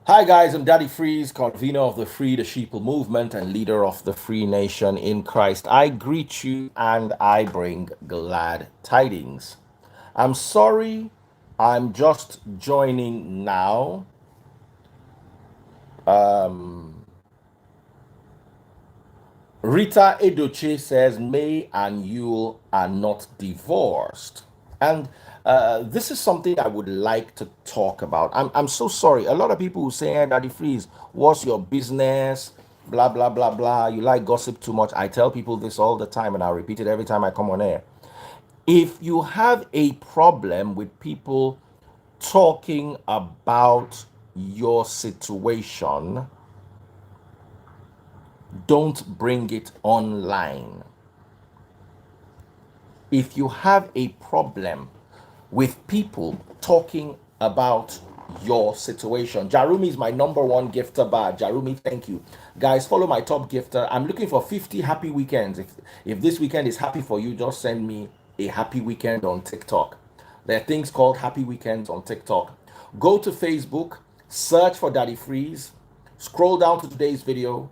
Hi guys, I'm Daddy Freeze, convener of the Free the Sheeple movement and leader of the Free Nation in Christ. I greet you and I bring glad tidings. I'm sorry, I'm just joining now. Rita Edochie says May and Yule are not divorced. And this is something I would like to talk about. I'm so sorry. A lot of people will say, hey, Daddy Freeze, what's your business? Blah, blah, blah, blah. You like gossip too much. I tell people this all the time and I repeat it every time I come on air. If you have a problem with people talking about your situation, don't bring it online. If you have a problem with people talking about your situation, Jarumi is my number one gifter badge. Jarumi, thank you. Guys, follow my top gifter. I'm looking for 50 happy weekends. If this weekend is happy for you, just send me a happy weekend on TikTok. There are things called happy weekends on TikTok. Go to Facebook, search for Daddy Freeze, scroll down to today's video,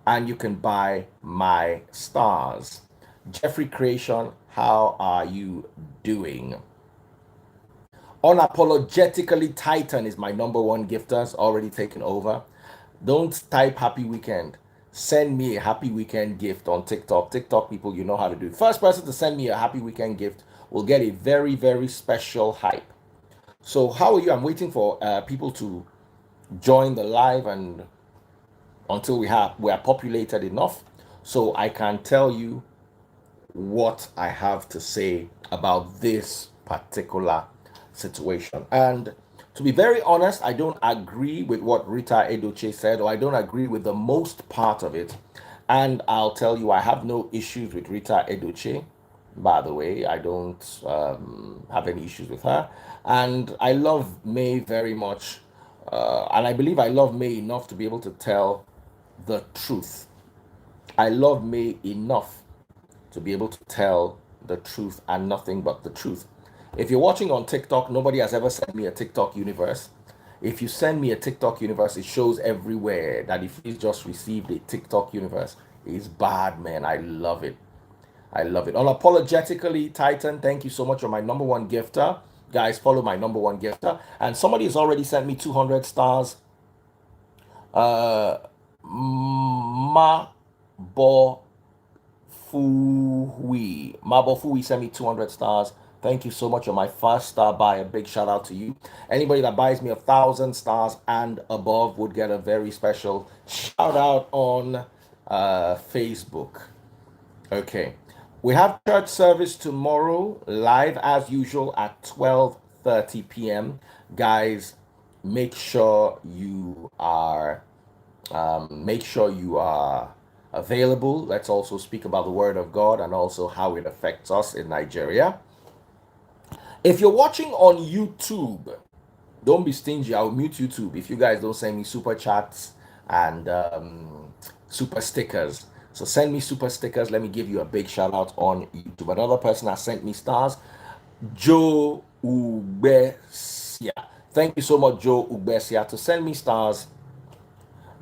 and you can buy my stars. Jeffrey Creation, how are you doing? Unapologetically Titan is my number one gifter. It's already taken over. Don't type happy weekend. Send me a happy weekend gift on TikTok. TikTok people, you know how to do it. First person to send me a happy weekend gift will get a very, very special hype. So how are you? I'm waiting for people to join the live and until we are populated enough so I can tell you what I have to say about this particular situation. And to be very honest, I don't agree with what Rita Edochie said, or I don't agree with the most part of it. And I'll tell you, I have no issues with Rita Edochie. By the way, I don't have any issues with her. And I love May very much. And I believe I love May enough to be able to tell the truth. I love May enough to be able to tell the truth and nothing but the truth. If you're watching on TikTok, nobody has ever sent me a TikTok universe. If you send me a TikTok universe, it shows everywhere that if he's just received a TikTok universe, it's bad, man. I love it. I love it. Unapologetically, Titan, thank you so much. You're my number one gifter. Guys, follow my number one gifter. And somebody has already sent me 200 stars. Uh, Ma Bo Fui. Mabo Fui sent me 200 stars. Thank you so much. You're my first star buyer. Big shout out to you. Anybody that buys me 1,000 stars and above would get a very special shout out on Facebook. Okay. We have church service tomorrow, live as usual at 12:30 p.m. Guys, make sure you are available. Let's also speak about the word of God and also how it affects us in Nigeria. If you're watching on YouTube, don't be stingy. I'll mute YouTube if you guys don't send me super chats and super stickers. So send me super stickers. Let me give you a big shout out on YouTube. Another person has sent me stars. Joe Ubesia. Thank you so much, Joe Ubesia, to send me stars.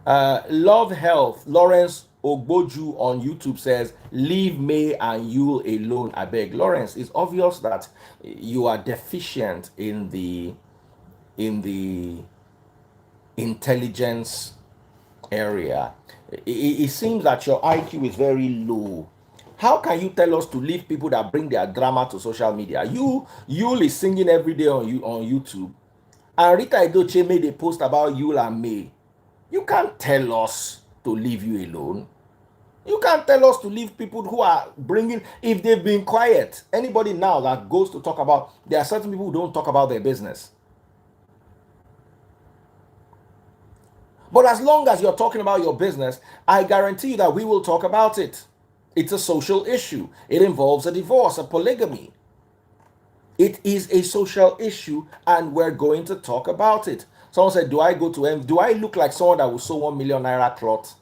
Love Health, Lawrence Ogboju on YouTube says, leave May and Yule alone, I beg. Lawrence, it's obvious that you are deficient in the intelligence area. It seems that your IQ is very low. How can you tell us to leave people that bring their drama to social media? Yule is singing every day on YouTube. And Rita Edochie made a post about Yule and May. You can't tell us to leave you alone. You can't tell us to leave people who are bringing, if they've been quiet. Anybody now that goes to talk about, there are certain people who don't talk about their business. But as long as you're talking about your business, I guarantee you that we will talk about it. It's a social issue. It involves a divorce, a polygamy. It is a social issue, and we're going to talk about it. Someone said, do I go to M? Do I look like someone that will sew 1 million naira cloth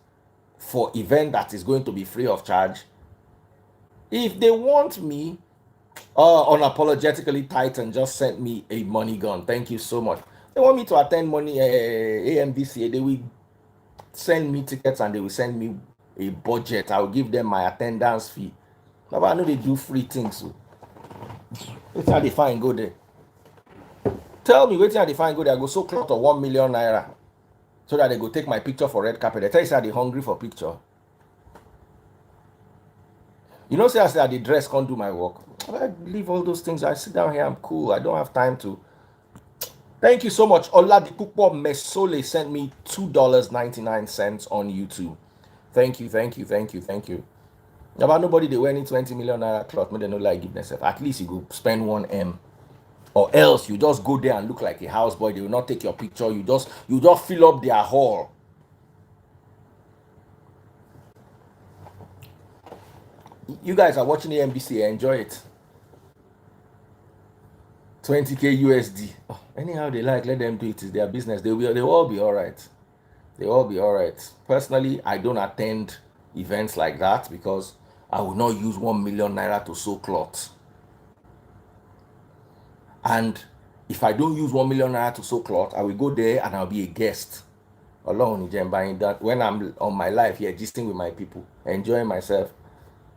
for event that is going to be free of charge? If they want me, unapologetically Titan just sent me a money gun. Thank you so much. They want me to attend money AMVCA. They will send me tickets and they will send me a budget. I will give them my attendance fee. Now I know they do free things. So. Wait till they find go there. Tell me, wait till they find go there. I go so close to 1 million naira. So that they go take my picture for red carpet. They tell you say they hungry for picture. You know, say I said the dress can't do my work. I leave all those things. I sit down here, I'm cool. I don't have time to. Thank you so much. Oladipupo Mesole sent me $2.99 on YouTube. Thank you, thank you, thank you, thank you. About nobody they wearing 20 million naira cloth, but they no like give themselves. At least you go spend 1M. Or else you just go there and look like a houseboy. They will not take your picture. You just fill up their hall. You guys are watching the NBC. Enjoy it. 20K USD. Oh, anyhow they like, let them do it. It's their business. They will all be all right. They will all be all right. Personally, I don't attend events like that because I will not use 1 million naira to sew cloth. And if I don't use 1 million naira to sew cloth, I will go there and I'll be a guest. Alone, buying that when I'm on my life here, gisting with my people, enjoying myself.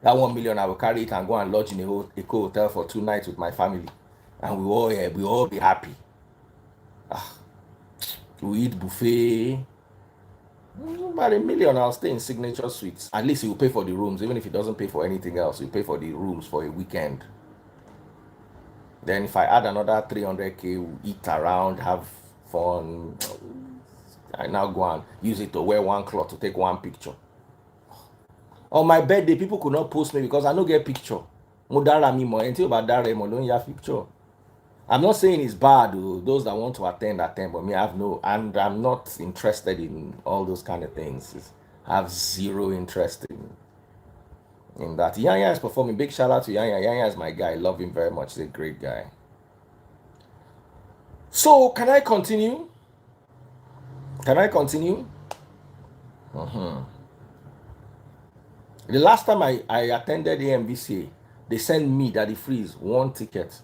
That 1 million, I will carry it and go and lodge in a hotel for 2 nights with my family. And we all be happy. We eat buffet. About 1 million, I'll stay in signature suites. At least he will pay for the rooms, even if he doesn't pay for anything else. He'll pay for the rooms for a weekend. Then if I add another 300K, we'll eat around, have fun. I now go and use it to wear one cloth to take one picture. On my birthday, people could not post me because I don't get picture. Mudara mi mo, until about that mo don't have picture. I'm not saying it's bad, though. Those that want to attend, but me, I have no, and I'm not interested in all those kind of things. I have zero interest in that. Yanya is performing. Big shout out to Yanya. Yanya is my guy. I love him very much. He's a great guy. So, can I continue? Can I continue? The last time I attended the MVCA, they sent me, Daddy Freeze, 1 ticket.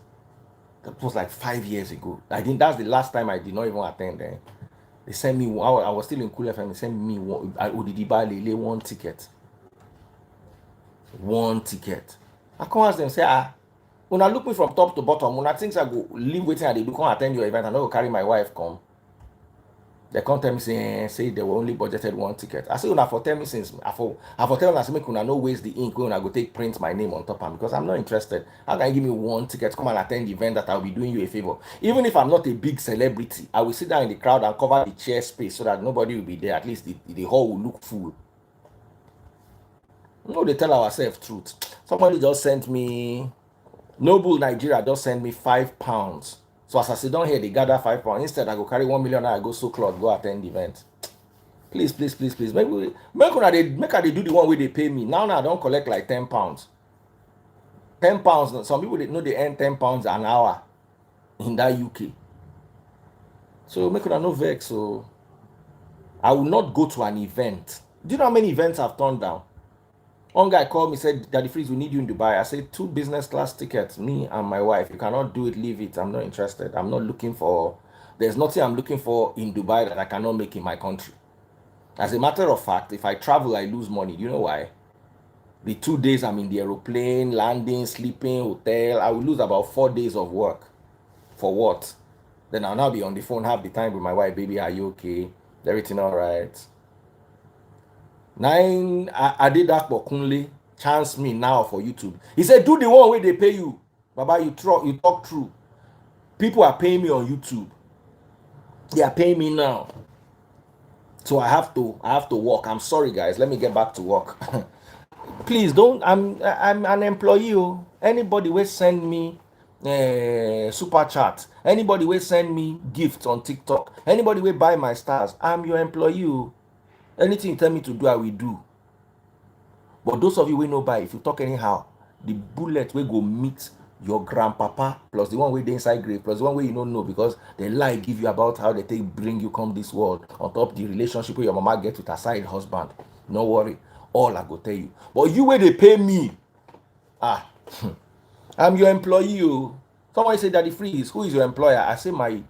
That was like 5 years ago. I think that's the last time I did not even attend. They sent me, I was still in Cool FM, they sent me Odidiba 1 ticket. 1 ticket. I come ask them, say, when I look me from top to bottom, when I think I go leave waiting and they do come attend your event, I don't go carry my wife come. They come tell me say they were only budgeted 1 ticket. I say una for tell me since I for tell una say make una no waste the ink when I go take print my name on top of because I'm not interested. How can you give me 1 ticket to come and attend the event that I'll be doing you a favor? Even if I'm not a big celebrity, I will sit down in the crowd and cover the chair space so that nobody will be there. At least the hall will look full. No, they tell ourselves truth. Somebody just sent me Noble Nigeria just sent me £5. So as I sit down here, they gather £5. Instead, I go carry 1 million. I go so cloth, go attend the event. Please. Make they do the one where they pay me. Now I don't collect like £10. £10. Some people they know they earn £10 an hour in that UK. So make una no vex. So I will not go to an event. Do you know how many events I've turned down? One guy called me, said, Daddy Freeze, we need you in Dubai. I said, 2 business class tickets, me and my wife. You cannot do it, leave it. I'm not interested. I'm not looking for, there's nothing I'm looking for in Dubai that I cannot make in my country. As a matter of fact, if I travel, I lose money. Do you know why? The 2 days I'm in the aeroplane, landing, sleeping, hotel, I will lose about 4 days of work. For what? Then I'll now be on the phone half the time with my wife, baby, are you okay? Everything all right? 9 I did that for Kunle chance me now for YouTube. He said, do the one where they pay you. Baba, you talk true. People are paying me on YouTube. They are paying me now. So I have to work. I'm sorry, guys. Let me get back to work. Please don't. I'm an employee. Anybody will send me super chat. Anybody will send me gifts on TikTok. Anybody will buy my stars. I'm your employee. Anything you tell me to do, I will do. But those of you will know by if you talk anyhow, the bullet will go meet your grandpapa plus the one way they inside grave plus the one way you don't know because they lie give you about how they take bring you come this world on top the relationship with your mama get with her side husband. No worry, all I go tell you. But you where they pay me, I'm your employee. Someone say Daddy Freeze, who is your employer? I say my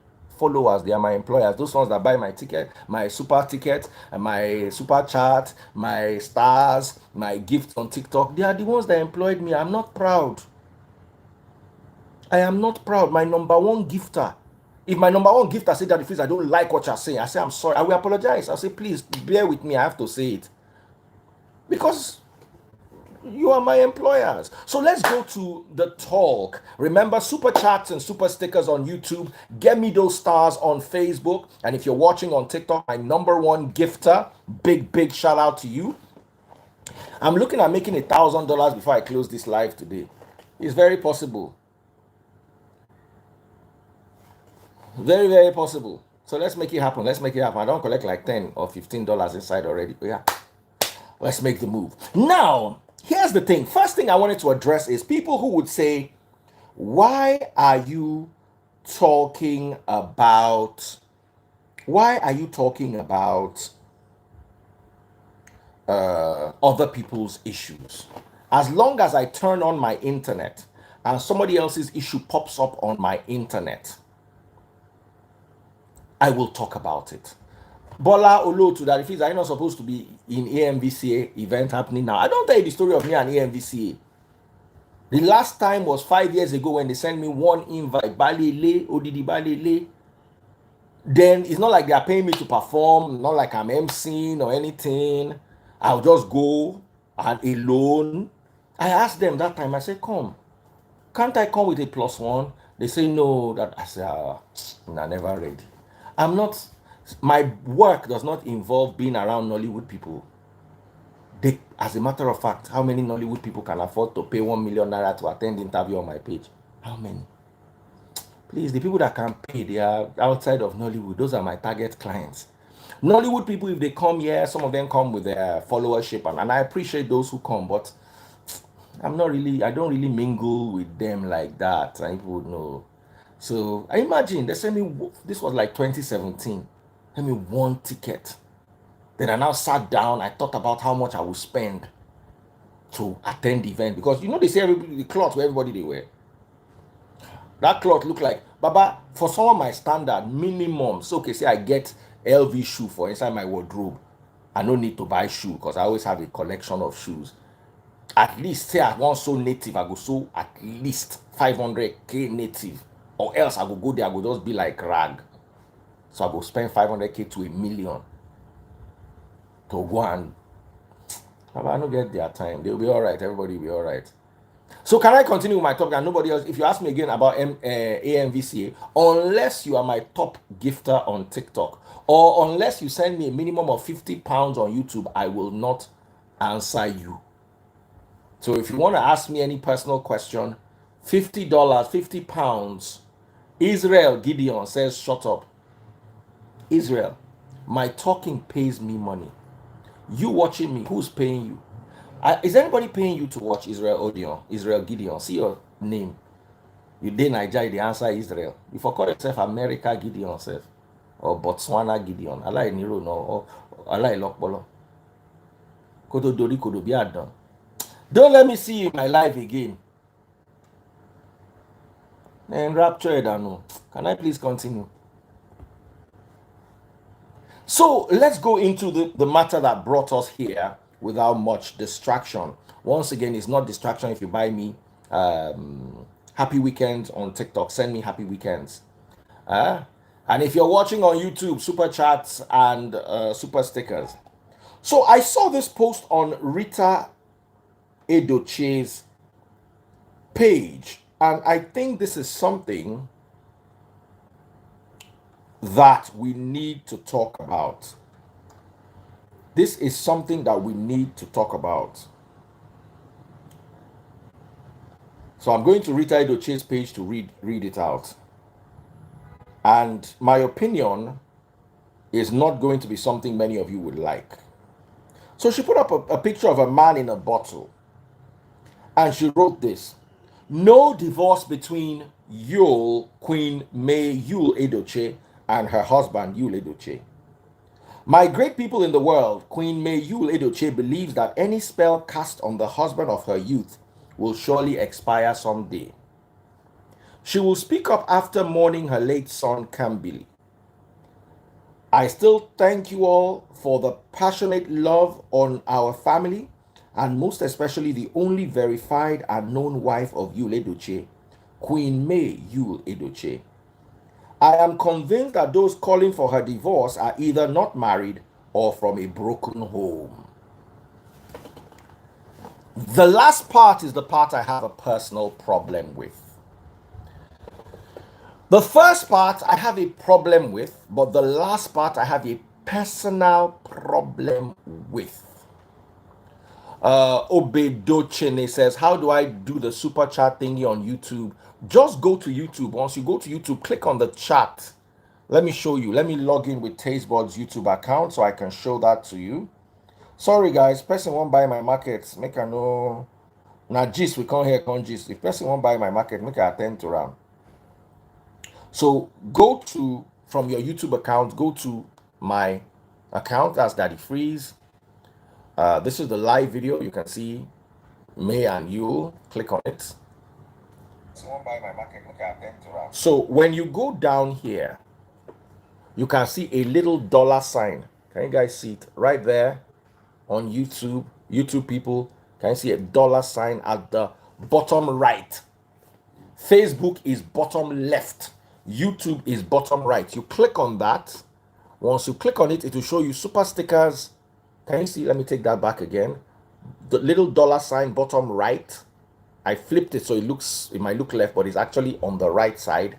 followers, they are my employers. Those ones that buy my ticket, my super ticket, my super chat, my stars, my gifts on TikTok, they are the ones that employed me. I'm not proud. I am not proud. My number one gifter. If my number one gifter said that, please, I don't like what you're saying, I say, I'm sorry. I will apologize. I'll say, please, bear with me. I have to say it. Because you are my employers. So let's go to the talk. Remember, super chats and super stickers on YouTube. Get me those stars on Facebook. And if you're watching on TikTok, my number one gifter, big shout out to you. I'm looking at making $1,000 before I close this live today. It's very possible. Very possible. So let's make it happen. Let's make it happen. I don't collect like $10 or $15 inside already. But yeah, let's make the move. Now, here's the thing. First thing I wanted to address is people who would say, why are you talking about other people's issues? As long as I turn on my internet and somebody else's issue pops up on my internet, I will talk about it. Bola Olotu, that if are you not supposed to be in AMVCA event happening now? I don't tell you the story of me and AMVCA. The last time was 5 years ago when they sent me one invite, Balele, Odidi Balele. Then it's not like they are paying me to perform, not like I'm emceeing or anything. I'll just go and alone. I asked them that time, I said, come. Can't I come with a +1? They say no. That I said, nah, never ready. I'm not, my work does not involve being around Nollywood people. As a matter of fact, how many Nollywood people can afford to pay 1 million naira to attend the interview on my page? How many? Please, the people that can pay, they are outside of Nollywood. Those are my target clients. Nollywood people, if they come here, some of them come with their followership, and I appreciate those who come, but I don't really mingle with them like that. And people would know. So I imagine they sent me, this was like 2017, sent me one ticket. Then I now sat down, I thought about how much I would spend to attend the event, because they say the cloth where everybody they wear. That cloth look like, Baba, for someone my standard, minimum, so okay, say I get LV shoe for inside my wardrobe. I don't need to buy shoe because I always have a collection of shoes. At least, say I want so native, I go so at least 500k native. Or else I go there, I go just be like rag. So I go spend 500k to $1 million to go and I don't get their time. They'll be all right. Everybody will be all right. So can I continue with my topic? And nobody else, if you ask me again about AMVCA, unless you are my top gifter on TikTok, or unless you send me a minimum of 50 pounds on YouTube, I will not answer you. So if you want to ask me any personal question, $50, 50 pounds. Israel Gideon says, shut up. Israel, my talking pays me money. You watching me, who's paying you? Is anybody paying you to watch Israel Gideon? See your name. You did Nigeria, the answer Israel. You forgot yourself America Gideon self. Or Botswana Gideon. Allah Niro no. Or Allah Lokbolo. Koto Dori Kodo Biadon. Don't let me see you in my life again. And rapture, no. Can I please continue? So let's go into the matter that brought us here without much distraction. Once again, it's not distraction if you buy me happy weekends on TikTok. Send me happy weekends. And if you're watching on YouTube, super chats and super stickers. So I saw this post on Rita Edochie's page, and I think this is something that we need to talk about. This is something that we need to talk about. So I'm going to Rita Edochie's page to read it out. And my opinion is not going to be something many of you would like. So she put up a picture of a man in a bottle. And she wrote this: no divorce between Queen May Yule Edochie, and her husband, Yule Edochie. My great people in the world, Queen May Yule Edochie believes that any spell cast on the husband of her youth will surely expire someday. She will speak up after mourning her late son, Kambili. I still thank you all for the passionate love on our family, and most especially the only verified and known wife of Yul Edochie, Queen May Yul Edochie. I am convinced that those calling for her divorce are either not married or from a broken home. The last part is the part I have a personal problem with. The first part I have a problem with, but the last part I have a personal problem with. Obedochene says, how do I do the super chat thingy on YouTube? Just go to YouTube. Once you go to YouTube, click on the chat. Let me show you. Let me log in with Tastebud's YouTube account so I can show that to you. Sorry guys, person won't buy my market. Make I know. Now gist, we can't hear con gist. If person won't buy my market, make I attend to them. So go to, from your YouTube account, go to my account. That's Daddy Freeze. This is the live video. You can see May and you. Click on it. So when you go down here, you can see a little dollar sign. Can you guys see it right there on YouTube? YouTube people, can you see a dollar sign at the bottom right? Facebook is bottom left. YouTube is bottom right. You click on that. Once you click on it, it will show you super stickers. Can you see? Let me take that back again. The little dollar sign bottom right. I flipped it so it might look left, but it's actually on the right side.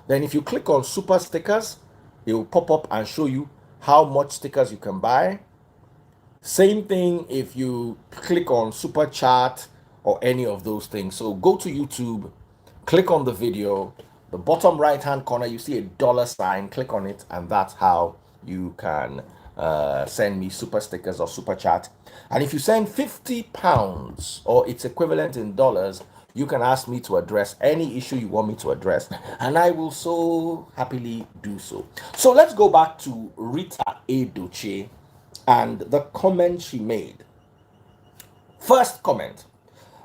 Then if you click on super stickers, it will pop up and show you how much stickers you can buy. Same thing if you click on super chat or any of those things. So go to YouTube, click on the video, the bottom right hand corner, you see a dollar sign, click on it, and that's how you can send me super stickers or super chat. And if you send 50 pounds or its equivalent in dollars, you can ask me to address any issue you want me to address, and I will so happily do so. So let's go back to Rita Edochie and the comment she made. First comment.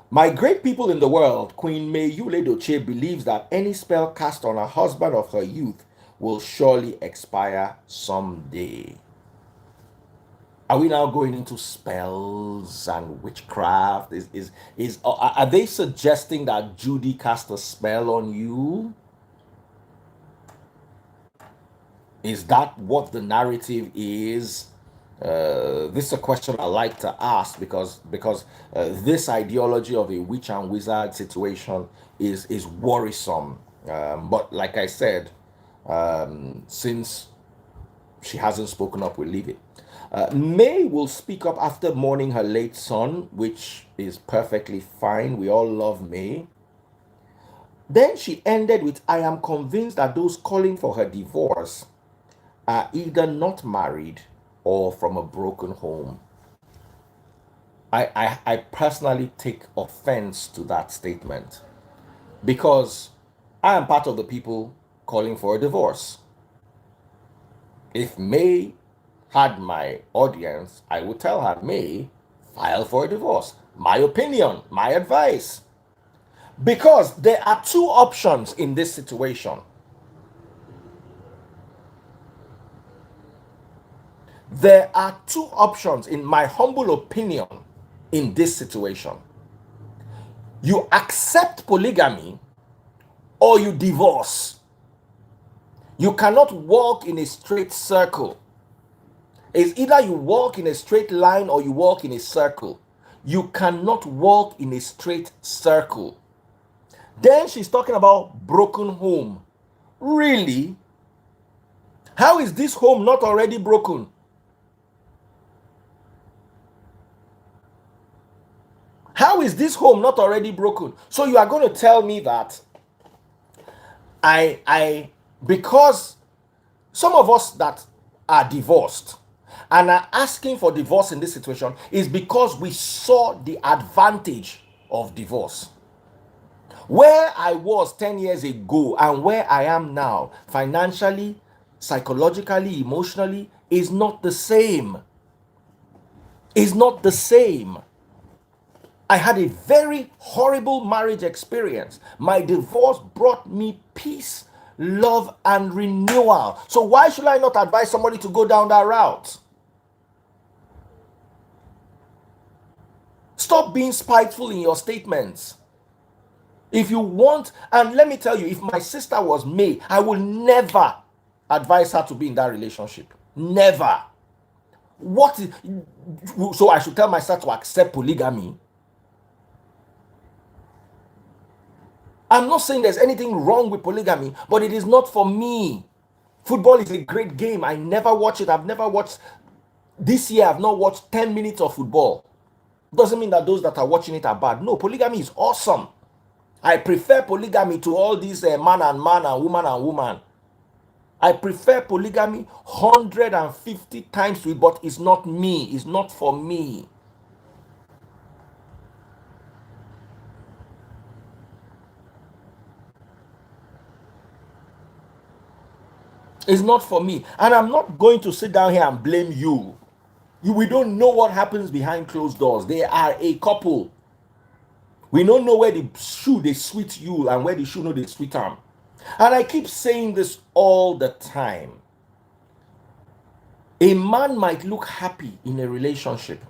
My great people in the world, Queen May Yul Edochie believes that any spell cast on a husband of her youth will surely expire someday. Are we now going into spells and witchcraft? Are they suggesting that Judy cast a spell on you? Is that what the narrative is? This is a question I like to ask because this ideology of a witch and wizard situation is worrisome. But like I said, since she hasn't spoken up, we'll leave it. May will speak up after mourning her late son, which is perfectly fine. We all love May. Then she ended with, I am convinced that those calling for her divorce are either not married or from a broken home. I personally take offense to that statement because I am part of the people calling for a divorce. If May had my audience, I would tell her, May, file for a divorce. My opinion, my advice. Because there are two options in this situation. There are two options, in my humble opinion, in this situation. You accept polygamy or you divorce. You cannot walk in a straight circle. It's either you walk in a straight line or you walk in a circle. You cannot walk in a straight circle. Then she's talking about broken home. Really? How is this home not already broken? How is this home not already broken? So you are going to tell me that because some of us that are divorced and are asking for divorce in this situation is because we saw the advantage of divorce. Where I was 10 years ago and where I am now, financially, psychologically, emotionally, is not the same. Is not the same. I had a very horrible marriage experience. My divorce brought me peace, love and renewal. So why should I not advise somebody to go down that route? Stop being spiteful in your statements. If you want, and let me tell you, if my sister was me, I will never advise her to be in that relationship. Never. What is, so I should tell myself to accept polygamy? I'm not saying there's anything wrong with polygamy, but it is not for me. Football is a great game. I never watch it. I've never watched, this year I've not watched 10 minutes of football. Doesn't mean that those that are watching it are bad. No, polygamy is awesome. I prefer polygamy to all these man and woman and woman. I prefer polygamy 150 times to it, but it's not me. It's not for me. It's not for me. And I'm not going to sit down here and blame you. We don't know what happens behind closed doors. They are a couple. We don't know where the shoe they sweet you and where the shoe no they sweet arm. And I keep saying this all the time. A man might look happy in a relationship.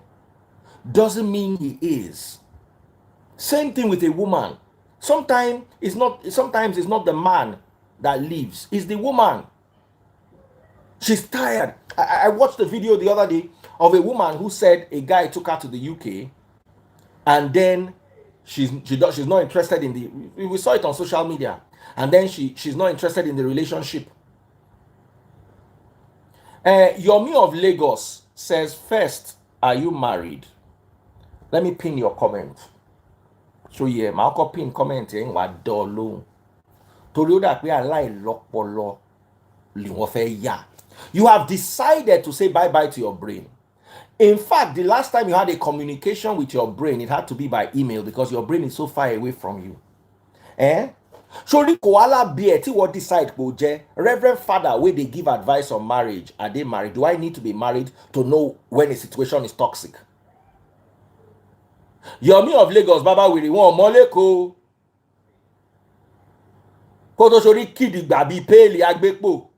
Doesn't mean he is. Same thing with a woman. Sometimes it's not the man that leaves, it's the woman. She's tired. I watched a video the other day of a woman who said a guy took her to the UK, and then she's not interested in the, we saw it on social media, and then she's not interested in the relationship. Yomi of Lagos says, first, are you married? Let me pin your comment. So yeah, my uncle pin comment yẹn wà dán lóhùn. Torí ó dà pé aláìlọ́pọlọ lè wọ́n fẹ́ yà. You have decided to say bye-bye to your brain. In fact, the last time you had a communication with your brain, it had to be by email because your brain is so far away from you. Surely koala bear ti what decide go je reverend father where they give advice on marriage. Are they married? Do I need to be married to know when a situation is toxic? Yomi of Lagos baba wiri won moleko ko to sori kidigba bi peli agbepo.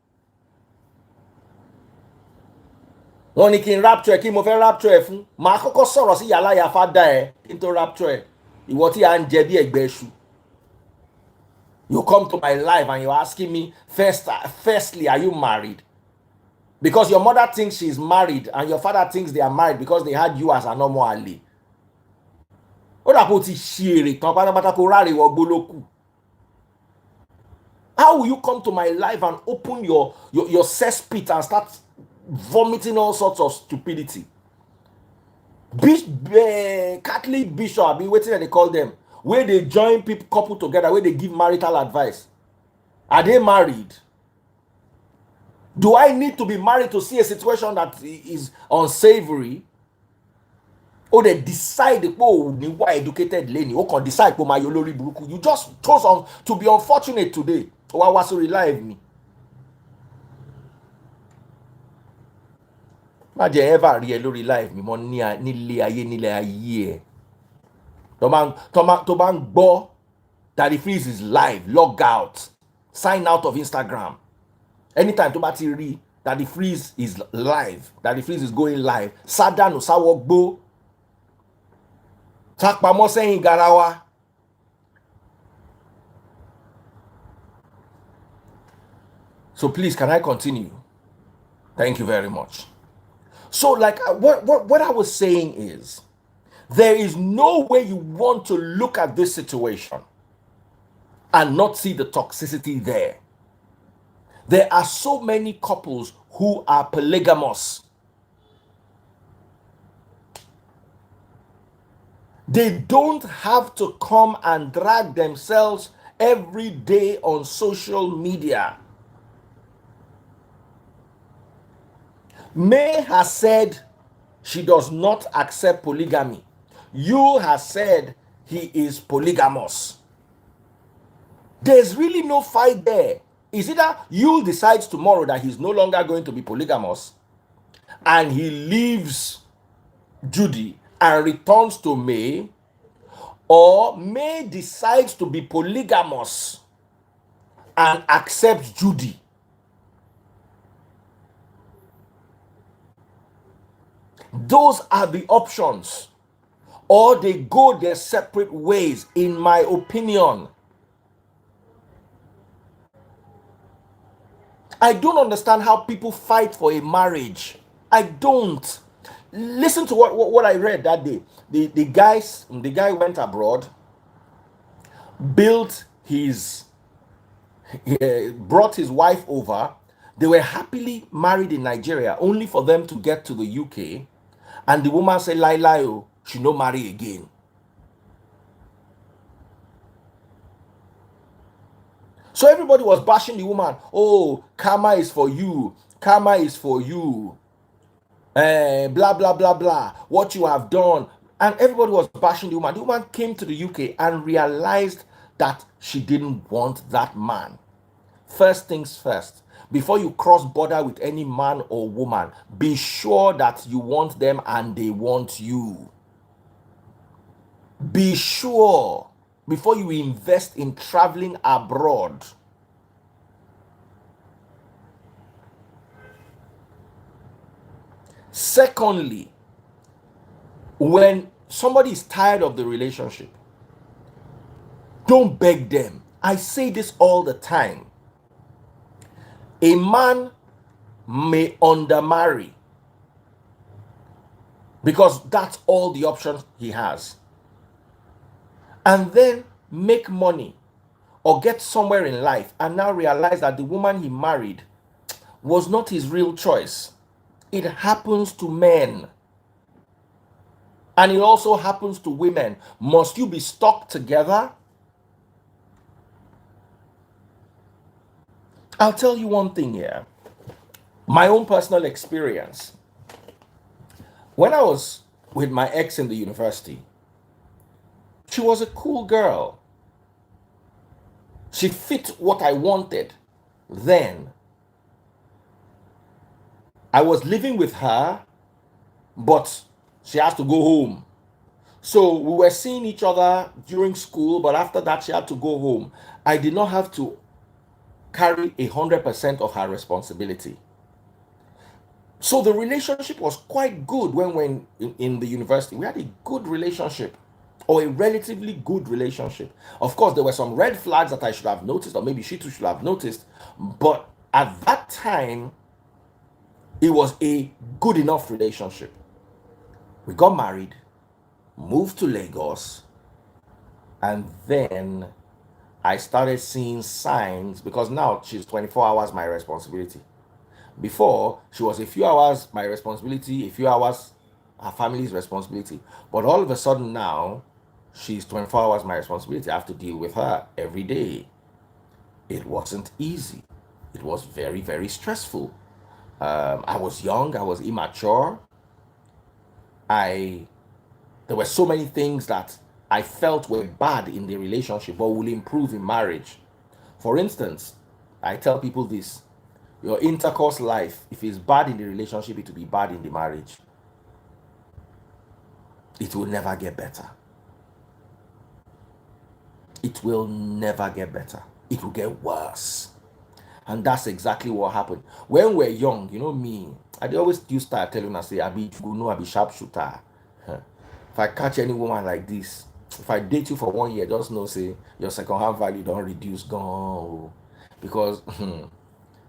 Wọ́n ní kí n rapture kí mo fẹ́ rapture fún màá kọ́kọ́ sọ̀rọ̀ sí yàrá ya fada ẹ kí n tó rapture ìwọ tí à ń jẹ bí ẹgbẹ́ iṣu. You come to my life and you're asking me firstly, are you married? Because your mother thinks she's married and your father thinks they are married because they had you as a normal Ali. Ó dàpọ̀ ti ṣeré tán pátápátá kó ráre wọ gbólókù. How will you come to my life and open your cesspit and start vomiting all sorts of stupidity? Catholic bishop, I've been waiting and they call them, where they join couple together, where they give marital advice. Are they married? Do I need to be married to see a situation that is unsavory? Or they decide, oh, ni why educated lady, or can decide, oh, my yolori buruku. You just chose on to be unfortunate today. Oh, I was so relieve me. Má jẹ́ ever rí ẹ lórí live mi mọ́ nílé ayé ẹ̀. Tó bá ń gbọ́ Daddy Freeze is live, log out, sign out of Instagram. Anytime tó bá ti rí Daddy Freeze is live, Daddy Freeze is going live, sádànù sáwọ́ gbó, sápamọ́ sẹ́yìn garawa. So please, can I continue? Thank you very much. So like what I was saying is, there is no way you want to look at this situation and not see the toxicity there. There are so many couples who are polygamous. They don't have to come and drag themselves every day on social media. May has said she does not accept polygamy. You has said he is polygamous. There's really no fight there. Is either you decides tomorrow that he's no longer going to be polygamous and he leaves Judy and returns to May, or May decides to be polygamous and accepts Judy. Those are the options. Or they go their separate ways, in my opinion. I don't understand how people fight for a marriage. I don't. Listen to what I read that day. The guy went abroad, built his brought his wife over. They were happily married in Nigeria, only for them to get to the UK, and the woman said, "Lie, lie, oh, she no marry again." So everybody was bashing the woman. Oh, karma is for you. Karma is for you. Blah blah blah blah. What you have done, and everybody was bashing the woman. The woman came to the UK and realized that she didn't want that man. First things first, before you cross border with any man or woman, be sure that you want them and they want you. Be sure before you invest in traveling abroad. Secondly, when somebody is tired of the relationship, don't beg them. I say this all the time. A man may undermarry because that's all the options he has, and then make money or get somewhere in life and now realize that the woman he married was not his real choice. It happens to men, and it also happens to women. Must you be stuck together? I'll tell you one thing here. My own personal experience. When I was with my ex in the university, she was a cool girl. She fit what I wanted. Then I was living with her, but she has to go home. So we were seeing each other during school, but after that, she had to go home. I did not have to carry 100% of her responsibility. So the relationship was quite good when we were in the university. We had a good relationship, or a relatively good relationship. Of course, there were some red flags that I should have noticed, or maybe she too should have noticed. But at that time, it was a good enough relationship. We got married, moved to Lagos, and then I started seeing signs, because now she's 24 hours my responsibility. Before, she was a few hours my responsibility, a few hours her family's responsibility. But all of a sudden now, she's 24 hours my responsibility. I have to deal with her every day. It wasn't easy. It was very, very stressful. I was young, I was immature. There were so many things that I felt were bad in the relationship but will improve in marriage. For instance, I tell people this: your intercourse life, if it's bad in the relationship, it will be bad in the marriage. It will never get better. It will never get better. It will get worse. And that's exactly what happened. When we're young, you know me, I always do start telling her, say, I be you know, I be sharpshooter. If I catch any woman like this, if I date you for 1 year, just know, say, your second hand value don't reduce, gone. Because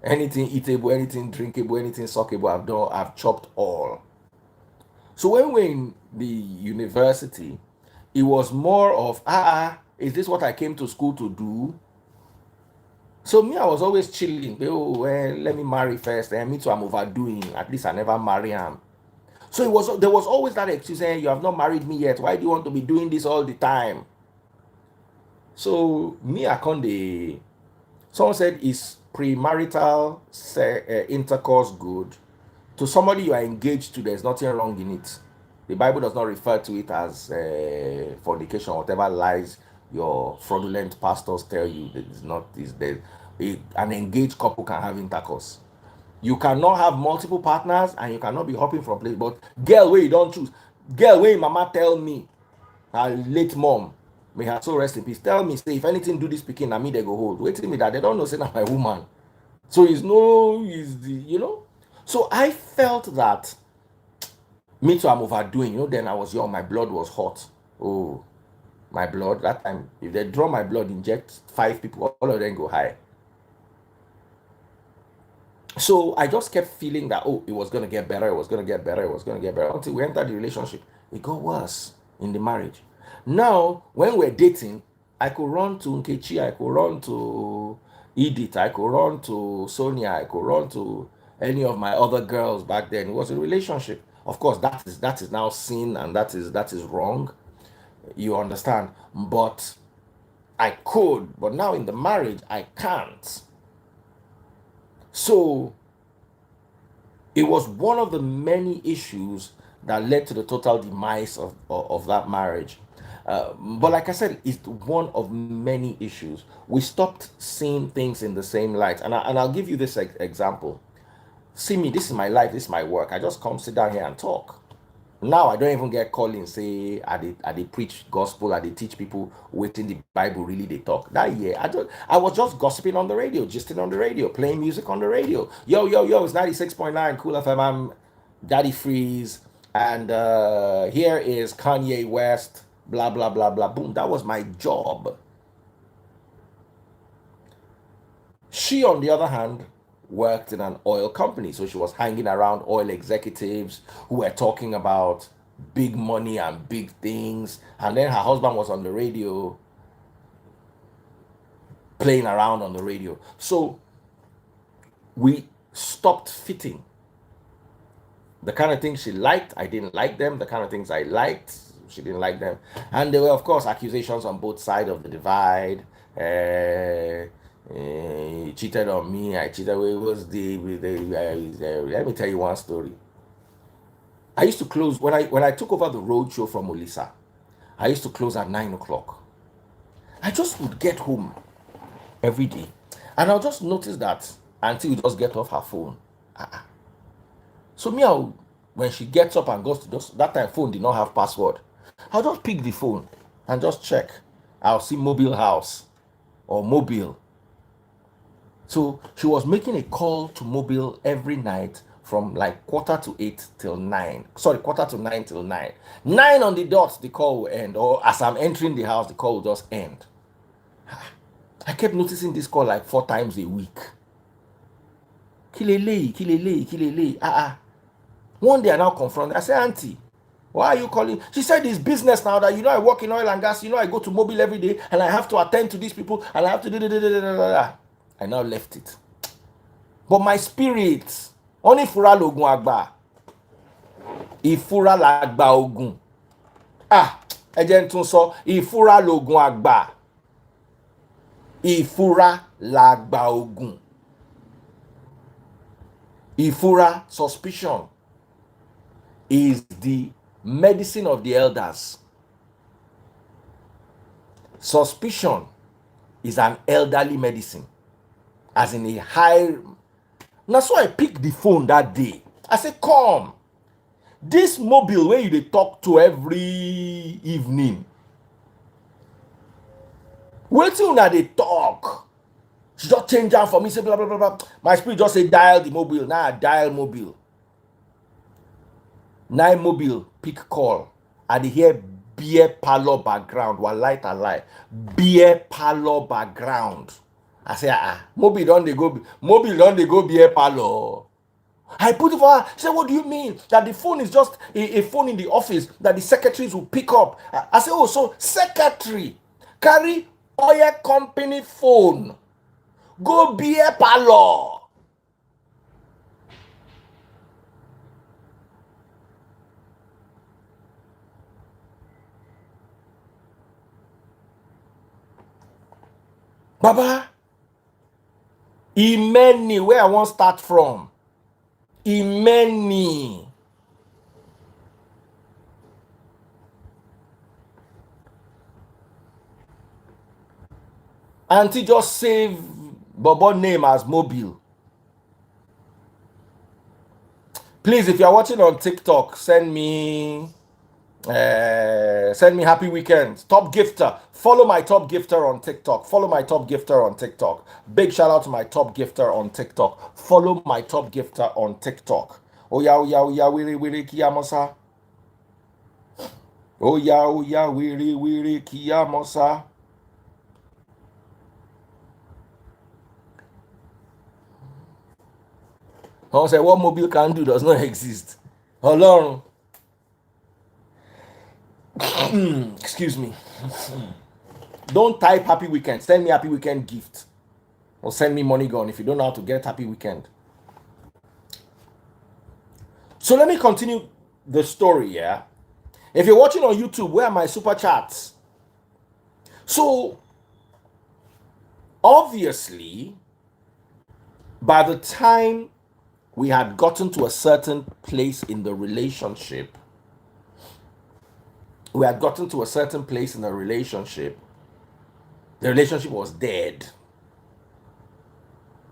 anything eatable, anything drinkable, anything suckable, I've chopped all. So when we're in the university, it was more of, is this what I came to school to do? So me, I was always chilling. Oh, well, let me marry first. And me too, I'm overdoing. At least I never marry him. So there was always that excuse saying, you have not married me yet. Why do you want to be doing this all the time? So me, I can't. Someone said, is premarital intercourse good? To somebody you are engaged to, there's nothing wrong in it. The Bible does not refer to it as fornication, whatever lies your fraudulent pastors tell you. It's not. Is there an engaged couple can have intercourse? You cannot have multiple partners, and you cannot be hopping from place. But girl, where you don't choose, girl, where mama tell me, her late mom, may her soul rest in peace, tell me, say, if anything do this pikin, na me they go hold. Wait till me that they don't know, say, na my woman. So it's no, is the, you know. So I felt that, me too, I'm overdoing. You know, then I was young, my blood was hot. Oh, my blood, that time, if they draw my blood, inject 5 people, all of them go high. So I just kept feeling that, oh, it was going to get better, it was going to get better, it was going to get better, until we entered the relationship. It got worse in the marriage. Now, when we're dating, I could run to Nkechi, I could run to Edith, I could run to Sonia, I could run to any of my other girls back then. It was a relationship. Of course, that is now sin, and that is wrong. You understand? But I could, but now in the marriage, I can't. So it was one of the many issues that led to the total demise of that marriage. But like I said, it's one of many issues. We stopped seeing things in the same light. And I'll give you this example. See me, this is my life, this is my work. I just come sit down here and talk. Now I don't even get calling say I dey preach gospel, I dey teach people within the Bible really they talk. That year I was just gossiping on the radio, gisting on the radio, playing music on the radio. Yo, yo, yo, it's 96.9 Cool FM. I'm Daddy Freeze, and here is Kanye West, blah blah blah blah boom. That was my job. She, on the other hand, worked in an oil company. So she was hanging around oil executives who were talking about big money and big things. And then her husband was on the radio, playing around on the radio. So we stopped fitting. The kind of things she liked, I didn't like them. The kind of things I liked, she didn't like them. And there were, of course, accusations on both sides of the divide. He cheated on me. I cheated. It was let me tell you one story. I used to close when I took over the road show from Olisa. I used to close at 9 o'clock. I just would get home every day, and I'll just notice that Auntie would just get off her phone. So me, when she gets up and goes to that time, phone did not have password. I'll just pick the phone and just check. I'll see mobile house or mobile. So she was making a call to mobile every night from like 7:45 till 9. Sorry, 7:45 till 9. 9 on the dot, the call will end. Or as I'm entering the house, the call will just end. I kept noticing this call like 4 times a week. Kilele, kilele, kilele. One day I now confront her. I say, Auntie, why are you calling? She said, it's business now that I work in oil and gas. I go to mobile every day and I have to attend to these people and I have to do. I now left it. But my spirit, only fura logun agba. Ifura lagba ogun. Ejen tun so, ifura logun agba. Ifura lagba ogun. Ifura, suspicion, is the medicine of the elders. Suspicion is an elderly medicine, as in a high. Now, so I picked the phone that day. I said, come, this mobile where you talk to every evening, wait till now they talk. She just change down for me, say blah blah blah blah. My spirit just say dial the mobile. Now I dial mobile. 9 mobile, pick call. I dey hear beer parlor background. One light and lie. Beer parlor background. I say, mobile don't they go beer parlor. I put it for her. She said, what do you mean? That the phone is just a phone in the office that the secretaries will pick up. I say, oh, so secretary carry oil company phone. Go beer parlor. Baba, Imeni, where I want start from. Imeni. Auntie just save Bobo name as mobile. Please, if you're watching on TikTok, send me Send me happy weekends. Top gifter. Follow my top gifter on TikTok. Follow my top gifter on TikTok. Big shout out to my top gifter on TikTok. Follow my top gifter on TikTok. Oh yeah, wiri kiyamosa. Oh yeah, wiri kiyamosa. I say what mobile can do does not exist. Ọlọ́run. Excuse me. Don't type happy weekend. Send me happy weekend gift. Or send me money gone if you don't know how to get happy weekend. So let me continue the story, yeah? If you're watching on YouTube, where are my super chats? So, obviously, by the time we had gotten to a certain place in the relationship, the relationship was dead.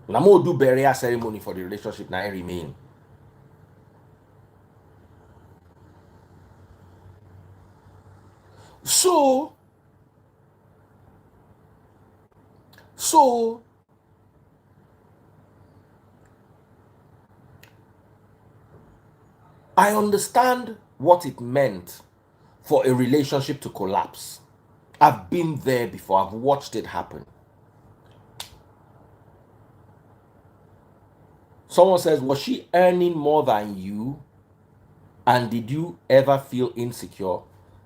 I'm going to do burial ceremony for the relationship now. I remain. So I understand what it meant for a relationship to collapse. I've been there before. I've watched it happen. Someone says, was she earning more than you? And did you ever feel insecure?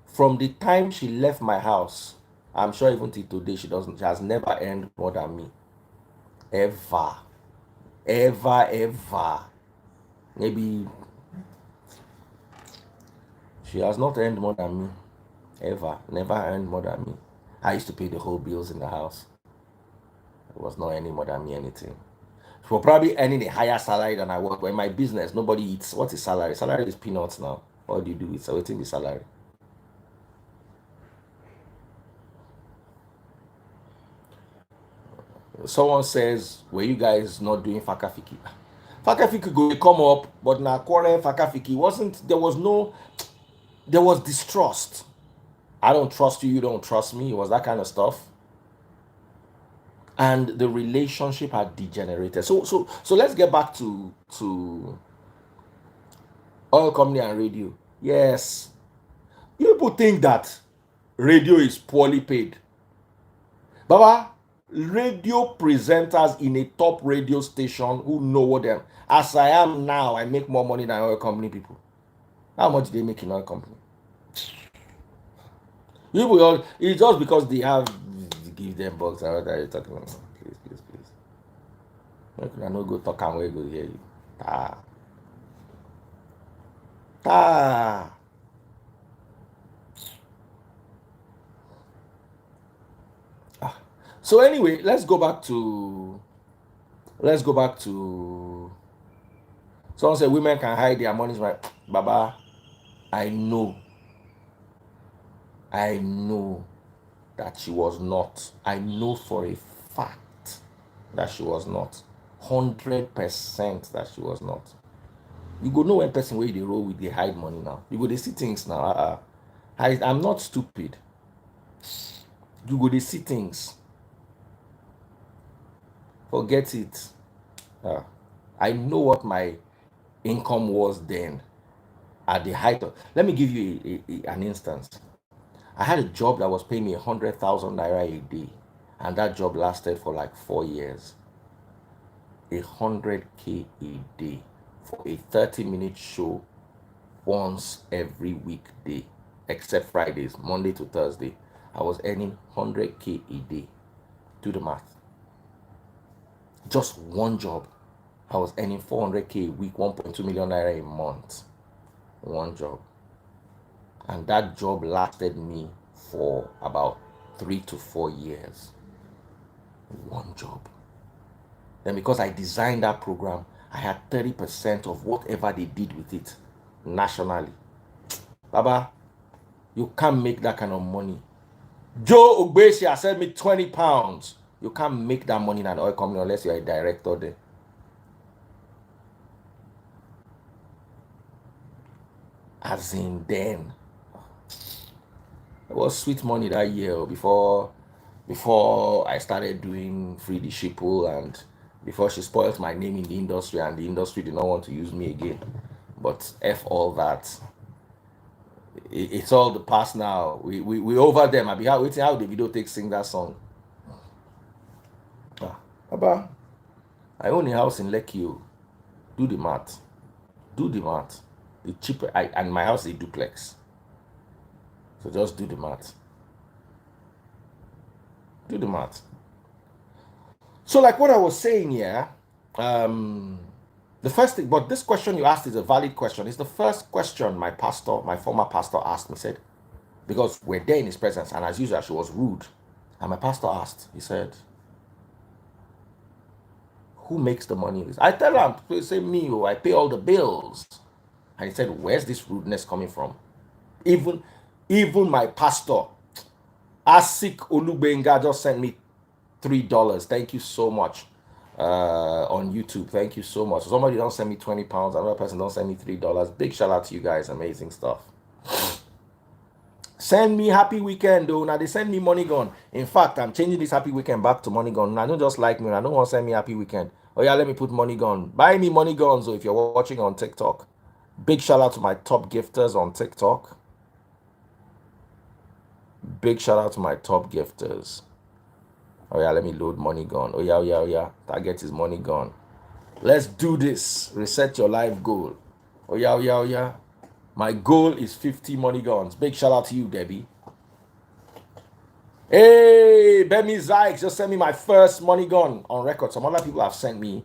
From the time she left my house, I'm sure even till today, she has never earned more than me. Ever. Maybe she has not earned more than me. Ever. Never earned more than me. I used to pay the whole bills in the house. It was not earning more than me anything. She was probably earning a higher salary than I work. But in my business, nobody eats. What is salary? Salary is peanuts now. What do you do? It's waiting the salary. Someone says, were you guys not doing fakafiki? Fakafiki go come up, but na quarrel fakafiki wasn't. There was distrust. I don't trust you. You don't trust me. It was that kind of stuff. And the relationship had degenerated. So let's get back to oil company and radio. Yes, people think that radio is poorly paid. Baba, radio presenters in a top radio station who know what them. As I am now, I make more money than oil company people. How much do they make in oil company? People, it's just because they have give them bucks. What are you talking about? Please. I no go talk and we go hear you. So anyway, let's go back to someone said women can hide their money. Right? Baba, I know that she was not. I know for a fact that she was not. 100% that she was not. You go know when person where they roll with they hide money now. You go they see things now. I'm not stupid. You go they see things. Forget it. I know what my income was then at the height of. Let me give you an instance. I had a job that was paying me 100,000 naira a day, and that job lasted for like 4 years. 100K a day for a 30-minute show once every weekday, except Fridays, Monday to Thursday. I was earning 100K a day. Do the math. Just one job. I was earning 400K a week, 1.2 million naira a month. One job. And that job lasted me for about 3 to 4 years. One job. Then because I designed that program, I had 30% of whatever they did with it nationally. Baba, you can't make that kind of money. Joe Ogbesia sent me 20 pounds. You can't make that money in an oil company unless you're a director there. As in then. It was sweet money that year before I started doing free the shipple and before she spoiled my name in the industry and the industry did not want to use me again. But F all that. It's all the past now. We over them. I be waiting how the video take sing that song. Ah, Abba, I own a house in Lekki. Oh. Do the math. Do the math. The cheaper and my house is a duplex. So just do the math. Do the math. So, like what I was saying here, the first thing, but this question you asked is a valid question. It's the first question my pastor, my former pastor, asked me. Said, because we're there in his presence, and as usual, she was rude. And my pastor asked, he said, who makes the money? I tell him, he say me, oh, I pay all the bills. And he said, where's this rudeness coming from? Even even my pastor, Asik Olubenga, just sent me $3. Thank you so much. On YouTube. Thank you so much. Somebody don't send me 20 pounds, another person don't send me $3. Big shout out to you guys. Amazing stuff. Send me happy weekend though. Now they send me money gone. In fact, I'm changing this happy weekend back to money gone. I don't just like me. I don't want to send me happy weekend. Oh yeah, let me put money gone. Buy me money gone. So if you're watching on TikTok, big shout out to my top gifters on TikTok. Big shout out to my top gifters. Oh yeah, let me load money gone. Oh yeah. Target is money gone. Let's do this. Reset your life goal. Oh yeah. My goal is 50 money guns. Big shout out to you, Debbie. Hey, Benny Zykes just sent me my first money gun on record. Some other people have sent me.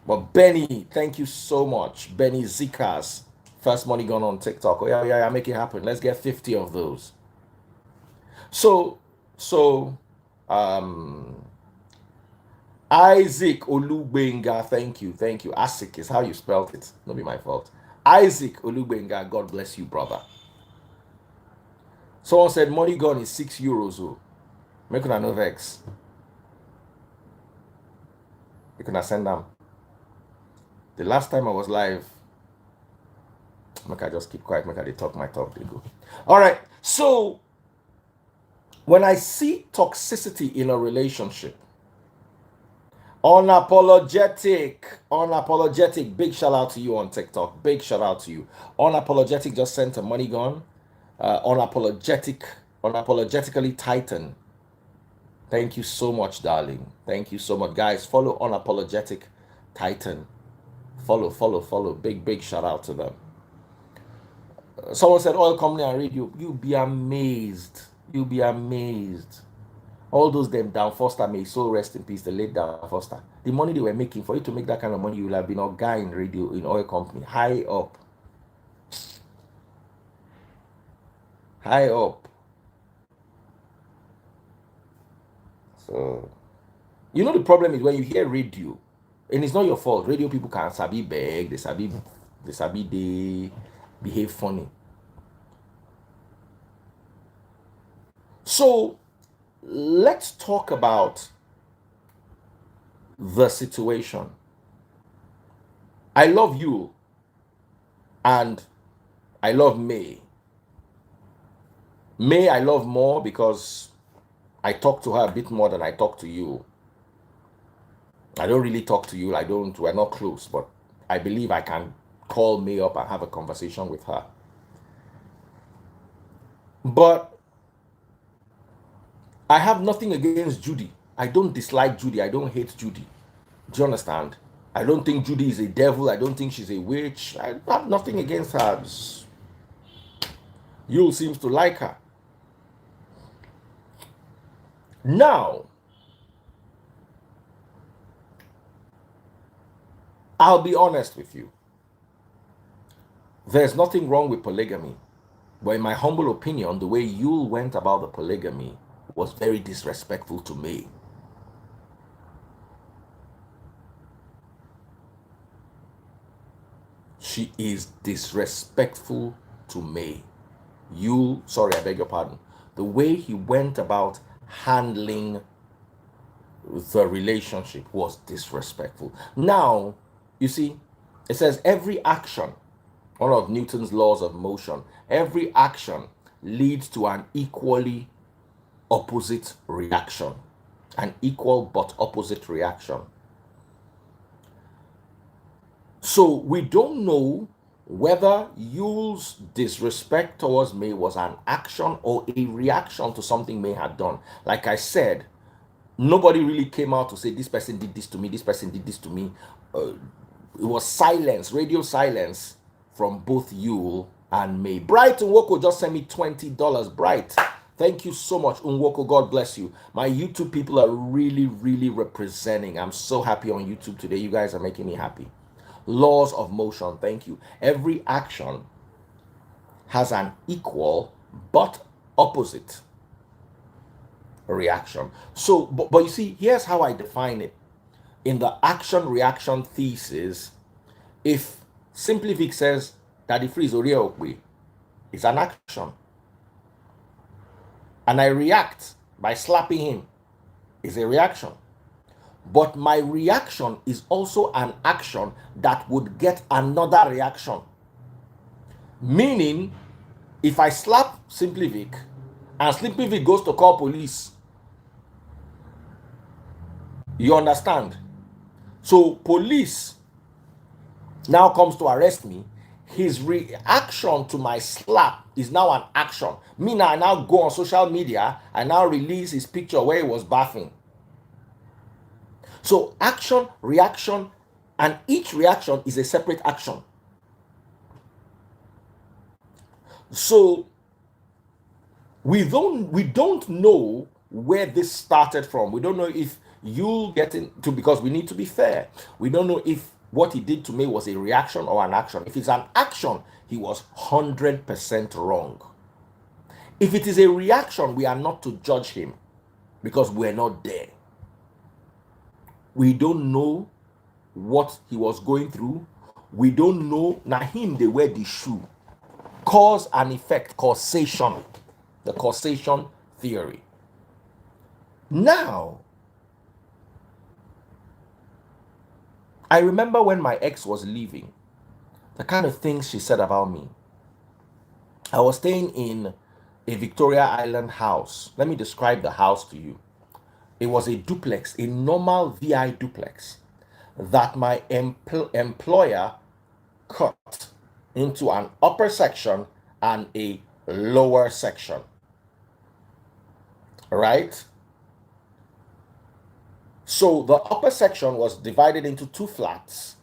But Benny, thank you so much. Benny Zikas, first money gun on TikTok. Oh yeah, make it happen. Let's get 50 of those. So, um, Isaac Olubenga, thank you. Asik is how you spelled it. Not be my fault. Isaac Olubenga, God bless you, brother. Someone said money gun is €6. Oh. Make una no vex. You can send them. The last time I was live, make I just keep quiet, make I talk my talk, they go. All right, so when I see toxicity in a relationship, unapologetic, big shout out to you on TikTok, big shout out to you. Unapologetic just sent a money gun. Unapologetically Titan. Thank you so much, darling. Thank you so much, guys. Follow Unapologetic Titan. Follow. Big shout out to them. Someone said oil company and radio. You'll be amazed. All those them down Foster, may so rest in peace, the late down Foster. The money they were making, for you to make that kind of money, you will have been a guy in radio, in oil company, high up. So, you know the problem is when you hear radio, and it's not your fault. Radio people can sabi beg, they sabi they behave funny. So let's talk about the situation. I love you and I love May. May I love more because I talk to her a bit more than I talk to you. I don't really talk to you. We're not close, but I believe I can call May up and have a conversation with her. But I have nothing against Judy. I don't dislike Judy. I don't hate Judy. Do you understand? I don't think Judy is a devil. I don't think she's a witch. I have nothing against her. Yul seems to like her. Now, I'll be honest with you. There's nothing wrong with polygamy. But in my humble opinion, the way Yul went about the polygamy was very disrespectful to me. She is disrespectful to me. Sorry, I beg your pardon. The way he went about handling the relationship was disrespectful. Now, you see, it says every action, one of Newton's laws of motion, every action leads to an equally opposite reaction. An equal but opposite reaction. So we don't know whether Yule's disrespect towards May was an action or a reaction to something May had done. Like I said, nobody really came out to say this person did this to me, this person did this to me. It was silence, radio silence from both Yule and May. Bright Nwoko just sent me $20. Bright, thank you so much, Nwoko. God bless you. My YouTube people are really, really representing. I'm so happy on YouTube today. You guys are making me happy. Laws of motion, thank you. Every action has an equal but opposite reaction. So, but you see, here's how I define it. In the action-reaction thesis, if Simply Vic says Daddy Freeze Oreokwe, it's an action. And I react by slapping him, it's a reaction. But my reaction is also an action that would get another reaction. Meaning, if I slap Simply Vic and Simply Vic goes to call police, you understand? So police now comes to arrest me. His reaction to my slap is now an action. Me now, I now go on social media, I now release his picture where he was bathing. So action, reaction, and each reaction is a separate action. So we don't know where this started from. We don't know if you get into, because we need to be fair. We don't know if what he did to me was a reaction or an action. If it's an action, he was 100% wrong. If it is a reaction, we are not to judge him because we're not there. We don't know what he was going through. We don't know. Now him, they wear the shoe. Cause and effect, causation. The causation theory. Now, I remember when my ex was leaving, the kind of things she said about me. I was staying in a Victoria Island house. Let me describe the house to you. It was a duplex, a normal VI duplex that my employer cut into an upper section and a lower section. Right? So the upper section was divided into 2 flats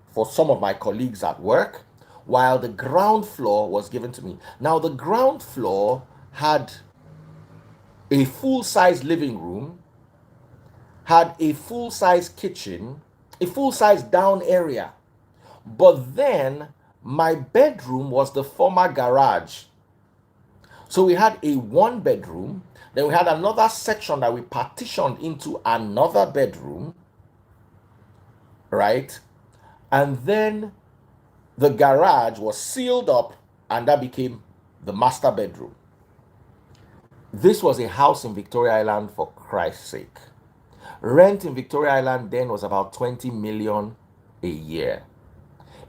for some of my colleagues at work, while the ground floor was given to me. Now the ground floor had a full-size living room, had a full-size kitchen, a full-size down area. But then my bedroom was the former garage. So we had a 1-bedroom, then we had another section that we partitioned into another bedroom, right? And then the garage was sealed up and that became the master bedroom. This was a house in Victoria Island, for Christ's sake. Rent in Victoria Island then was about 20 million a year.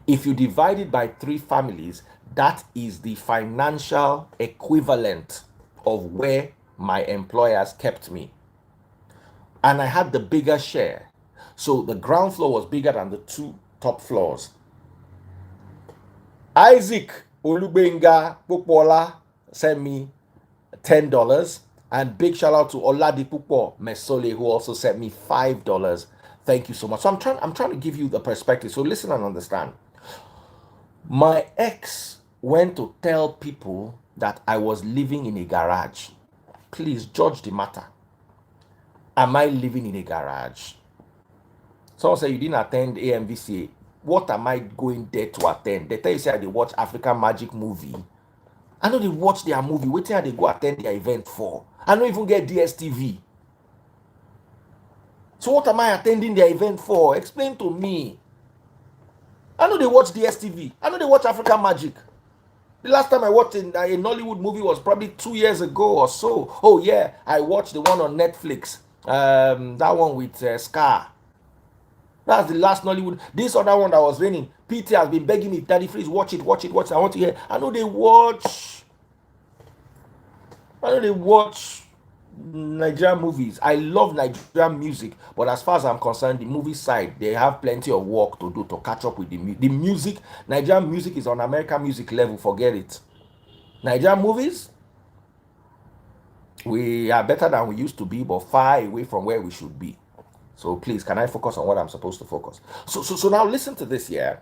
If you divide it by 3 families, that is the financial equivalent of where my employers kept me. And I had the bigger share. So the ground floor was bigger than the 2 top floors. Isaac Olubenga Popola sent me $10. And big shout out to Oladipupo Mesole, who also sent me $5. Thank you so much. So I'm trying to give you the perspective. So listen and understand. My ex went to tell people that I was living in a garage. Please judge the matter. Am I living in a garage? Someone said you didn't attend AMVCA. What am I going there to attend? They tell you say they watch African Magic movie. I know they watch their movie. Wait till they go attend their event for. I don't even get DSTV. So what am I attending their event for? Explain to me. I know they watch DSTV. I know they watch African Magic. The last time I watched a Nollywood movie was probably 2 years ago or so. Oh yeah, I watched the one on Netflix. That one with Scar. That's the last Nollywood. This other one that was raining. PT has been begging me, Daddy Freeze, watch it. I want to hear. I know they watch I know they watch Nigerian movies. I love Nigerian music, but as far as I'm concerned, the movie side, they have plenty of work to do to catch up with the music. Nigerian music is on American music level. Forget it. Nigerian movies, we are better than we used to be, but far away from where we should be. So please, can I focus on what I'm supposed to focus? So now listen to this, yeah.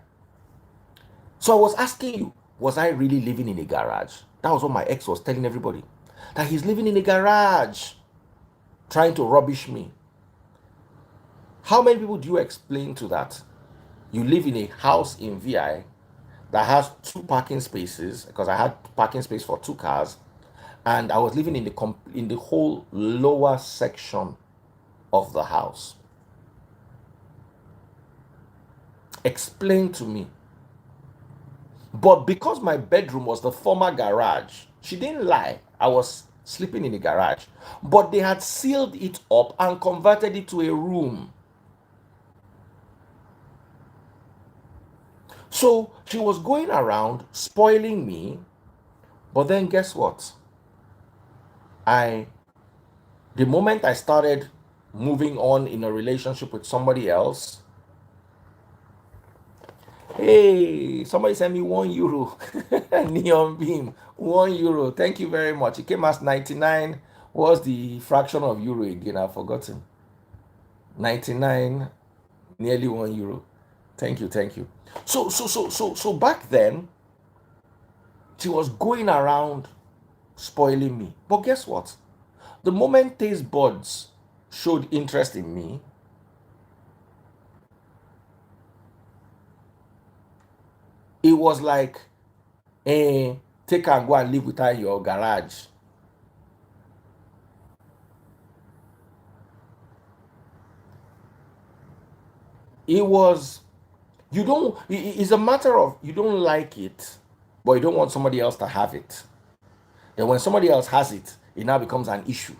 So I was asking you, was I really living in a garage? That was what my ex was telling everybody. That he's living in a garage, trying to rubbish me. How many people do you explain to that? You live in a house in VI that has two parking spaces, because I had parking space for two cars, and I was living in the whole lower section of the house. Explain to me. But because my bedroom was the former garage, she didn't lie. I was sleeping in the garage. But they had sealed it up and converted it to a room. So she was going around spoiling me. But then guess what? The moment I started moving on in a relationship with somebody else, hey, somebody sent me €1. Neon beam, €1. Thank you very much. It came as 99. What's the fraction of euro again? I've forgotten. 99, nearly €1. Thank you, thank you. So back then, she was going around spoiling me. But guess what? The moment taste buds showed interest in me, it was like, eh, take and go and live with her in your garage. It was, you don't, it's a matter of you don't like it, but you don't want somebody else to have it. Then when somebody else has it, it now becomes an issue.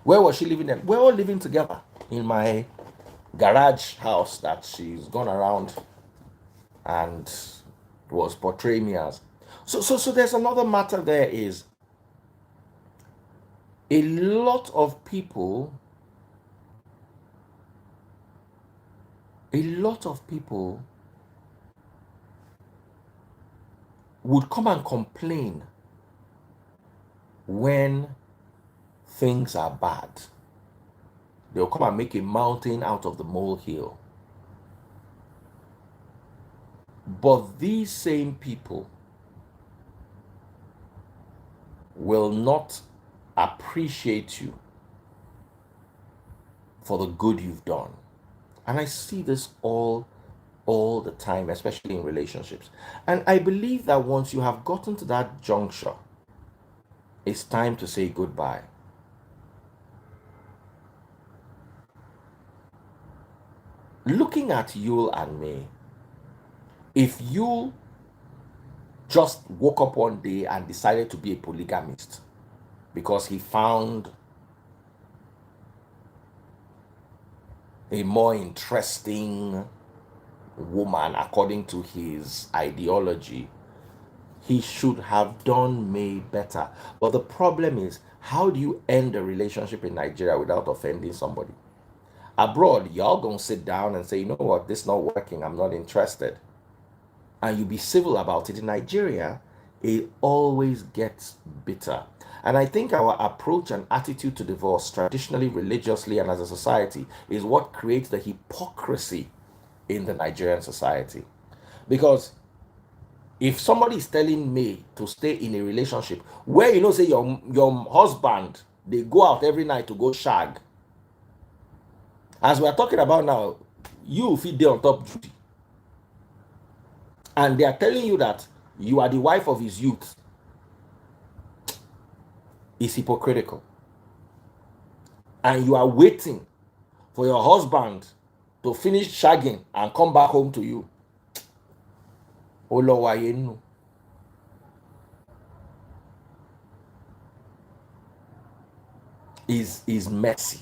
Where was she living then? We're all living together in my garage house that she's gone around and was portraying me as. So there's another matter there is a lot of people, a lot of people would come and complain when things are bad. They'll come and make a mountain out of the molehill. But these same people will not appreciate you for the good you've done. And I see this all the time, especially in relationships. And I believe that once you have gotten to that juncture, it's time to say goodbye. Looking at Yule and me, if you just woke up one day and decided to be a polygamist because he found a more interesting woman according to his ideology, he should have done May better. But the problem is, how do you end a relationship in Nigeria without offending somebody? Abroad, y'all gonna sit down and say, you know what, this not working, I'm not interested. And you be civil about it. In Nigeria, it always gets bitter. And I think our approach and attitude to divorce, traditionally, religiously, and as a society, is what creates the hypocrisy in the Nigerian society. Because if somebody is telling me to stay in a relationship where you know, say your husband, they go out every night to go shag, as we are talking about now, you feed there on top duty, and they are telling you that you are the wife of his youth, is hypocritical. And you are waiting for your husband to finish shagging and come back home to you. Olowayenu. Is messy.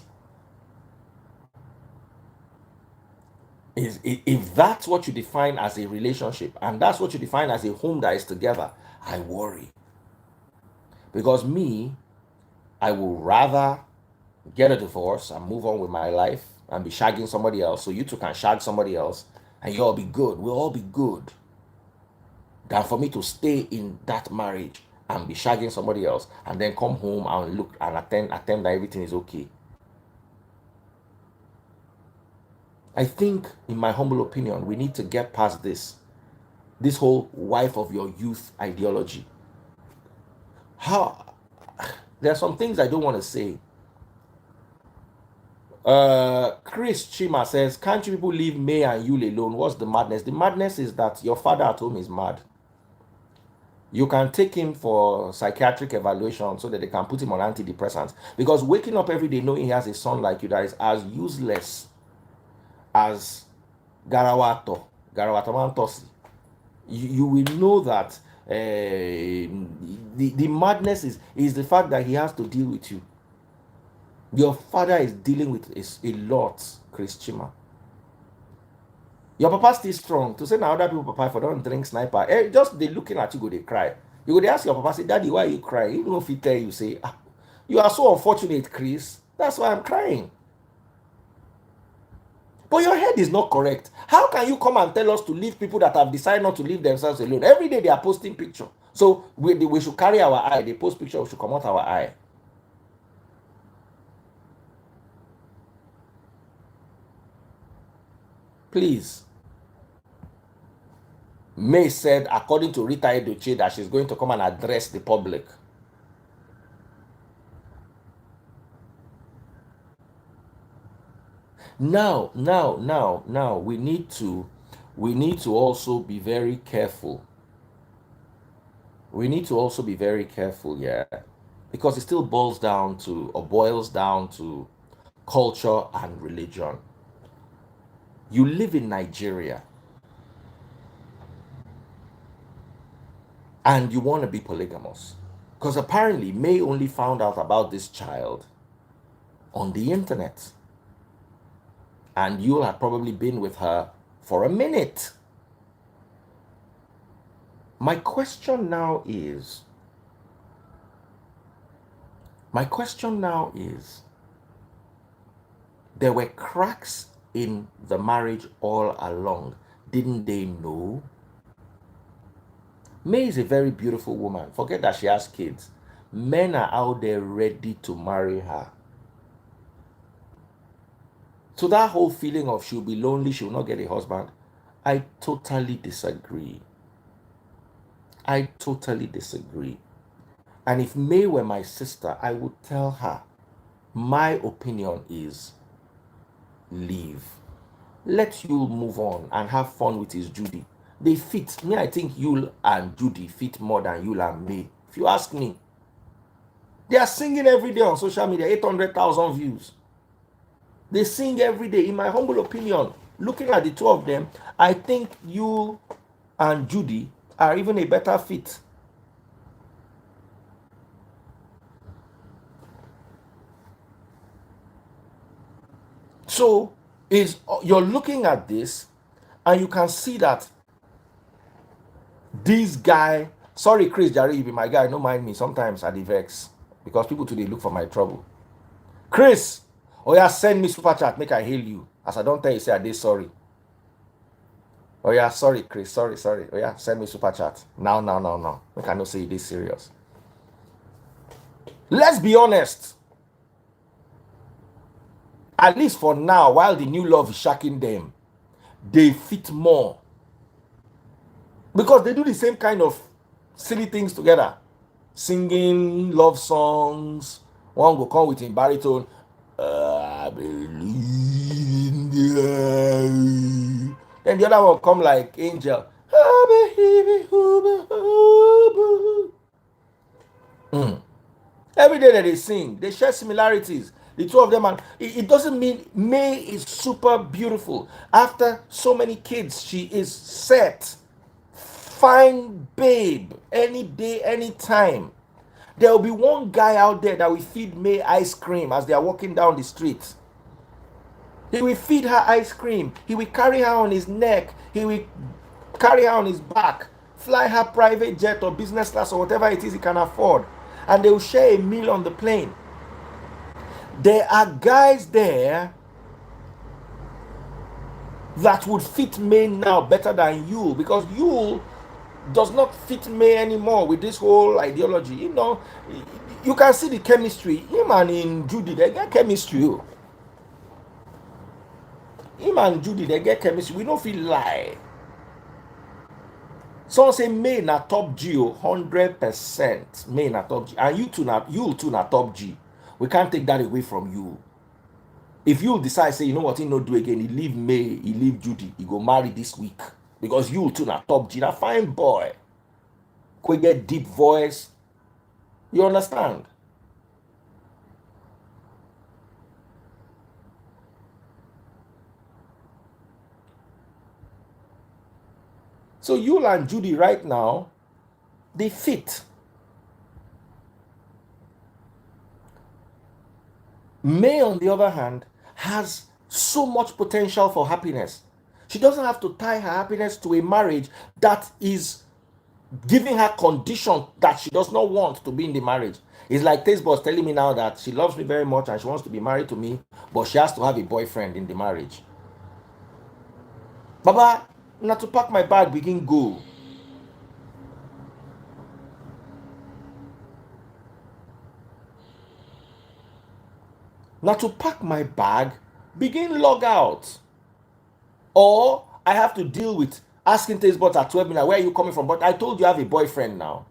If that's what you define as a relationship and that's what you define as a home that is together, I worry. Because me, I would rather get a divorce and move on with my life and be shagging somebody else so you two can shag somebody else and you all be good. We'll all be good. Than for me to stay in that marriage and be shagging somebody else and then come home and look and attend that everything is okay. I think, in my humble opinion, we need to get past this whole wife of your youth ideology. How there are some things I don't want to say. Chris Chima says, can't you people leave May and Yule alone? What's the madness? The madness is that your father at home is mad. You can take him for psychiatric evaluation so that they can put him on antidepressants. Because waking up every day knowing he has a son like you that is as useless as Garawatomantosi, you will know that the madness is the fact that he has to deal with you. Your father is dealing with a lot, Chris Chima. Your papa still strong. To say now other people papa for don't drink sniper. Just they looking at you go they cry. You go they ask your papa, say, Daddy, why are you crying? You know if he tell you, say, you are so unfortunate, Chris. That's why I'm crying. But your head is not correct. How can you come and tell us to leave people that have decided not to leave themselves alone? Every day they are posting picture. So we should carry our eye. They post picture, we should come out our eye. Please. May said, according to Rita Edochie, that she's going to come and address the public. Now, we need to also be very careful. We need to also be very careful, yeah, because it still boils down to culture and religion. You live in Nigeria and you want to be polygamous. Because apparently May only found out about this child on the internet. And you had probably been with her for a minute. My question now is, there were cracks in the marriage all along. Didn't they know? May is a very beautiful woman. Forget that she has kids. Men are out there ready to marry her. So that whole feeling of she'll be lonely, she'll not get a husband, I totally disagree. I totally disagree. And if May were my sister, I would tell her, my opinion is leave. Let Yul move on and have fun with his Judy. They fit. Me, I think Yul and Judy fit more than Yul and May. If you ask me. They are singing every day on social media, 800,000 views. They sing every day. In my humble opinion, looking at the two of them, I think Yul and Judy are even a better fit. So you're looking at this and you can see that this guy, sorry Chris Jari, you be my guy, don't mind me, sometimes I vex because people today look for my trouble. Chris, oh yeah, send me super chat, make I hail you. As I don't tell you, say I did sorry. Oh yeah, sorry Chris, sorry. Oh yeah, send me super chat. Now. Make I not say this serious. Let's be honest. At least for now, while the new love is shocking them, they fit more. Because they do the same kind of silly things together. Singing love songs. One will come with a baritone. I believe in the... Then the other one will come like Angel. Every day that they sing, they share similarities. The two of them, and it doesn't mean May is super beautiful. After so many kids, she is set. Fine babe. Any day, anytime. There will be one guy out there that will feed May ice cream as they are walking down the street. He will feed her ice cream. He will carry her on his neck. He will carry her on his back. fly her private jet or business class or whatever it is he can afford, and they will share a meal on the plane. There are guys there that would fit May now better than you, because you does not fit May anymore with this whole ideology. You know, you can see the chemistry. Him and in Judy, they get chemistry. Him and Judy, they get chemistry. We don't feel lie. Someone say May na top G, 100% May na top G, and you two na top G. We can't take that away from you. If you decide say, you know what, he no do again, he leave May, he leave Judy, he go marry this week, because you two na top G, na fine boy, could get deep voice. You understand? So you and Judy right now, they fit. May, on the other hand, has so much potential for happiness. She doesn't have to tie her happiness to a marriage that is giving her condition that she does not want to be in the marriage. It's like this boss telling me now that she loves me very much and she wants to be married to me, but she has to have a boyfriend in the marriage. Baba, not to pack my bag, begin go. Not to pack my bag, begin log out. Or I have to deal with asking taste buds at 12 minutes, where are you coming from? But I told you I have a boyfriend now.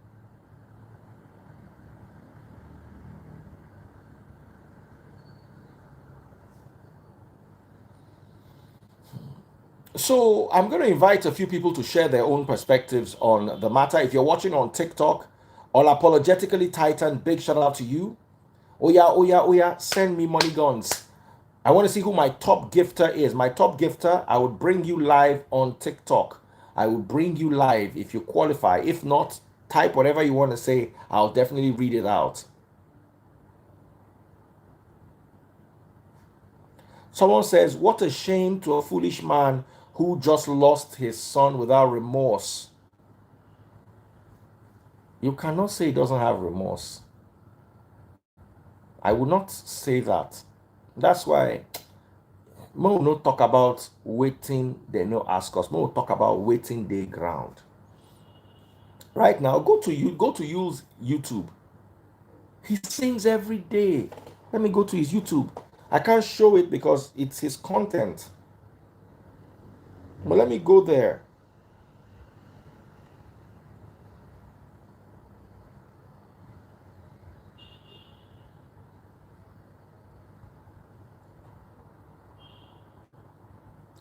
So I'm going to invite a few people to share their own perspectives on the matter. If you're watching on TikTok, unapologetically Titan, big shout out to you. Oh yeah, oh yeah, oh yeah, send me money guns. I want to see who my top gifter is. My top gifter, I would bring you live on TikTok. I will bring you live if you qualify. If not, type whatever you want to say. I'll definitely read it out. Someone says, what a shame to a foolish man who just lost his son without remorse. You cannot say he doesn't have remorse. I will not say that. That's why we no talk about waiting, they no ask us. We will talk about waiting day ground. Right now, go to use YouTube. He sings every day. Let me go to his YouTube. I can't show it because it's his content. But let me go there.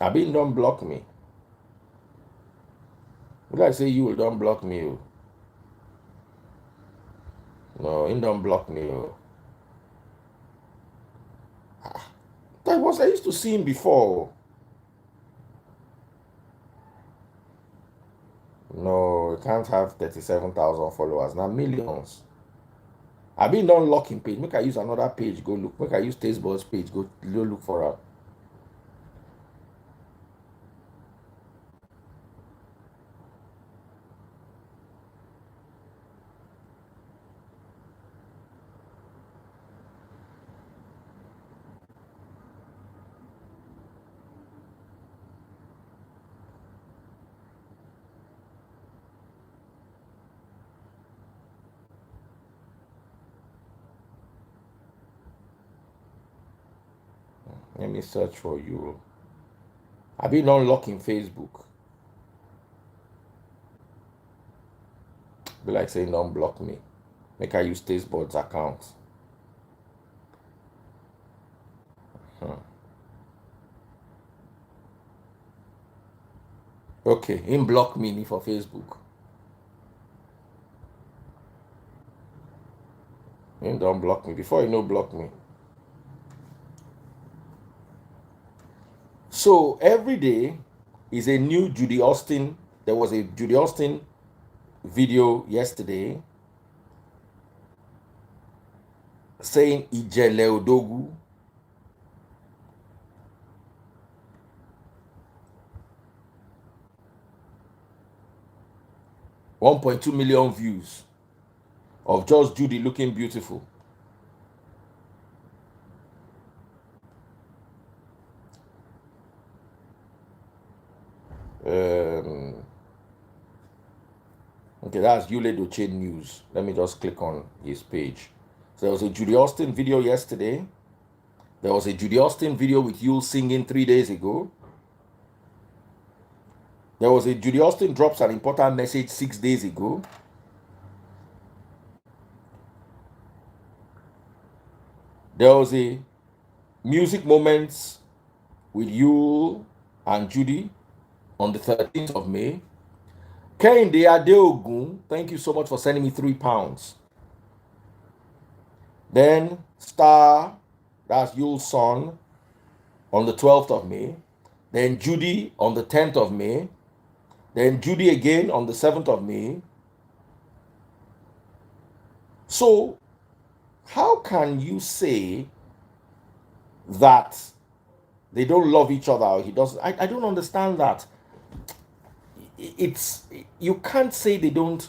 Abin don't block me. Would I say you will don't block me? Oh. No, he don't block me. Oh. I used to see him before. No, you can't have 37,000 followers. Now millions. I been don't lock him page. Make I use another page. Go look. Make I use Tasteboard's page. Go look for her. Let me search for you. I been don't lock in Facebook. Be like saying don't block me. Make I use Tasteboard's account. Okay, him block me for Facebook. Him don't block me. Before you know block me. So every day is a new Judy Austin. There was a Judy Austin video yesterday saying Ijele Odogu. 1.2 million views of just Judy looking beautiful. Okay, that's Edochie News. Let me just click on his page. So there was a Judy Austin video yesterday. There was a Judy Austin video with Yule singing 3 days ago. There was a Judy Austin drops an important message 6 days ago. There was a music moments with Yule and Judy on the 13th of May. Kehinde Adeogun, thank you so much for sending me £3. Then Star, that's Yule's son, on the 12th of May. Then Judy on the 10th of May. Then Judy again on the 7th of May. So, how can you say that they don't love each other or he doesn't? I don't understand that. You can't say they don't.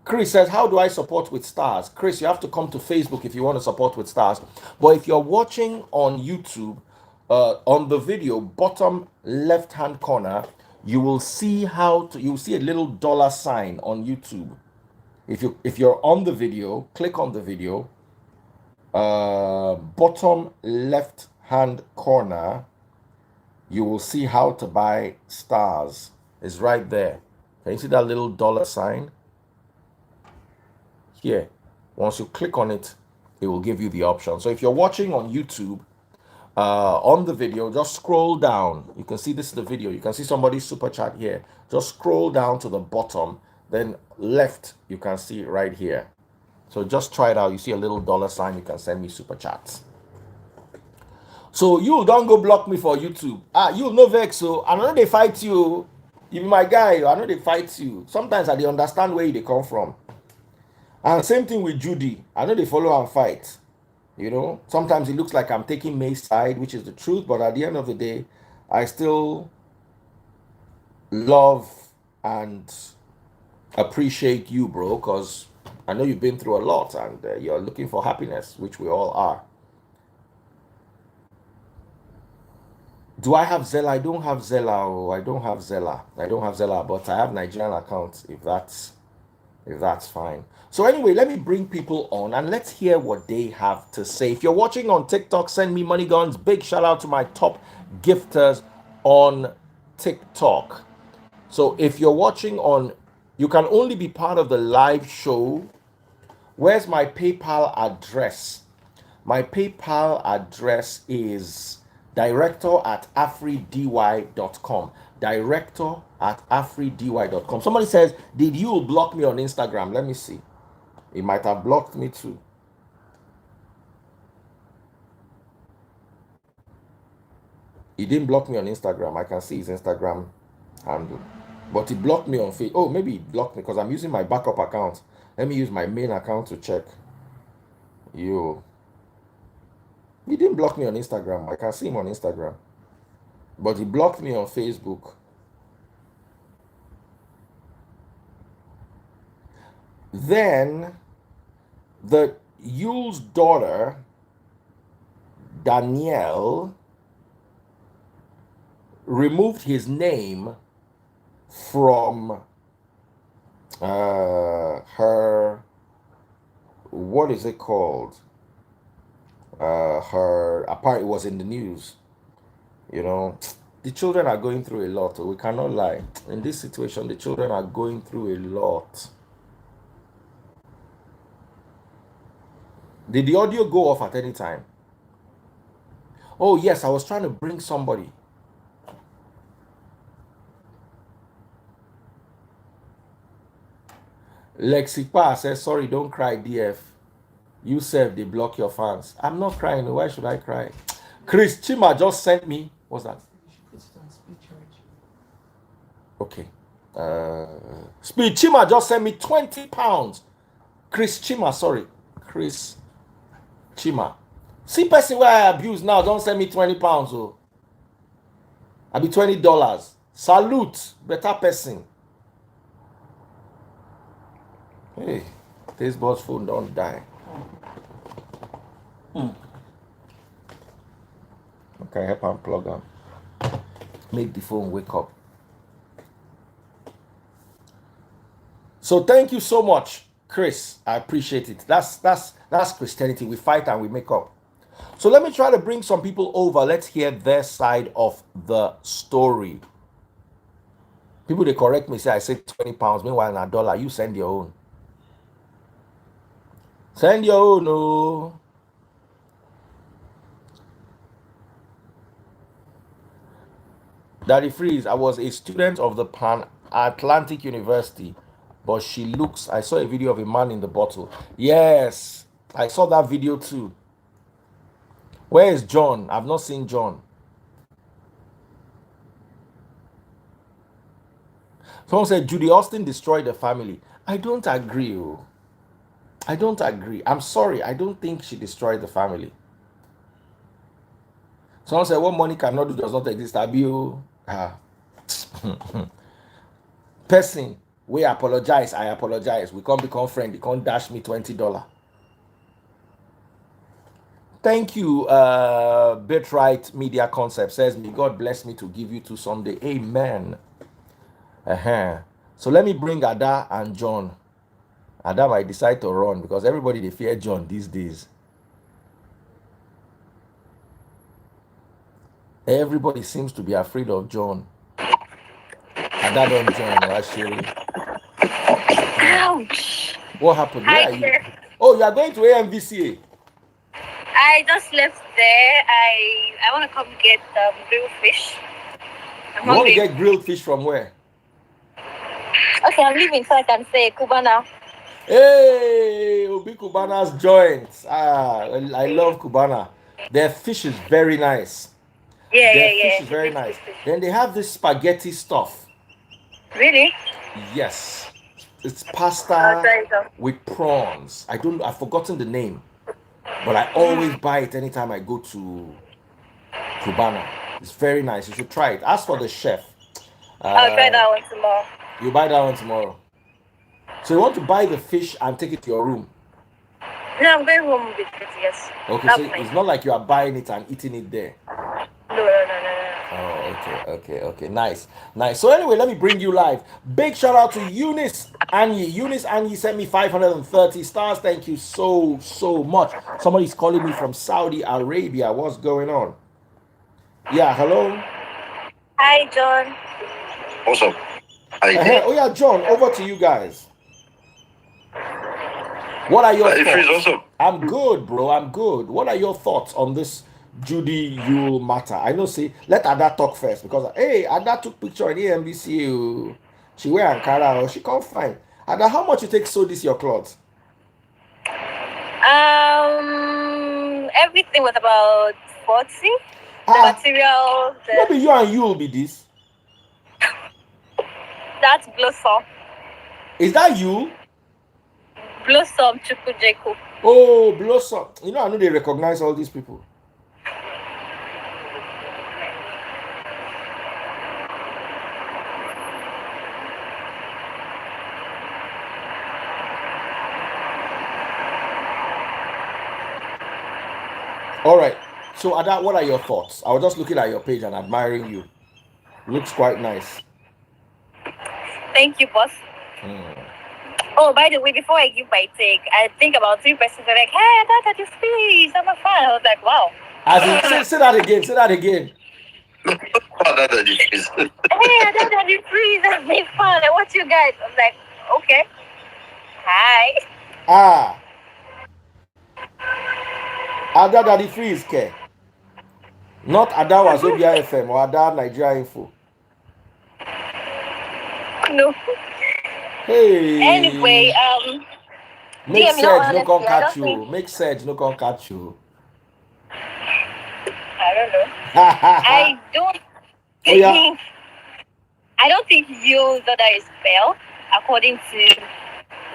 Chris says, how do I support with stars? Chris, you have to come to Facebook if you want to support with stars. But if you're watching on YouTube, on the video, bottom left-hand corner, you will see you'll see a little dollar sign on YouTube. If you're on the video, click on the video. Bottom left-hand corner, you will see how to buy stars. It's right there. Can you see that little dollar sign? Here. Once you click on it, it will give you the option. So if you're watching on YouTube, on the video, just scroll down. You can see this is the video. You can see somebody's super chat here. Just scroll down to the bottom. Then left, you can see it right here. So just try it out. You see a little dollar sign. You can send me super chats. So you don't go block me for YouTube. You no vex. So I know they fight you. You be my guy. I know they fight you. Sometimes I dey understand where they come from. And same thing with Judy. I know they follow and fight. You know, sometimes it looks like I'm taking May's side, which is the truth. But at the end of the day, I still love and appreciate you, bro, because I know you've been through a lot and you're looking for happiness, which we all are. Do I have Zella? I don't have Zella. Oh, I don't have Zella. I don't have Zella, but I have Nigerian accounts if that's fine. So anyway, let me bring people on and let's hear what they have to say. If you're watching on TikTok, send me money guns. Big shout out to my top gifters on TikTok. So if you're watching on, you can only be part of the live show. Where's my PayPal address? My PayPal address is director@afridy.com. Director@afridy.com. Somebody says, did you block me on Instagram? Let me see. He might have blocked me too. He didn't block me on Instagram. I can see his Instagram handle. But he blocked me on Facebook. Oh, maybe he blocked me because I'm using my backup account. Let me use my main account to check. He didn't block me on Instagram. I can see him on Instagram. But he blocked me on Facebook. Then Yule's daughter, Danielle, removed his name from her, what is it called? Apparently it was in the news. You know, the children are going through a lot. We cannot lie. In this situation, the children are going through a lot. Did the audio go off at any time? Oh, yes, I was trying to bring somebody. Lexipa says, sorry, don't cry, DF. You said they block your fans. I'm not crying. Why should I cry? Chris Chima just sent me. What's that? Okay. Speed Chima just sent me £20. Chris Chima, sorry. Chris Chima. See person where I abuse now, don't send me £20. Oh. I be $20. Salute. Better person. Hey, this boss phone don't die. Okay, help and plug them. Make the phone wake up. So thank you so much, Chris. I appreciate it. That's Christianity. We fight and we make up. So let me try to bring some people over. Let's hear their side of the story. People they correct me, say I say 20 pounds, meanwhile in a dollar. You send your own. Send your own, no. Daddy Freeze, I was a student of the Pan Atlantic University, but she looks. I saw a video of a man in the bottle. Yes, I saw that video too. Where is John? I've not seen John. Someone said Judy Austin destroyed the family. I don't agree. Oh. I don't agree. I'm sorry. I don't think she destroyed the family. Someone said what money cannot do does not exist. Abio. Person, we apologize. I apologize. We can't become friends. You can't dash me $20. Thank you, Birthright Media Concept says, may God bless me to give you to someday. Amen. So let me bring Ada and John. Ada might decide to run because everybody they fear John these days. Everybody seems to be afraid of John. Ada don't join, actually. Ouch. What happened? Where Hi, are you? sir. Oh, you are going to AMVCA. I just left there. I want to come get grilled fish. I'm You want to hungry. get grilled fish from where? Okay, I'm leaving so I can say Cubana. Hey, Obi Cubana's joints. I love Cubana. Their fish is very nice. Yeah, Their yeah, fish yeah. is very nice. Then they have this spaghetti stuff. Really? Yes. It's I'll pasta try it out. with prawns. I've forgotten the name. But I always buy it anytime I go to Cubana. It's very nice. You should try it. Ask for the chef. I'll try that one tomorrow. You buy that one tomorrow. So you want to buy the fish and take it to your room. No, I'm going home with it, yes. Okay, That's so fine. it's not like you are buying it and eating it there. No. Oh, okay. Nice. So anyway, let me bring you live. Big shout out to Eunice Anyi. Eunice Anyi sent me 530 stars. Thank you so much. Somebody's calling me from Saudi Arabia. What's going on? Yeah, hello. Hi, John. What's up? Oh yeah, John, over to you guys. What are your thoughts? What's up? I'm good, bro. I'm good. What are your thoughts on this Judy Yule matter? I know, say, let Ada talk first because, hey, Ada took picture in AMBC. Oh. She wear Ankara or she can't find. Ada, how much you take sew this your clothes? Everything was about 40. The material. Maybe you and you will be this. That's Blossom. Is that you? Blossom Chukwujeko. Oh, Blossom. You know, I know they recognize all these people. All right. So, Ada, what are your thoughts? I was just looking at your page and admiring you. Looks quite nice. Thank you, boss. Oh, by the way, before I give my take, I think about 3 persons are like, hey, that is please, I'm a fan. I was like, wow. As in, say that again. Say that again. Hey, that is please, I'm a fan. I watch you guys. I'm like, okay. Hi. Ada Daddy Freeze care. Not Ada Wazobia FM or Ada Nigeria Info. No. Hey. Anyway, make Sedge no come catch you. Make Sedge no come catch you. I don't know. I don't think. I don't think your daughter is fair, according to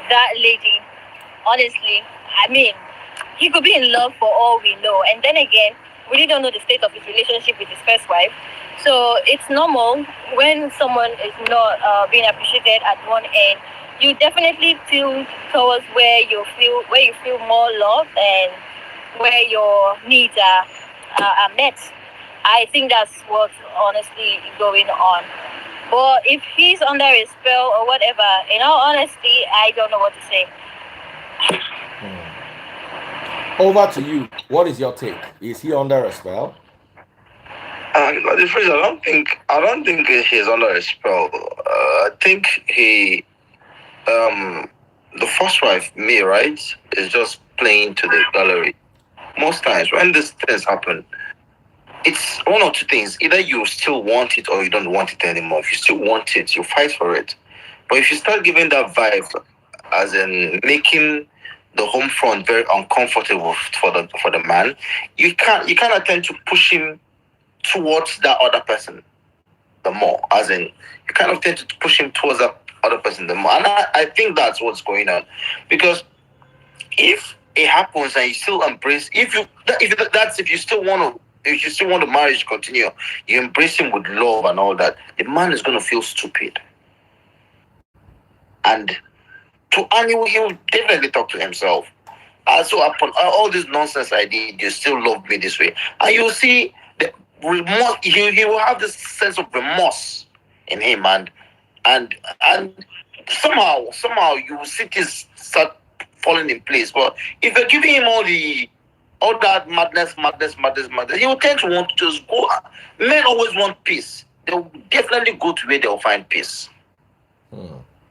that lady. Honestly, I mean, he could be in love for all we know, and then again, we really don't know the state of his relationship with his first wife. So it's normal when someone is not being appreciated at one end, you definitely feel towards where you feel more love and where your needs are met. I think that's what's honestly going on. But if he's under a spell or whatever, in all honesty, I don't know what to say. Over to you. What is your take? Is he under a spell? But the phrase, I don't think he's under a spell. I think um, the first wife, me, right, is just playing to the gallery. Most times when these things happen, it's one or two things. Either you still want it or you don't want it anymore. If you still want it, you fight for it. But if you start giving that vibe, as in making the home front very uncomfortable for the man, you can't attempt to push him towards that other person the more. As in, you kind of tend to push him towards that other person the more. And I think that's what's going on, because if it happens and you still embrace, if you still want to. If you still want the marriage to continue, you embrace him with love and all that, the man is going to feel stupid. And he will definitely talk to himself. So upon all this nonsense I did, you still love me this way. And you'll see the remorse, he will have this sense of remorse in him, and somehow you will see this start falling in place. But if you're giving him all that madness, he will tend to want to just go. Men always want peace. They'll definitely go to where they'll find peace.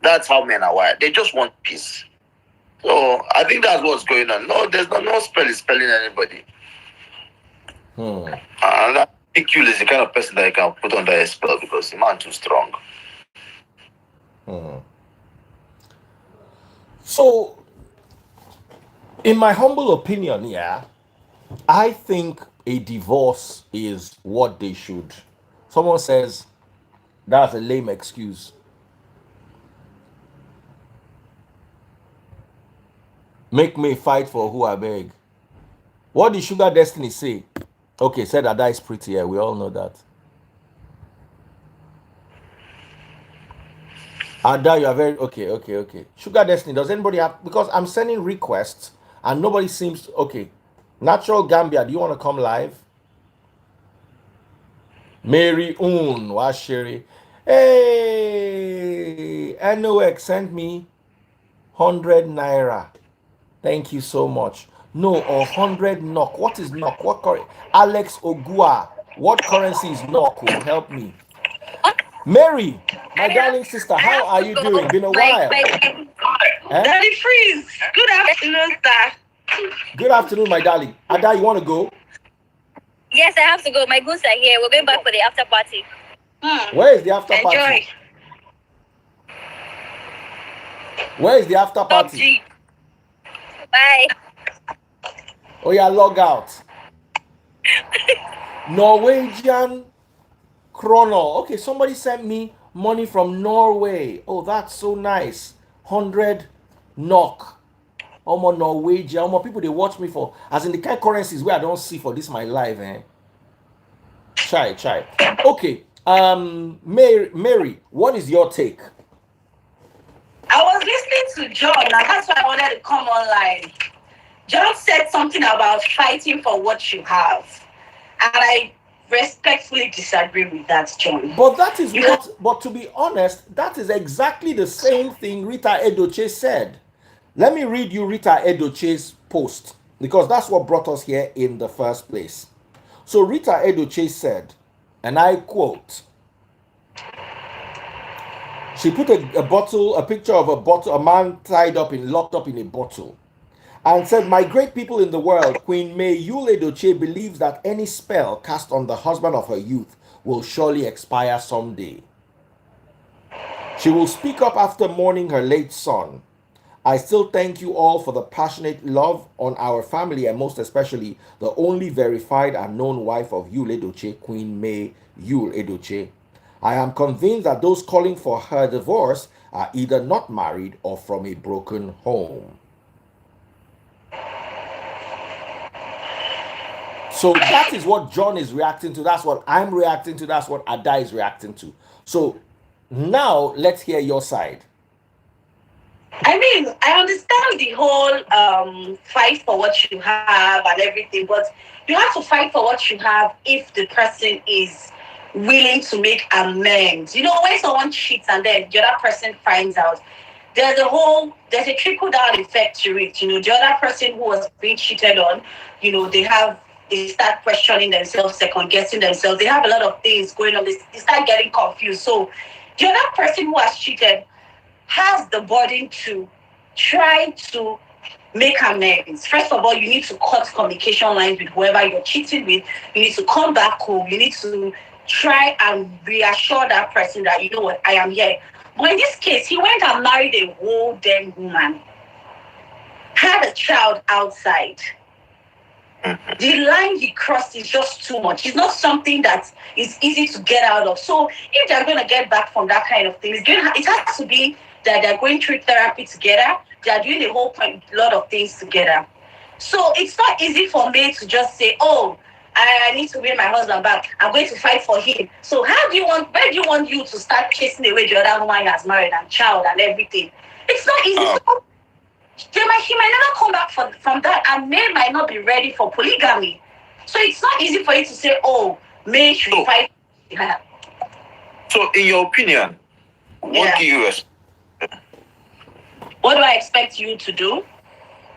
That's how men are wired. They just want peace. So I think that's what's going on. No, there's no spell is spelling anybody. And I think you is the kind of person that you can put under a spell because the man too strong. So, in my humble opinion, yeah, I think a divorce is what they should. Someone says that's a lame excuse. Make me fight for who I beg. What did Sugar Destiny say? Okay, said Ada is pretty. Yeah, we all know that. Ada, you are very okay. Sugar Destiny, does anybody have? Because I'm sending requests and nobody seems okay. Natural Gambia, do you want to come live? Mary Washiri. Hey, NOX sent me 100 naira. Thank you so much. No, or 100 NOK. What is NOK? What currency? Alex Ogua. What currency is NOK? Oh, help me. Mary, my darling sister, how are you doing? Been a while. Daddy Freeze. Good afternoon, sir. Good afternoon, my darling. Ada, you want to go? Yes, I have to go. My goods are here. We're going back for the after party. Where is the after party? Enjoy. Where is the after party? Bye. Oh yeah, log out. Norwegian Chrono. Okay, somebody sent me money from Norway. Oh, that's so nice. 100 NOK. Almost Norwegian. Almost people they watch me for. As in the kind of currencies where I don't see for this my life, eh? Chai. Okay. Mary, what is your take? I was listening to John, and that's why I wanted to come online. John said something about fighting for what you have, and I respectfully disagree with that, John. But that is but to be honest, that is exactly the same thing Rita Edochie said. Let me read you Rita Edochie's post, because that's what brought us here in the first place. So Rita Edochie said, and I quote, she put a picture of a bottle, a man locked up in a bottle, and said, my great people in the world, Queen May Yule Edochie believes that any spell cast on the husband of her youth will surely expire someday. She will speak up after mourning her late son. I still thank you all for the passionate love on our family, and most especially the only verified and known wife of Yule Edochie, Queen May Yule Edochie. I am convinced that those calling for her divorce are either not married or from a broken home. So that is what John is reacting to. That's what I'm reacting to. That's what Ada is reacting to. So now let's hear your side. I mean, I understand the whole fight for what you have and everything, but you have to fight for what you have if the person is willing to make amends. You know, when someone cheats and then the other person finds out, there's a trickle down effect to it. You know, the other person who was being cheated on, you know, they start questioning themselves, second guessing themselves. They have a lot of things going on. They start getting confused. So the other person who has cheated has the burden to try to make amends. First of all, you need to cut communication lines with whoever you're cheating with. You need to come back home. You need to try and reassure that person that, you know what, I am here. But in this case, he went and married a whole damn woman, had a child outside. The line he crossed is just too much. It's not something that is easy to get out of. So if they're going to get back from that kind of thing, it has to be that they're going through therapy together. They're doing a whole lot of things together. So it's not easy for me to just say, oh, I need to win my husband back. I'm going to fight for him. So where do you want you to start chasing away the other woman he has married and child and everything? It's not easy. So he might never come back from that, and May might not be ready for polygamy. So it's not easy for you to say, oh, May should fight. So, in your opinion, what do you expect? What do I expect you to do?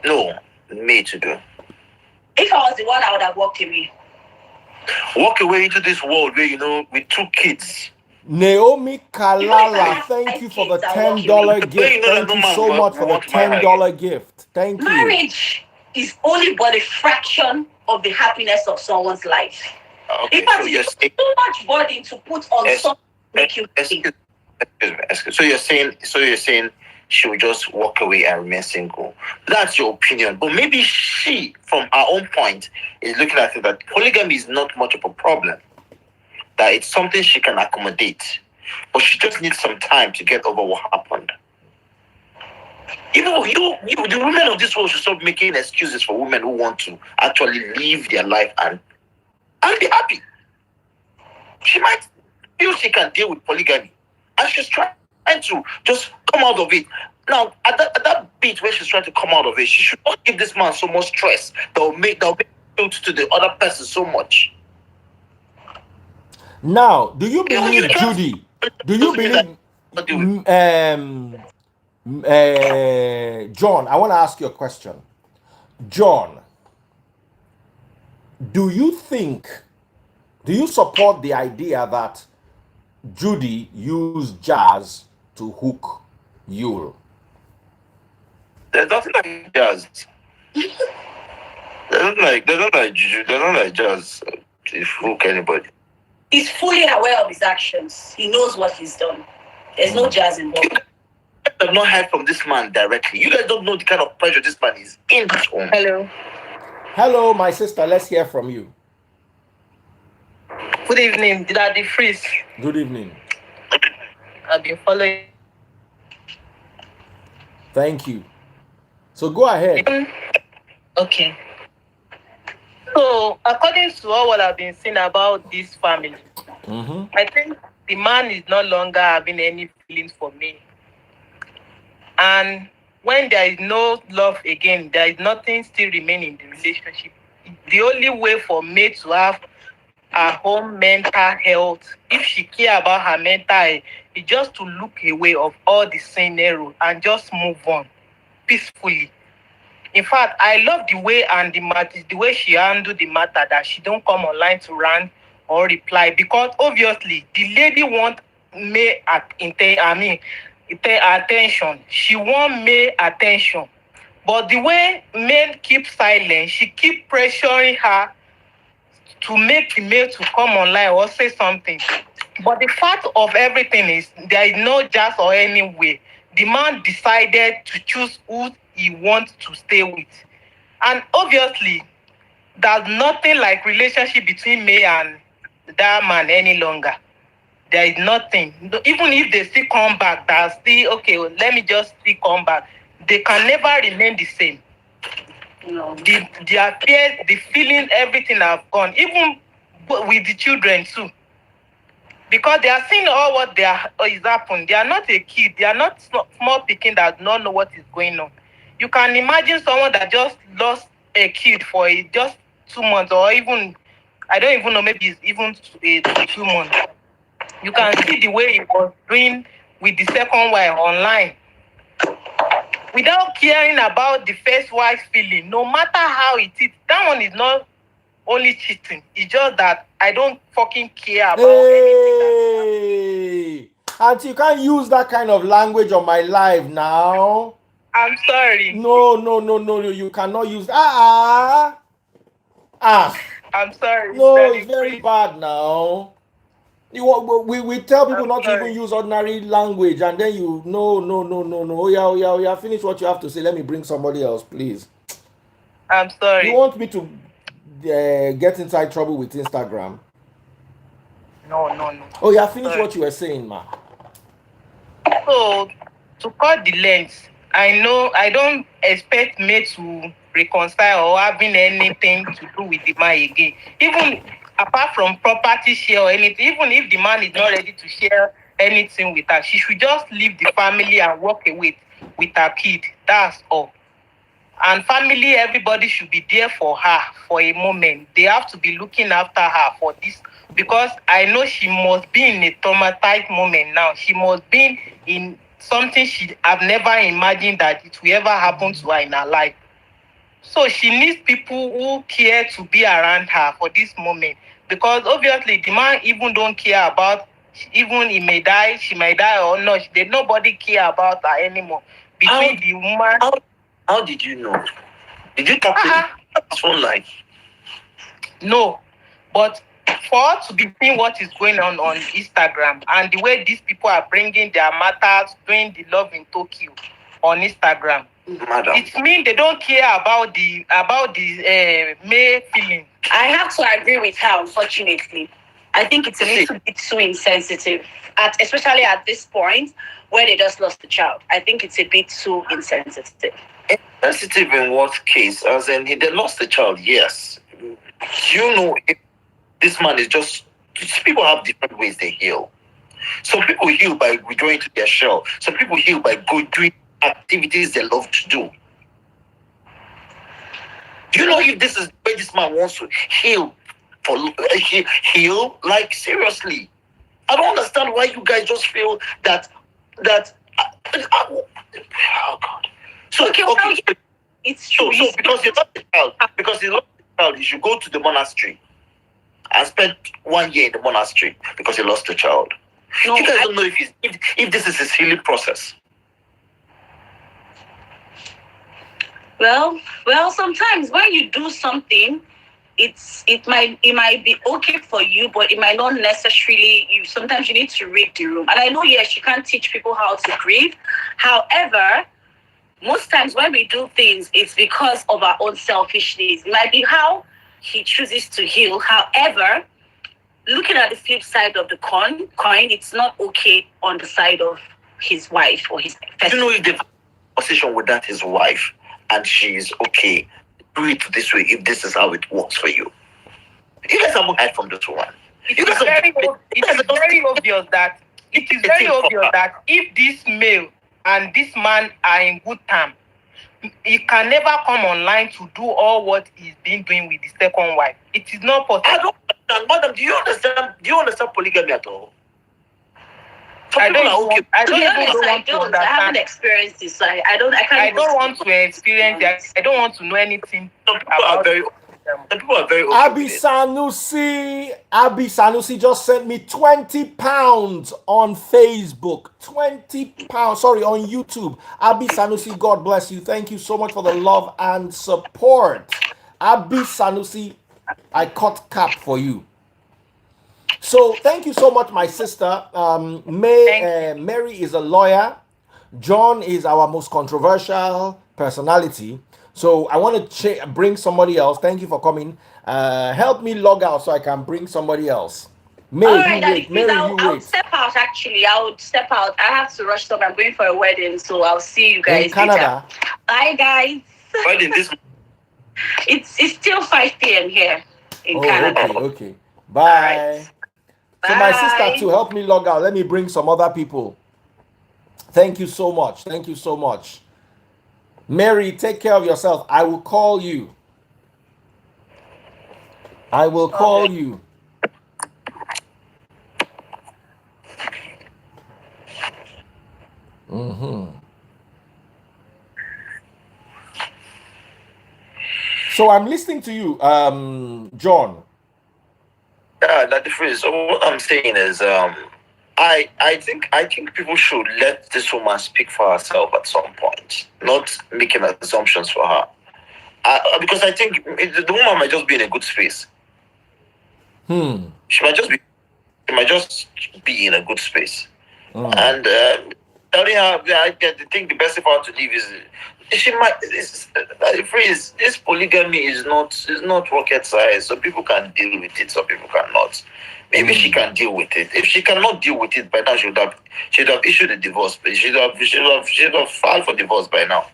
No, me to do. If I was the one, I would have walked away. Walk away into this world where, you know, with 2 kids. Naomi Kalala, thank you for the $10 gift. Thank you so much for the $10 gift. Thank you. Marriage is only but a fraction of the happiness of someone's life. Okay, in fact, it's too much burden to put on someone to make you happy. Excuse me. So you're saying she will just walk away and remain single. That's your opinion. But maybe she, from her own point, is looking at it that polygamy is not much of a problem. That it's something she can accommodate. But she just needs some time to get over what happened. You know, the women of this world should stop making excuses for women who want to actually live their life and be happy. She might feel she can deal with polygamy. And she's trying to just come out of it. Now, at that bit where she's trying to come out of it, she should not give this man so much stress that will make to the other person so much. Now, do you believe, Judy? Do you believe, John? I want to ask you a question. John, do you support the idea that Judy used jazz to hook Yul? There's nothing like jazz. They don't like juju. They don't like jazz to hook anybody. He's fully aware of his actions. He knows what he's done. There's no jazz involved. You have not heard from this man directly. You guys don't know the kind of pressure this man is in his home. Hello, my sister. Let's hear from you. Good evening, Daddy Freeze. Good evening. I've been following. Thank you. So go ahead. Okay. So, according to all what I've been saying about this family, I think the man is no longer having any feelings for me. And when there is no love again, there is nothing still remaining in the relationship. The only way for me to have her own mental health, if she care about her mental health, is just to look away of all the scenario and just move on peacefully. In fact, I love the way she handled the matter, that she don't come online to rant or reply, because obviously the lady want me attention. She want me attention. But the way men keep silent, she keep pressuring her to make the male to come online or say something. But the fact of everything is there is no just or any way. The man decided to choose who he wants to stay with. And obviously, there's nothing like relationship between me and that man any longer. There is nothing. Even if they still come back, that's still, okay, well, let me just still come back. They can never remain the same. No. Their fears, the feeling, everything have gone. Even with the children too. because they are seeing all what is happening. They are not a kid. They are not small picking that do not know what is going on. You can imagine someone that just lost a kid for just 2 months, or even, I don't even know, maybe it's even 2 months. You can see the way he was doing with the second wife online, without caring about the first wife's feeling, no matter how it is. That one is not only cheating. It's just that I don't fucking care about anything. Auntie, you can't use that kind of language on my live now. I'm sorry. No, you cannot use I'm sorry. No, it's very bad now. We tell people not to even use ordinary language, and then no. Oh yeah. Finish what you have to say. Let me bring somebody else, please. I'm sorry. You want me to get inside trouble with Instagram? No. Oh yeah, finish what you were saying, ma. So, to cut the length, I know I don't expect me to reconcile or having anything to do with the man again. Even apart from property share or anything, even if the man is not ready to share anything with her, she should just leave the family and walk away with her kid. That's all. And family, everybody should be there for her for a moment. They have to be looking after her for this, because I know she must be in a traumatized moment now. She must be in something she have never imagined that it will ever happen to her in her life. So she needs people who care to be around her for this moment, because obviously the man even don't care about, even he may die, she may die or not. Nobody care about her anymore. Between the woman. How did you know? Did you talk to him phone line? No, but for her to be seeing what is going on Instagram, and the way these people are bringing their matters, doing the love in Tokyo on Instagram, Madam, it means they don't care about the male feeling. I have to agree with her, unfortunately. I think it's a little bit too insensitive, especially at this point where they just lost the child. I think it's a bit too insensitive. Insensitive in what case? As in, they lost the child, yes. You know, if this man is just... People have different ways they heal. Some people heal by withdrawing to their shell. Some people heal by doing activities they love to do. Do you know if this is where this man wants to heal? Heal? Like, seriously. I don't understand why you guys just feel that oh God. So okay. It's true. So because he lost the child, he should go to the monastery and spend 1 year in the monastery because he lost the child. No, you guys don't know if this is his healing process. Well, sometimes when you do something, it might be okay for you, but it might not necessarily. Sometimes you need to read the room. And I know, yes, you can't teach people how to grieve. However, most times when we do things, it's because of our own selfish needs. It might be how he chooses to heal. However, looking at the flip side of the coin, it's not okay on the side of his wife or his person. You know, if the position with that his wife and she's okay, do it this way if this is how it works for you. You guys haven't heard from this one. It is very obvious that if this male and this man are in good terms, he can never come online to do all what he's been doing with the second wife. It is not possible. I don't understand, madam. Do you understand polygamy at all? I haven't experienced this, so I don't want to experience it. I don't want to know anything about it. Some people are very Abi Sanusi just sent me £20 on Facebook. £20. Sorry, on YouTube. Abi Sanusi, God bless you. Thank you so much for the love and support. Abi Sanusi, I cut cap for you. So thank you so much, my sister. Mary is a lawyer. John is our most controversial personality. So I want to bring somebody else. Thank you for coming. Help me log out so I can bring somebody else. Mary, I'll step out. Actually, I would step out. I have to rush up. I'm going for a wedding, so I'll see you guys in Canada. Later. Bye, guys. Wedding this? It's still 5 p.m. here in Canada. Okay. Bye. Right. So my sister too, help me log out. Let me bring some other people. Thank you so much. Thank you so much. Mary, take care of yourself. I will call you. I will call you. So I'm listening to you, John. Yeah, that difference. So what I'm saying is, I think people should let this woman speak for herself at some point, not making assumptions for her. Because I think the woman might just be in a good space. She might just be. She might just be in a good space. And telling her, I think the best for her to leave is she might. The phrase, this polygamy is not rocket science. Some people can deal with it, some people cannot. Maybe she can deal with it. If she cannot deal with it by now, she would have issued a divorce. She should have filed for divorce by now.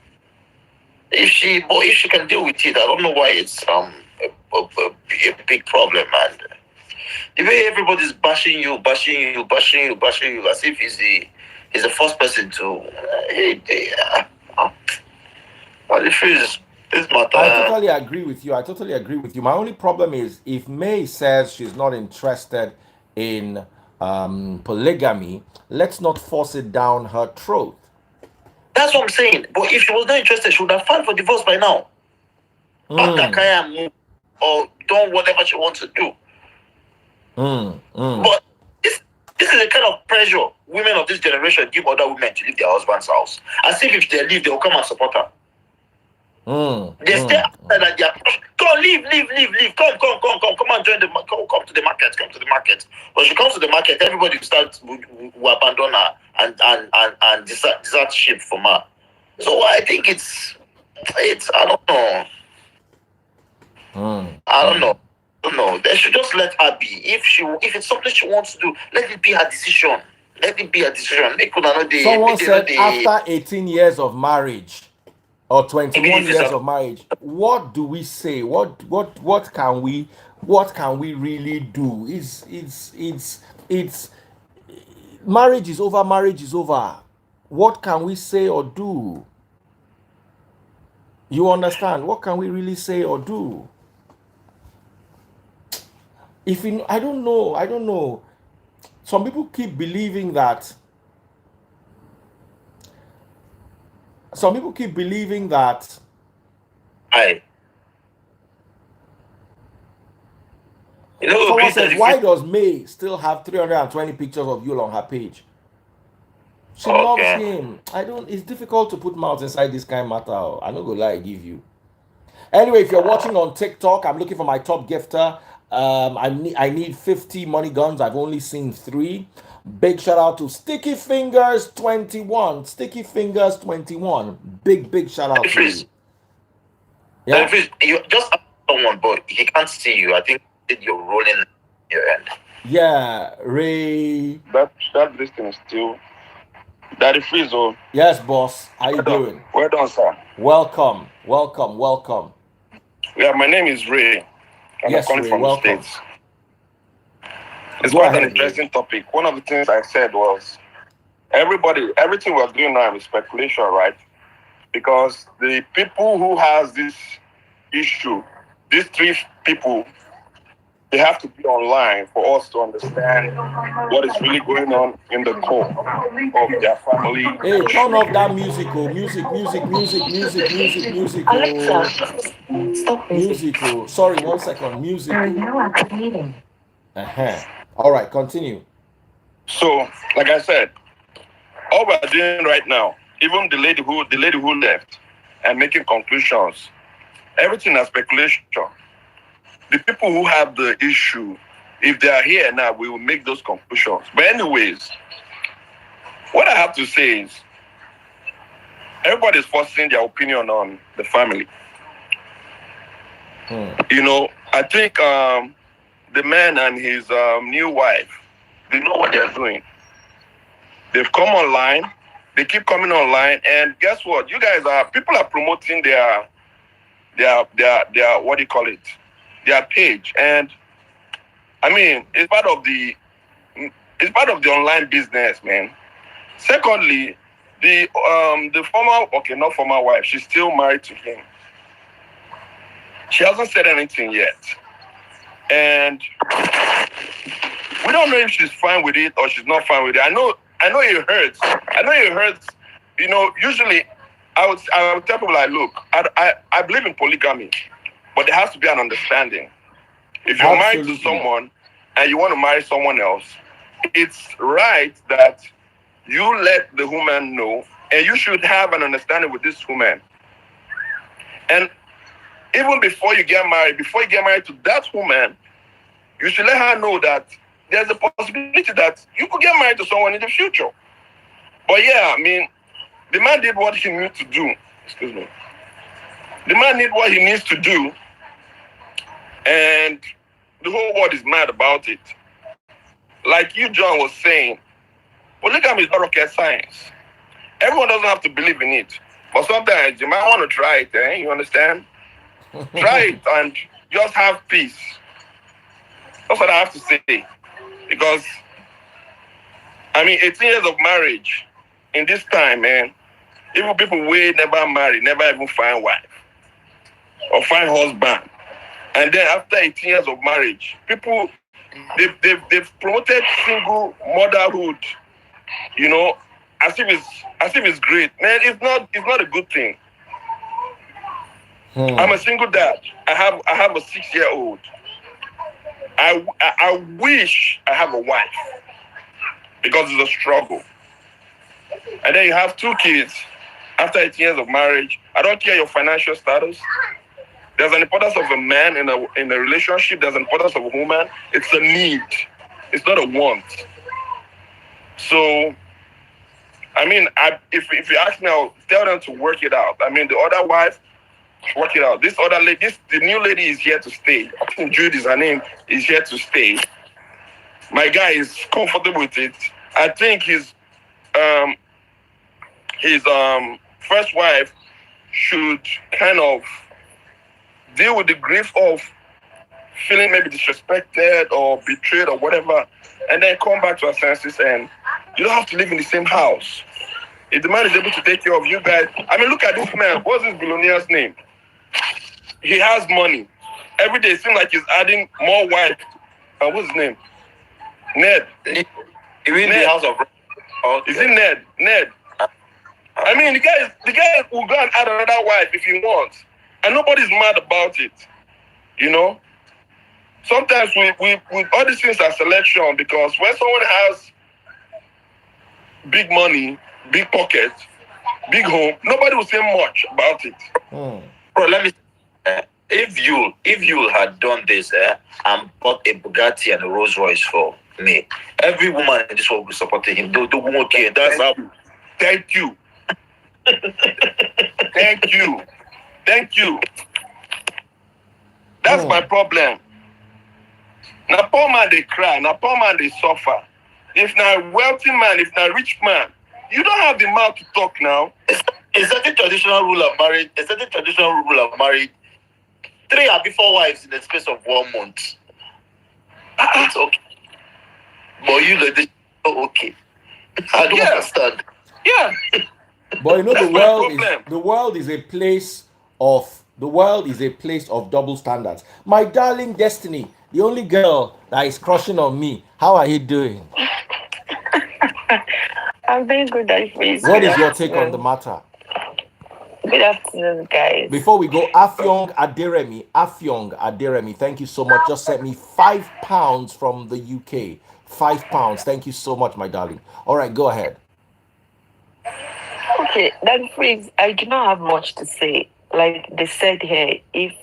If she can deal with it, I don't know why it's a big problem. And the way everybody's bashing you, as if he's the first person to. Well, the truth is, this matter. I totally agree with you. I totally agree with you. My only problem is if May says she's not interested in polygamy, let's not force it down her throat. That's what I'm saying. But if she was not interested, she would have filed for divorce by now. Pack that car and move, or done whatever she wants to do. But this is the kind of pressure women of this generation give other women to leave their husband's house. As if they leave, they will come and support her. They stay outside and they are come, leave. Come and join come to the market. But she comes to the market, everybody will abandon her and desert ship from her. So I think it's I don't know. I don't know. No, they should just let her be. If it's something she wants to do, let it be her decision. Someone said after 18 years of marriage or 21 years of marriage, what do we say? What can we really do? It's marriage is over. What can we say or do? You understand? What can we really say or do? I don't know. Some people keep believing that. Someone says, why does May still have 320 pictures of you on her page? She loves him. It's difficult to put mouth inside this kind of matter. I'm not gonna lie, give you. Anyway, if you're watching on TikTok, I'm looking for my top gifter. I need 50 money guns. I've only seen 3. Big shout out to Sticky Fingers 21. Sticky Fingers 21. Big shout out to you. Yeah. You just ask someone, but he can't see you. I think you're rolling your end. Yeah, Ray. That this thing is still. Daddy Freezo. Yes, boss. How you doing? Well done, sir. Welcome. Yeah, my name is Ray. And yes, I'm coming Ray, from welcome. the States. It's quite an interesting topic. One of the things I said was everything we're doing now is speculation, right? Because the people who has this issue, these 3 people, they have to be online for us to understand what is really going on in the core of their family. Hey, turn off that music. Alexa, stop music. Sorry, 1 second. Music. All right, continue. So, like I said, all we're doing right now, even the lady who left and making conclusions, everything is speculation. The people who have the issue, if they are here now, we will make those conclusions. But anyways, what I have to say is, everybody's forcing their opinion on the family. I think the man and his new wife, they know what they're doing. They've come online. They keep coming online, and guess what? People are promoting their what do you call it? Their page, and I mean, it's part of the It's part of the online business, man. Secondly, the former, okay, not former wife, she's still married to him. She hasn't said anything yet, and we don't know if she's fine with it or she's not fine with it. I know it hurts. I know it hurts. Usually, I would tell people like, look, I believe in polygamy, but there has to be an understanding. If you're married to someone and you want to marry someone else, it's right that you let the woman know, and you should have an understanding with this woman. And even before you get married to that woman, you should let her know that there's a possibility that you could get married to someone in the future. But yeah, I mean, the man did what he needed to do. Excuse me. The man did what he needs to do, and the whole world is mad about it. Like you, John, was saying, polygamy is not rocket science. Everyone doesn't have to believe in it. But sometimes you might want to try it, you understand? Try it and just have peace. That's what I have to say. Because, 18 years of marriage in this time, man, even people will never marry, never even find wife or find husband. And then after 18 years of marriage, people, they've promoted single motherhood, as if it's great. Man, it's not a good thing. I'm a single dad. I have a 6-year-old. I wish I have a wife because it's a struggle. And then you have 2 kids after 18 years of marriage. I don't care your financial status. There's an importance of a man in a relationship. There's an importance of a woman. It's a need. It's not a want. So, if you ask me, I'll tell them to work it out. The other wife, work it out. This other lady, the new lady is here to stay. I think Jude is her name, is here to stay. My guy is comfortable with it. I think his first wife should kind of deal with the grief of feeling maybe disrespected or betrayed or whatever, and then come back to her senses. And you don't have to live in the same house. If the man is able to take care of you guys, look at this man. What's this billionaire's name? He has money. Every day it seems like he's adding more wife. What's his name? Ned. You mean the house of... Okay. Is it Ned? Ned. The guy will go and add another wife if he wants. And nobody's mad about it. Sometimes we all these things are selection, because when someone has big money, big pocket, big home, nobody will say much about it. Bro, let me... if you had done this and bought a Bugatti and a Rolls Royce for me, every woman in this world will support him. The woman care. That's how... Thank you. Thank you. That's my problem. Now poor man they cry, now poor man they suffer. If now wealthy man, if now rich man, you don't have the mouth to talk now. A certain traditional rule of marriage, 3 or 4 wives in the space of 1 month. It's okay. But you know this okay. I don't understand. Yeah. But the world is a place of double standards. My darling Destiny, the only girl that is crushing on me. How are you doing? I'm very good at it. What is your take on the matter? Good afternoon, guys. Before we go, Afyong Aderemi, thank you so much. Just sent me £5 from the UK. £5. Thank you so much, my darling. All right, go ahead. Okay, that phrase, I do not have much to say. Like they said here, if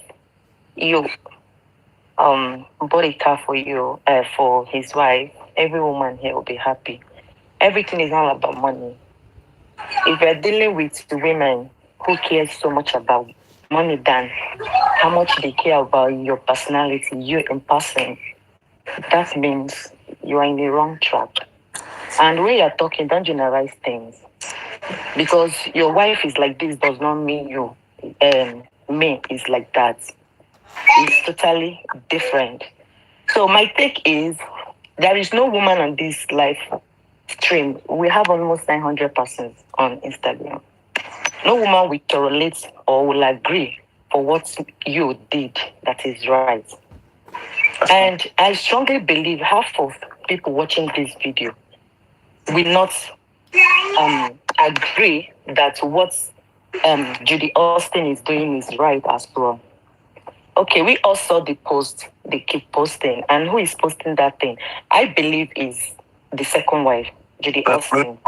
you bought a car for his wife, every woman here will be happy. Everything is all about money. If you're dealing with women who care so much about money than how much they care about your personality, you in person, that means you are in the wrong track. And when you're talking, don't generalize things. Because your wife is like this does not mean me is like that. It's totally different. So my take is, There is no woman on this live stream. We have almost 900 persons on Instagram. No woman will tolerate or will agree for what you did that is right. And I strongly believe half of people watching this video will not agree that what Judy Austin is doing is right as well. Okay, we all saw the post they keep posting, and who is posting that thing? I believe is the second wife, Judy Austin.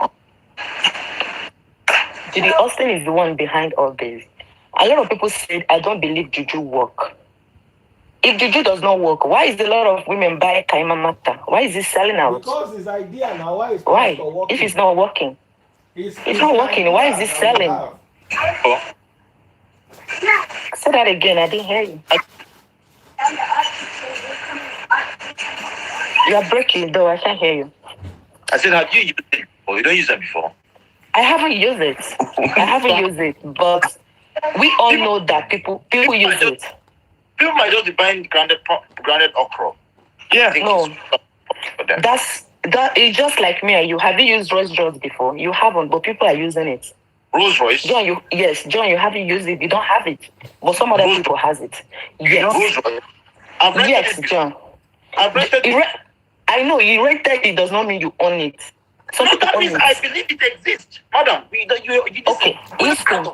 Judy Austin is the one behind all this. A lot of people said, I don't believe Juju work. If Juju does not work, why is a lot of women buy Kaima Mata? Why is he selling out? Because his idea now, why? If it's not working. It's not working. Why is he selling? Say that again. I didn't hear you. You are breaking though. I can't hear you. I said, have you used it before? You don't use it before. I haven't used it. I haven't used it, but we all know that people use it. People might just be buying grounded okra. Yeah. No. That is just like me and you. Have you used Rolls Royce before? You haven't, but people are using it. Rolls Royce? John, you haven't used it. You don't have it. But some other people has it. Yes. Yes, John. I've rented it. I know you rented it does not mean you own it. So that means I believe it exists. Madam, okay, listen.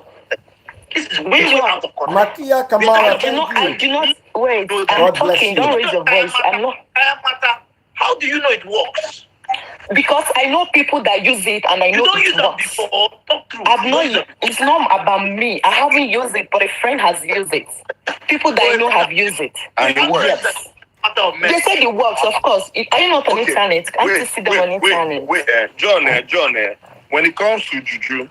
This is way out of control. Makia Kamara, I do not wait. I'm talking. Don't raise your voice. I'm not. How do you know it works? Because I know people that use it, and I know it works. Before. Talk through. I've not. It's not about me. I haven't used it, but a friend has used it. People that I know have used it. And it works. Yes. They said it works, of course. Are you not on internet? Can't you see them on internet? John, when it comes to Juju,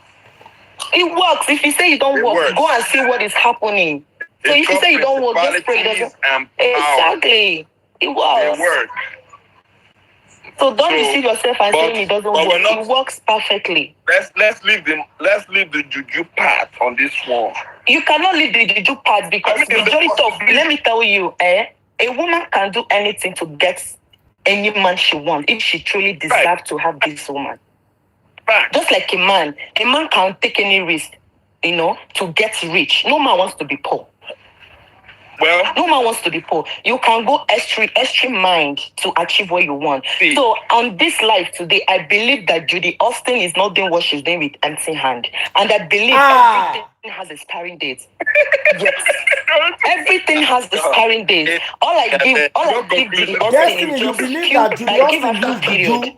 it works. If you say you don't work, go and see what is happening. So if you say you don't work, just pray it doesn't. Exactly. It works. It works. So don't deceive yourself and saying it doesn't work. It works perfectly. Let's leave the Juju part on this one. You cannot leave the Juju part because majority of, let me tell you, a woman can do anything to get any man she wants if she truly deserves to have this woman. Just like a man can take any risk, to get rich. No man wants to be poor. Well, no man wants to be poor. You can go extreme mind to achieve what you want. See. So on this life today, I believe that Judy Austin is not doing what she's doing with empty hand, and I believe everything has a expiring date. Yes, everything has a expiring date. All I give Judy Austin is just period.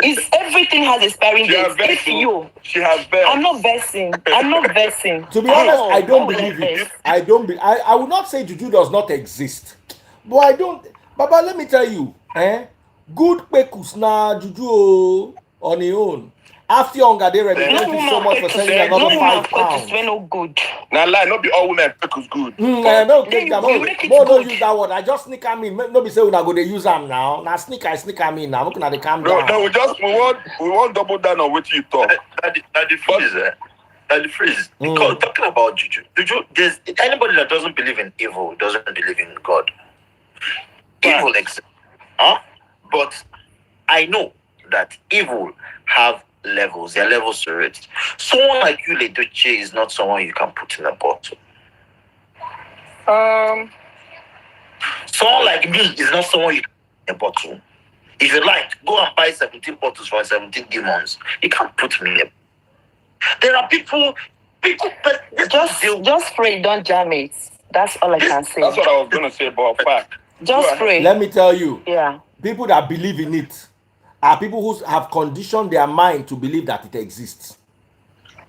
Is everything has expiring date. She has best. I'm not versing. To be honest, I don't believe it. I would not say Juju does not exist, but I don't. Baba, let me tell you, good pekus na Juju on his own. After younger, they ready. Thank you so much for sending another £5. No good. Now lie, not be all women pekus good. No, take them. No, use that word. I just sneak at me. No, be say we not go to use them now. Now sneak at me now. Looking at the camera. No, we want double down on what you talk. The phrase. Because talking about Juju, there's anybody that doesn't believe in evil doesn't believe in God. Evil exists, but I know that evil have levels. There are levels to it. Someone like you, Edochie, is not someone you can put in a bottle. Someone like me is not someone you can put in a bottle. If you like, go and buy 17 bottles for 17 demons. You can't put me in a. There are people just pray, don't jam it. That's all I can say. That's what I was gonna say about fact. Just pray. Let me tell you. Yeah. People that believe in it are people who have conditioned their mind to believe that it exists.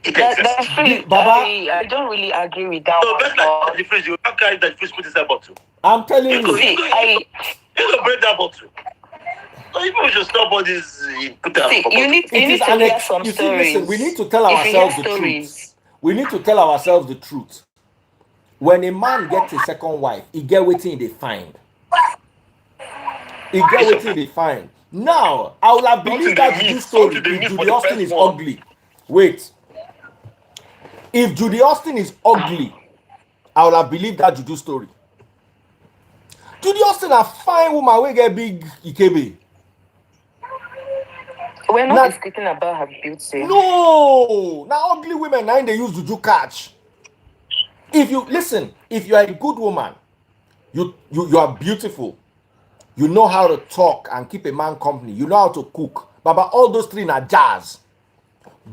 Baba, I don't really agree with that. So that's like the phrase. You can't carry that phrase put inside bottle. I'm telling you. You can break that bottle. So people should stop all this. You need to hear some stories. Listen, we need to tell ourselves the truth. We need to tell ourselves the truth. When a man gets a second wife, he get waiting they find. Now, I will have believed that Judy story if Judy Austin is ugly. Wait. If Judy Austin is ugly, I will have believed that Juju story. Judy Austin a fine woman wey get big ikebe. We're not discussing about her beauty. No, now ugly women now they use juju catch. If you listen, if you are a good woman, you are beautiful. You know how to talk and keep a man company. You know how to cook. Baba, all those three are jazz.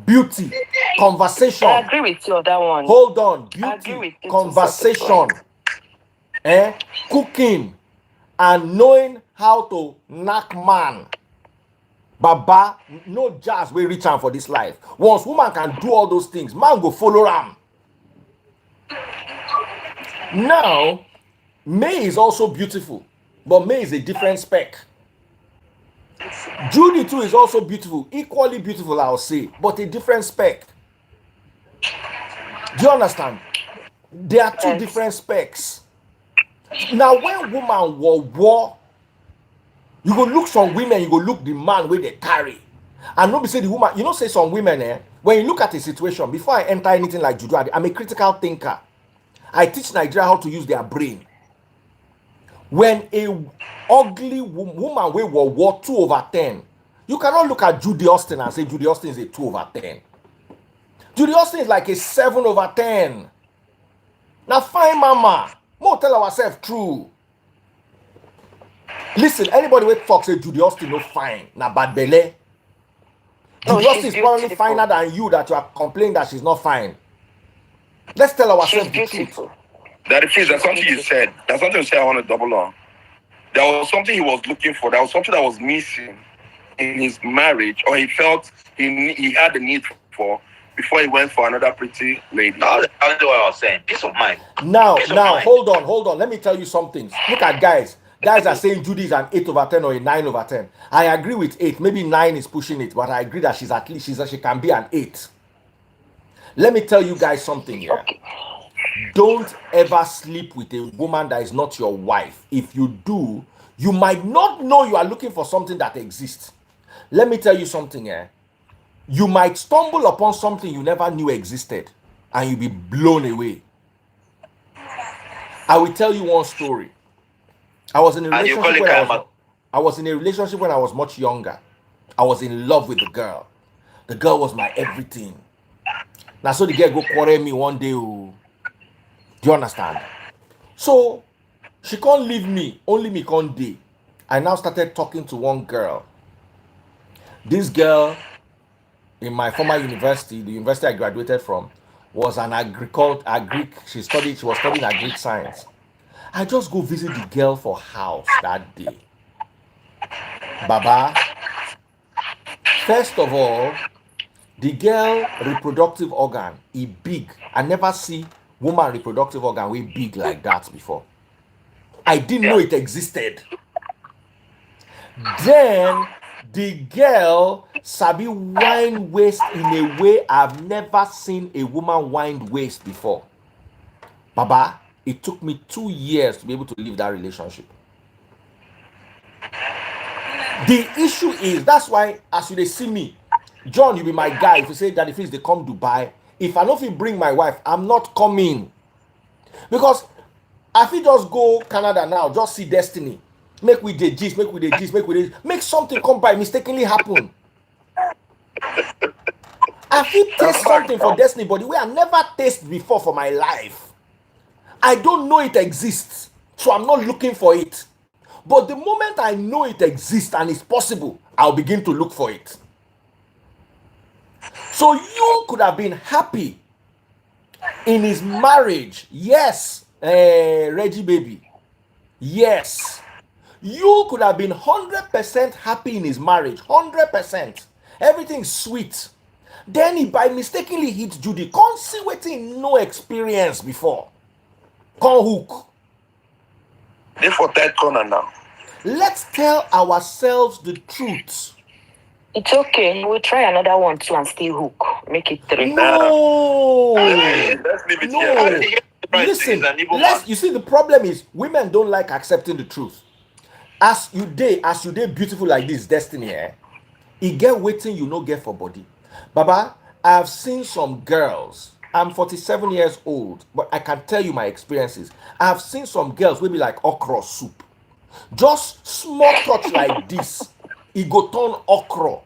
Beauty, conversation. I agree with you on that one. Hold on. Beauty, conversation, cooking, and knowing how to knock man. Baba, no jazz we reach out for this life. Once woman can do all those things, man go follow them. Now, May is also beautiful, but May is a different spec. Judy too is also beautiful, equally beautiful, I'll say, but a different spec. Do you understand? There are two different specs. Now, when woman war, you go look some women, you go look the man where they carry. And nobody say the woman, you know, say some women, when you look at a situation, before I enter anything like judo, I'm a critical thinker. I teach Nigeria how to use their brain. When a ugly woman will war 2/10, you cannot look at Judy Austin and say Judy Austin is a 2/10. Judy Austin is like a 7/10. Now fine mama, more tell ourselves true. Listen, anybody with talk say Judy Austin no fine, na bad belly. Judy Austin is probably finer than you that you are complaining that she's not fine. Let's tell ourselves the truth. That is, that's something you said. That's something you said I want to double on. There was something he was looking for. There was something that was missing in his marriage, or he felt he had the need for before he went for another pretty lady. That's what I was saying. Peace of mind. Now, hold on. Let me tell you something. Look at guys. Guys are saying Judy is an 8/10 or a 9/10. I agree with 8. Maybe 9 is pushing it, but I agree that she's at least she can be an 8. Let me tell you guys something here. Okay. Don't ever sleep with a woman that is not your wife. If you do, you might not know you are looking for something that exists. Let me tell you something here. You might stumble upon something you never knew existed and you'll be blown away. I will tell you one story. I was in a relationship when I was much younger. I was in love with the girl. The girl was my everything. Now, so the girl go quarrel me one day. Do you understand? So she can't leave me, only me can't day. I now started talking to one girl. This girl in my former university, the university I graduated from, was an she was studying agric science. I just go visit the girl for house that day. Baba, first of all, the girl reproductive organ is big. I never see woman reproductive organ way big like that before. I didn't know it existed. Then the girl sabi wine waist in a way I've never seen a woman wine waist before. Baba, it took me 2 years to be able to leave that relationship. The issue is, that's why as you see me, John, you be my guy. If you say that if they come Dubai, if I know if you bring my wife, I'm not coming. Because if you just go Canada now, just see destiny. Make make something come by mistakenly happen. I feel taste something for destiny, but the way I never tasted before for my life. I don't know it exists, so I'm not looking for it. But the moment I know it exists and it's possible, I'll begin to look for it. So you could have been happy in his marriage. Yes, Reggie baby. Yes. You could have been 100% happy in his marriage. 100%. Everything's sweet. Then he by mistakenly hit Judy. Can't see waiting no experience before. Can't hook. They for third corner now. Let's tell ourselves the truth. It's okay. We'll try another one too and still hook. Make it 3. No. Let's leave it here. Listen, you see, the problem is women don't like accepting the truth. As you day beautiful like this, destiny, it get waiting you no get for body. Baba, I've seen some girls. I'm 47 years old, but I can tell you my experiences. I've seen some girls will be like okra soup. Just small touch like this, it go turn okra.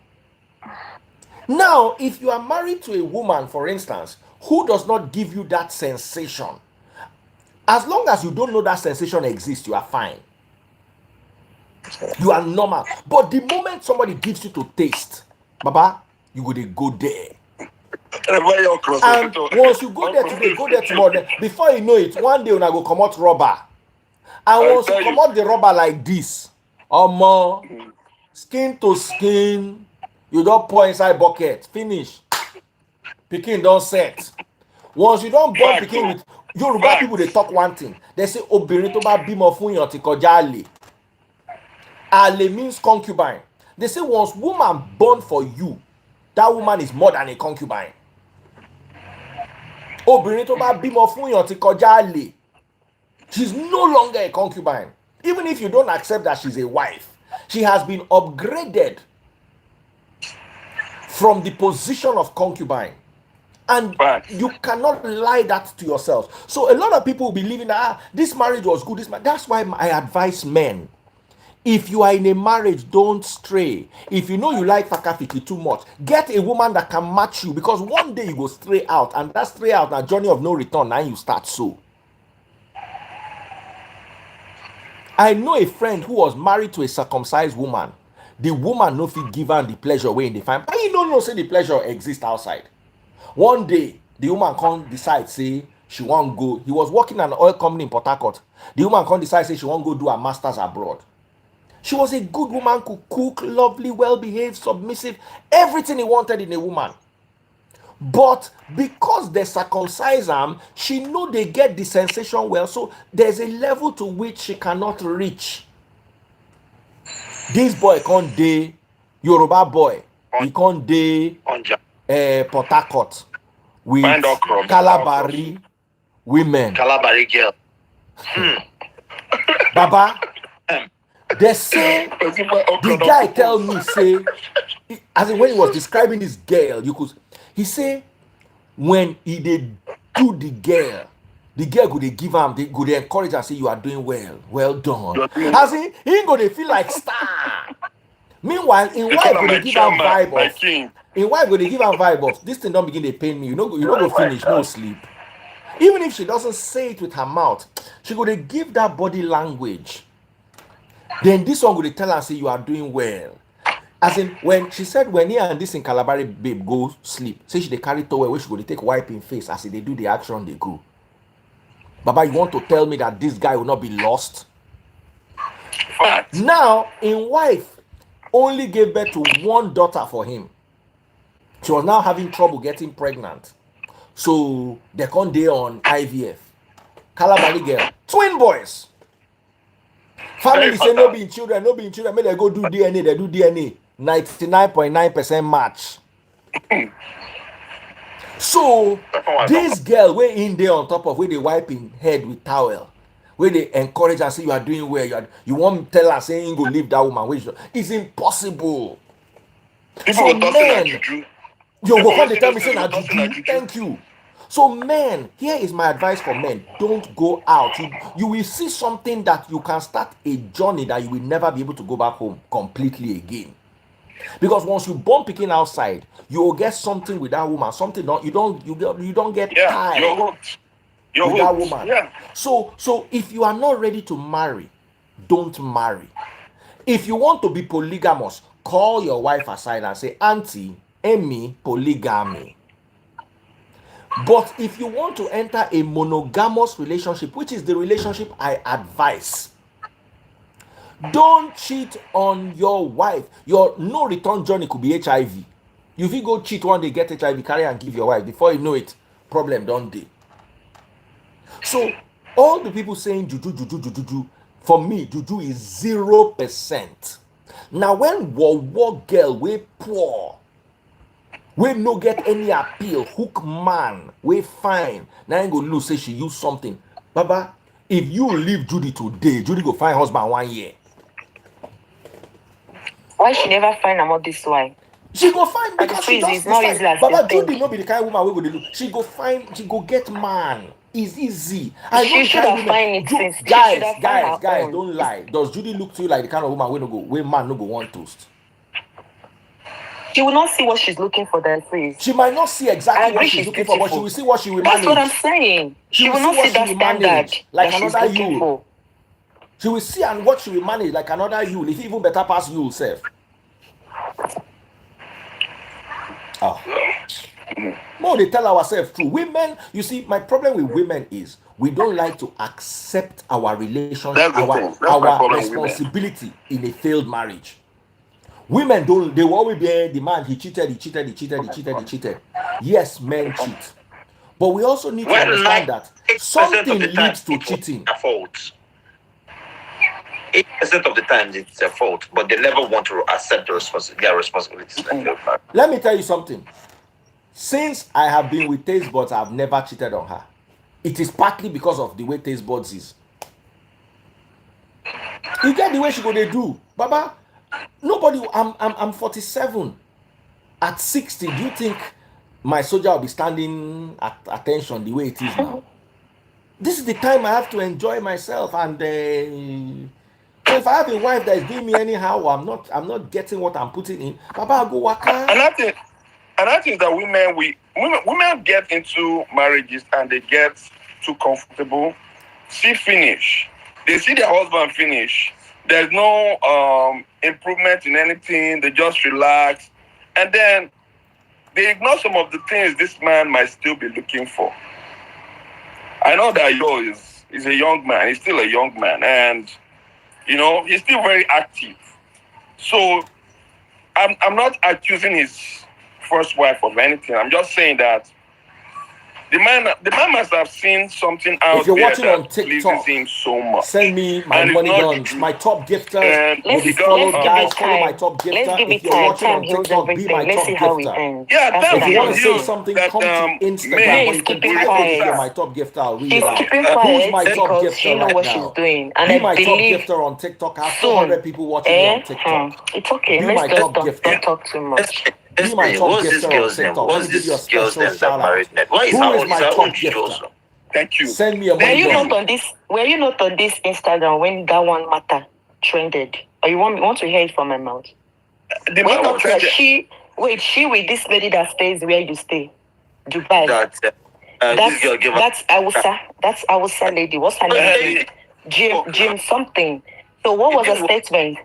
Now, if you are married to a woman, for instance, who does not give you that sensation, as long as you don't know that sensation exists, you are fine. You are normal. But the moment somebody gives you to taste, Baba, you go there. And once you go there today, go there tomorrow. Before you know it, one day when I go come out rubber. And once you come out the rubber like this, more skin to skin, you don't pour inside bucket. Finish. Pikin don't set. Once you don't born pikin with Yoruba people, they talk one thing. They say obìnrin tó bá bímọ fún yàn ti kọjá àlè. Ale means concubine. They say once woman born for you, that woman is more than a concubine. Obìnrin tó bá bímọ fún yàn ti kọjá àlè. She's no longer a concubine. Even if you don't accept that she's a wife, she has been upgraded from the position of concubine. And you cannot lie that to yourself. So a lot of people believe in this marriage was good. That's why I advise men. If you are in a marriage, don't stray. If you know you like Fakafiki too much, get a woman that can match you, because one day you go stray out, and that stray out, a journey of no return, now you start so. I know a friend who was married to a circumcised woman. The woman no fit give her the pleasure way in the fine, but you don't know say the pleasure exists outside. One day, the woman can't decide, say, she won't go. He was working at an oil company in Port Harcourt. The woman can't decide, say, she won't go do her master's abroad. She was a good woman, could cook, lovely, well-behaved, submissive, everything he wanted in a woman. But because they circumcise them, she know they get the sensation well, so there's a level to which she cannot reach. This boy can't date, Yoruba boy, he can't date Port Harcourt with Calabari women. Calabari girl. Baba, they say, the guy tell me, say, as in when he was describing this girl, he say, when he did do the girl go they give him, they go they encourage and say, you are doing well done. As in, he ain't go they feel like star. Meanwhile, in wife go they give him vibe of, in wife go they give him vibe of, this thing don't begin to pain me, you know go finish, no sleep. Even if she doesn't say it with her mouth, she go they give that body language. Then this one go they tell her, say, you are doing well. As in, when she said, when he and this in Calabari babe go sleep, say she they carry towel where she go they take wiping face as they do the action they go. Baba, you want to tell me that this guy will not be lost? Now, in wife, only gave birth to one daughter for him. She was now having trouble getting pregnant. So they can't day on IVF. Calabari girl, twin boys. Family say no being children, may they go do DNA, they do DNA. 99.9% match. So this girl way in there on top of where they wiping head with towel, where they encourage and say you are doing well, you won't tell her saying you go leave that woman, which is impossible. So men, you go come to tell me say na juju, thank you. So men, here is my advice for men: don't go out. You will see something that you can start a journey that you will never be able to go back home completely again. Because once you born picking outside, you will get something with that woman. Something you don't get tired with that woman. Yeah. So if you are not ready to marry, don't marry. If you want to be polygamous, call your wife aside and say, Auntie, Amy, polygamy. But if you want to enter a monogamous relationship, which is the relationship I advise, don't cheat on your wife. Your no return journey could be HIV. If you go cheat one day, get HIV, carry and give your wife. Before you know it, problem don't dey. So all the people saying juju, for me, juju is 0%. Now when war girl we poor, we no get any appeal, hook man, we fine. Now ain't go lose say she use something. Baba, if you leave Judy today, Judy go find husband 1 year. Why she never find about this wife? She go find because she just not easy as Baba they Judy think. no be the kind of woman we go dey look. She go find, she go get man. is easy. I know She the should kind of have women. find it since. She should Guys, have find guys, her guys, own. don't lie. Does Judy look to you like the kind of woman we no go, where man no go want toast? She will not see what she's looking for that face. She might not see I exactly agree what she's she's looking for, but she beautiful. will see what she will That's what I'm manage. saying. She will see not what see she that will standard manage, like that she's another looking you. for. She will see and what she will manage like another you, if even better pass you self. Oh. No, they tell ourselves true. Women, you see, my problem with women is we don't like to accept our relationship, That's the thing. That's my our problem with women. responsibility in a failed marriage. Women don't, they will always be the man, he cheated. Yes, men cheat. But we also need to When understand that 90% of something the time leads to it was cheating. their fault. 8% of the time it's their fault, but they never want to accept their responsibilities. Let me tell you something. Since I have been with Taste Buds, I've never cheated on her. It is partly because of the way Taste Buds is. You get the way she go they do, Baba. Nobody. I'm 47. At 60, do you think my soldier will be standing at attention the way it is now? This is the time I have to enjoy myself, and so if I have a wife that is doing me anyhow, I'm not getting what I'm putting in. Baba, I go waka. And I think that women get into marriages and they get too comfortable. See finish. They see their husband finish. There's no improvement in anything. They just relax. And then they ignore some of the things this man might still be looking for. I know that Yo is a young man. He's still a young man. And, he's still very active. So I'm not accusing his first wife of anything. I'm just saying that the man must have seen something out If you're there watching that on TikTok, pleases him so much. send me my And it's money not guns, true. my top gifters. And Will be Let's followed, give guys. it Follow my time. top gifter. Let's give If it you're time. watching Time on heals TikTok, be everything. my Let's top see how we gifter. end. Yeah, That's that what If you I'm want to was say you. saying. something, That come to Instagram, May or is you can keeping type it if you're quiet. my top gifter. I'll read She's it out. keeping Who's quiet my top because gifter she know right what she's now? doing, and Be I my top believe gifter on TikTok. I have soon. 400 people watching me on TikTok. It's okay. Be Let's my just top gifter. don't talk too much. Be my top What's this gifter on girl's name? TikTok. Let What's me give you a this girl's special name shout that out. married net? Why is Who her is own? my Is her top own gifter? also? Thank you. Send me a money Were you gun. not on this? Were you not on this Instagram when that one matter trended? Or you want to hear it from my mouth? The When man not was trying to... she with this lady that stays where you stay, Dubai. This girl gave That's Awusa lady. What's her name? Jim something. So what was the statement?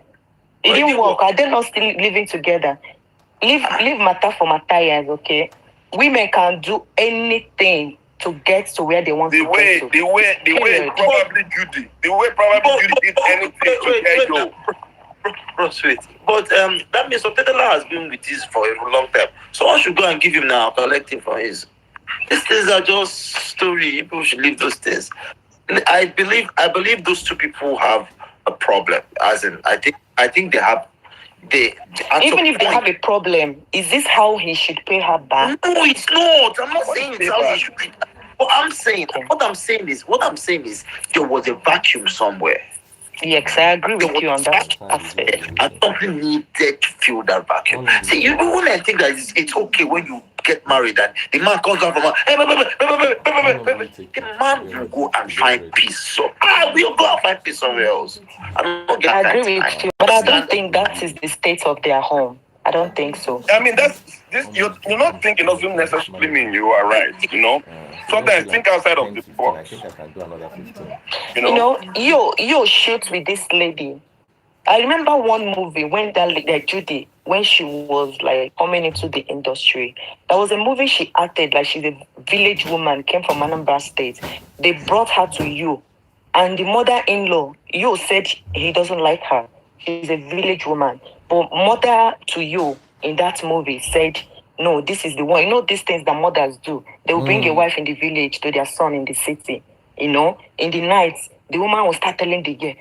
It didn't work. Are they not still living together? Leave matter for Matthias, okay? Women can do anything to get to where they want to get to. The way probably Judy did anything to get you. Sweet. But that means Otetela has been with this for a long time. So I should go and give him now, collect him for his. These things are just story. People should leave those things. I believe those two people have a problem. As in, I think they have. Even if they have a problem, is this how he should pay her back? No, it's not. I'm not saying it's how he should pay. What I'm saying is there was a vacuum somewhere. Yes, I agree with you on that aspect. And something needed to fill that vacuum. See, you know when I think that it's okay when you get married and the man comes out from the man will go and find peace. So we'll go and find peace somewhere else. I agree with you, but I don't think that is the state of their home. I don't think so. I mean, you're not thinking doesn't necessarily mean you are right, Sometimes think outside of the box. I think I can do another 15. You shoot with this lady. I remember one movie when that Judy, when she was like coming into the industry. There was a movie she acted like she's a village woman, came from Anambra State. They brought her to you. And the mother-in-law, you said he doesn't like her. She's a village woman. But mother to you in that movie said, no, this is the one. These things that mothers do. They will bring a wife in the village to their son in the city. In the night, the woman will start telling the girl,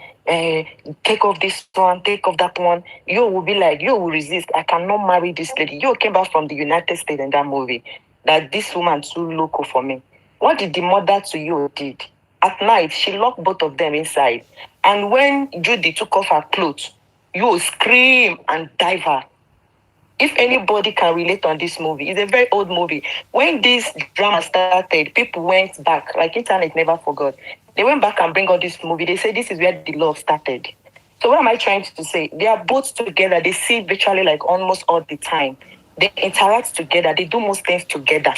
take off this one, take off that one. You will be like, you will resist. I cannot marry this lady. You came back from the United States in that movie. That this woman too local for me. What did the mother to you did? At night, she locked both of them inside. And when Judy took off her clothes, you scream and dive her. If anybody can relate on this movie, it's a very old movie. When this drama started, people went back, like internet never forgot. They went back and bring out this movie. They said this is where the love started. So what am I trying to say? They are both together. They see virtually like almost all the time. They interact together. They do most things together.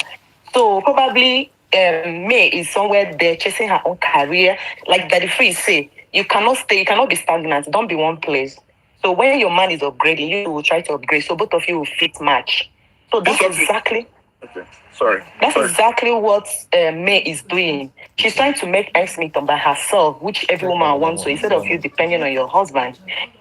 So probably May is somewhere there chasing her own career. Like Daddy Free say, you cannot stay, you cannot be stagnant. Don't be one place. So when your man is upgrading, you will try to upgrade. So both of you will fit match. So that's exactly. Okay. Sorry. That's exactly what May is doing. She's trying to make ends meet by herself, which every woman wants to, instead of you depending on your husband.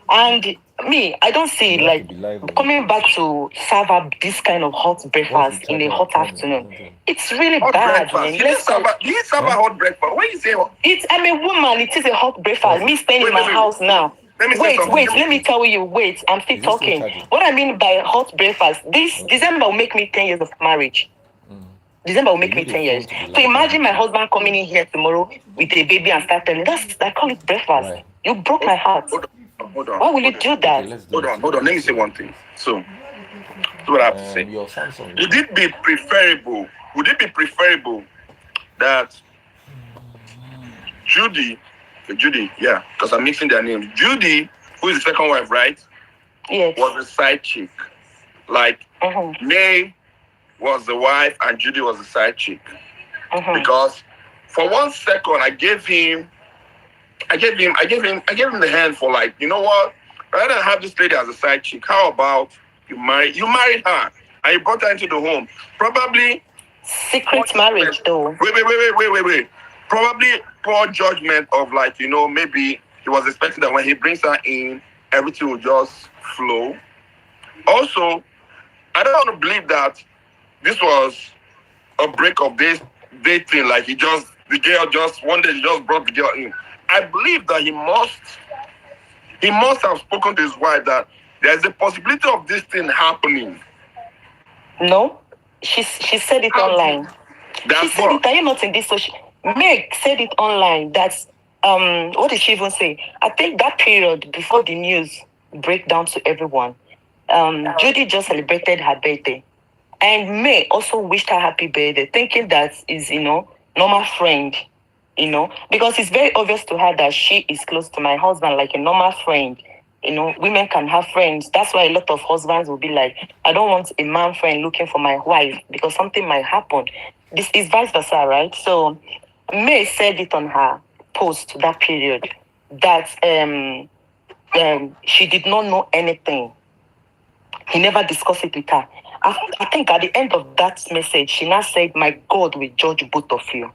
And me, I don't see like coming back to serve up this kind of hot breakfast in a hot afternoon. It's really Hot bad, breakfast. man. You didn't serve a hot breakfast. When you say hot, I'm a woman. It is a hot breakfast. Me staying in my house now. Wait, let me tell you. Wait, I'm still talking. What I mean by hot breakfast, this December will make me 10 years of marriage. December will make me 10 years. So imagine my husband coming in here tomorrow with a baby and start telling, I call it breakfast. Right. You broke my heart. Hold on. Why will you do that? Okay, hold on. Let me say one thing. So, that's what I have to say. Would it be preferable that Judy, yeah, because I'm mixing their names. Judy, who is the second wife, right? Yes. Was a side chick. Like May was the wife and Judy was the side chick. Because for 1 second I gave him the hand for, like, you know what? Rather than have this lady as a side chick, how about you married her and you brought her into the home? Probably secret marriage though. Wait. Probably poor judgment of, like, you know, maybe he was expecting that when he brings her in, everything will just flow. Also, I don't want to believe that this was a break of this dating, like the girl just one day he just brought the girl in. I believe that he must have spoken to his wife that there's a possibility of this thing happening. No, she said it online. She said it. Are you not in this social? Meg said it online. That's what did she even say? I think that period before the news break down to everyone, Judy just celebrated her birthday. And May also wished her happy birthday, thinking that is, normal friend, because it's very obvious to her that she is close to my husband, like a normal friend. Women can have friends. That's why a lot of husbands will be like, I don't want a man friend looking for my wife because something might happen. This is vice versa, right? So May said it on her post that period that she did not know anything. He never discussed it with her. I think at the end of that message, she now said, my God will judge both of you.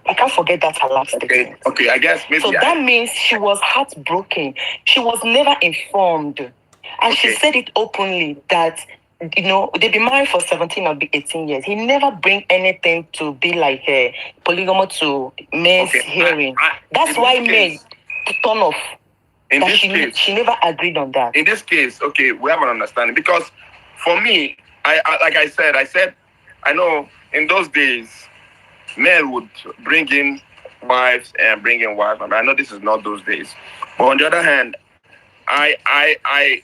I can't forget that her last statement. Okay, I guess maybe. So that means she was heartbroken. She was never informed. And she said it openly that, they've been married for 17 or 18 years. He never bring anything to be like a polygamy to May's hearing. That's why May turn off. In this case, she never agreed on that. In this case, okay, we have an understanding. Because for me, I like I said, I know in those days, men would bring in wives and bring in wives. I know this is not those days. But on the other hand, I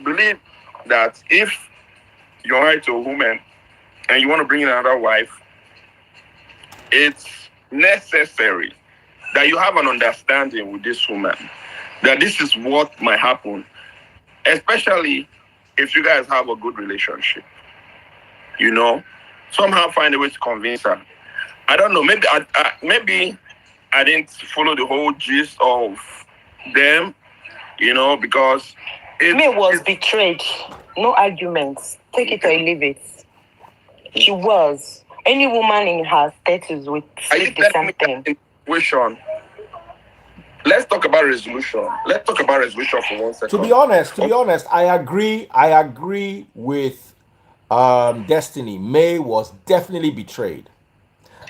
believe that if you're married to a woman and you want to bring in another wife, it's necessary that you have an understanding with this woman that this is what might happen, especially if you guys have a good relationship. Somehow find a way to convince her. I don't know. Maybe I didn't follow the whole gist of them, because May was betrayed. No arguments. Take it or leave it. She was. Any woman in her status would say the same thing. Let's talk about resolution. Let's talk about resolution for 1 second. To be honest, I agree with Destiny. May was definitely betrayed.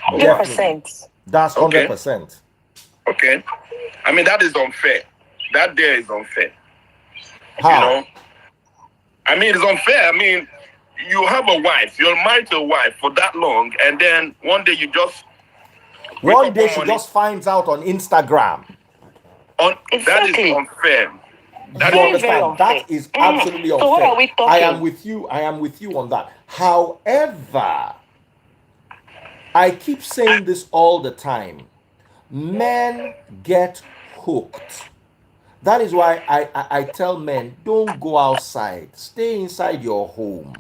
100%. That's 100%. Okay. I mean, that is unfair. That there is unfair. How? I mean, it's unfair. I mean, you have a wife. You're married to a wife for that long, and then one day you just... One day she just finds out on Instagram. That is unfair. You Very, very understand? unfair. That is absolutely So what unfair. are we I am talking? with you. I am with you on that. However, I keep saying this all the time. Men get hooked. That is why I tell men, don't go outside. Stay inside your home.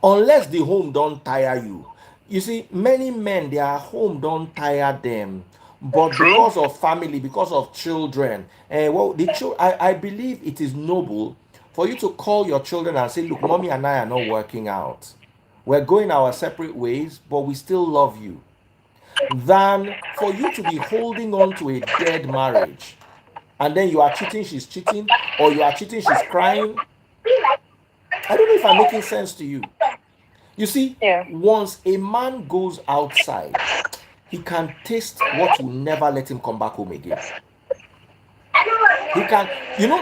Unless the home don't tire you. You see, many men, their home don't tire them. But True. because of family, because of children, I believe it is noble for you to call your children and say, look, mommy and I are not working out. We're going our separate ways, but we still love you. Than for you to be holding on to a dead marriage and then you are cheating, she's cheating, or you are cheating, she's crying. I don't know if I'm making sense to you. You see, Yeah. once a man goes outside, he can taste what will never let him come back home again. He can,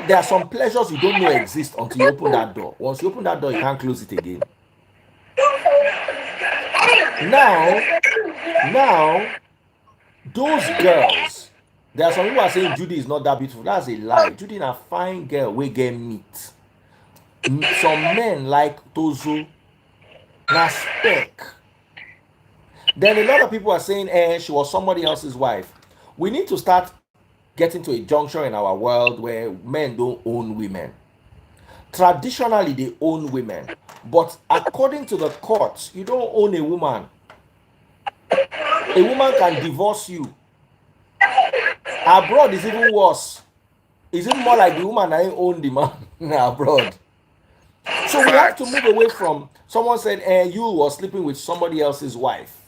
there are some pleasures you don't know exist until you open that door. Once you open that door, you can't close it again. Now, those girls, there are some people are saying Judy is not that beautiful. That's a lie. Judy is a fine girl. We get meat. Some men like Tozo, na spec. Then a lot of people are saying, she was somebody else's wife. We need to start getting to a juncture in our world where men don't own women. Traditionally, they own women. But according to the courts, you don't own a woman. A woman can divorce you. Abroad is even worse. It's even more like the woman that ain't own the man abroad. So we have to move away from someone said, you was sleeping with somebody else's wife.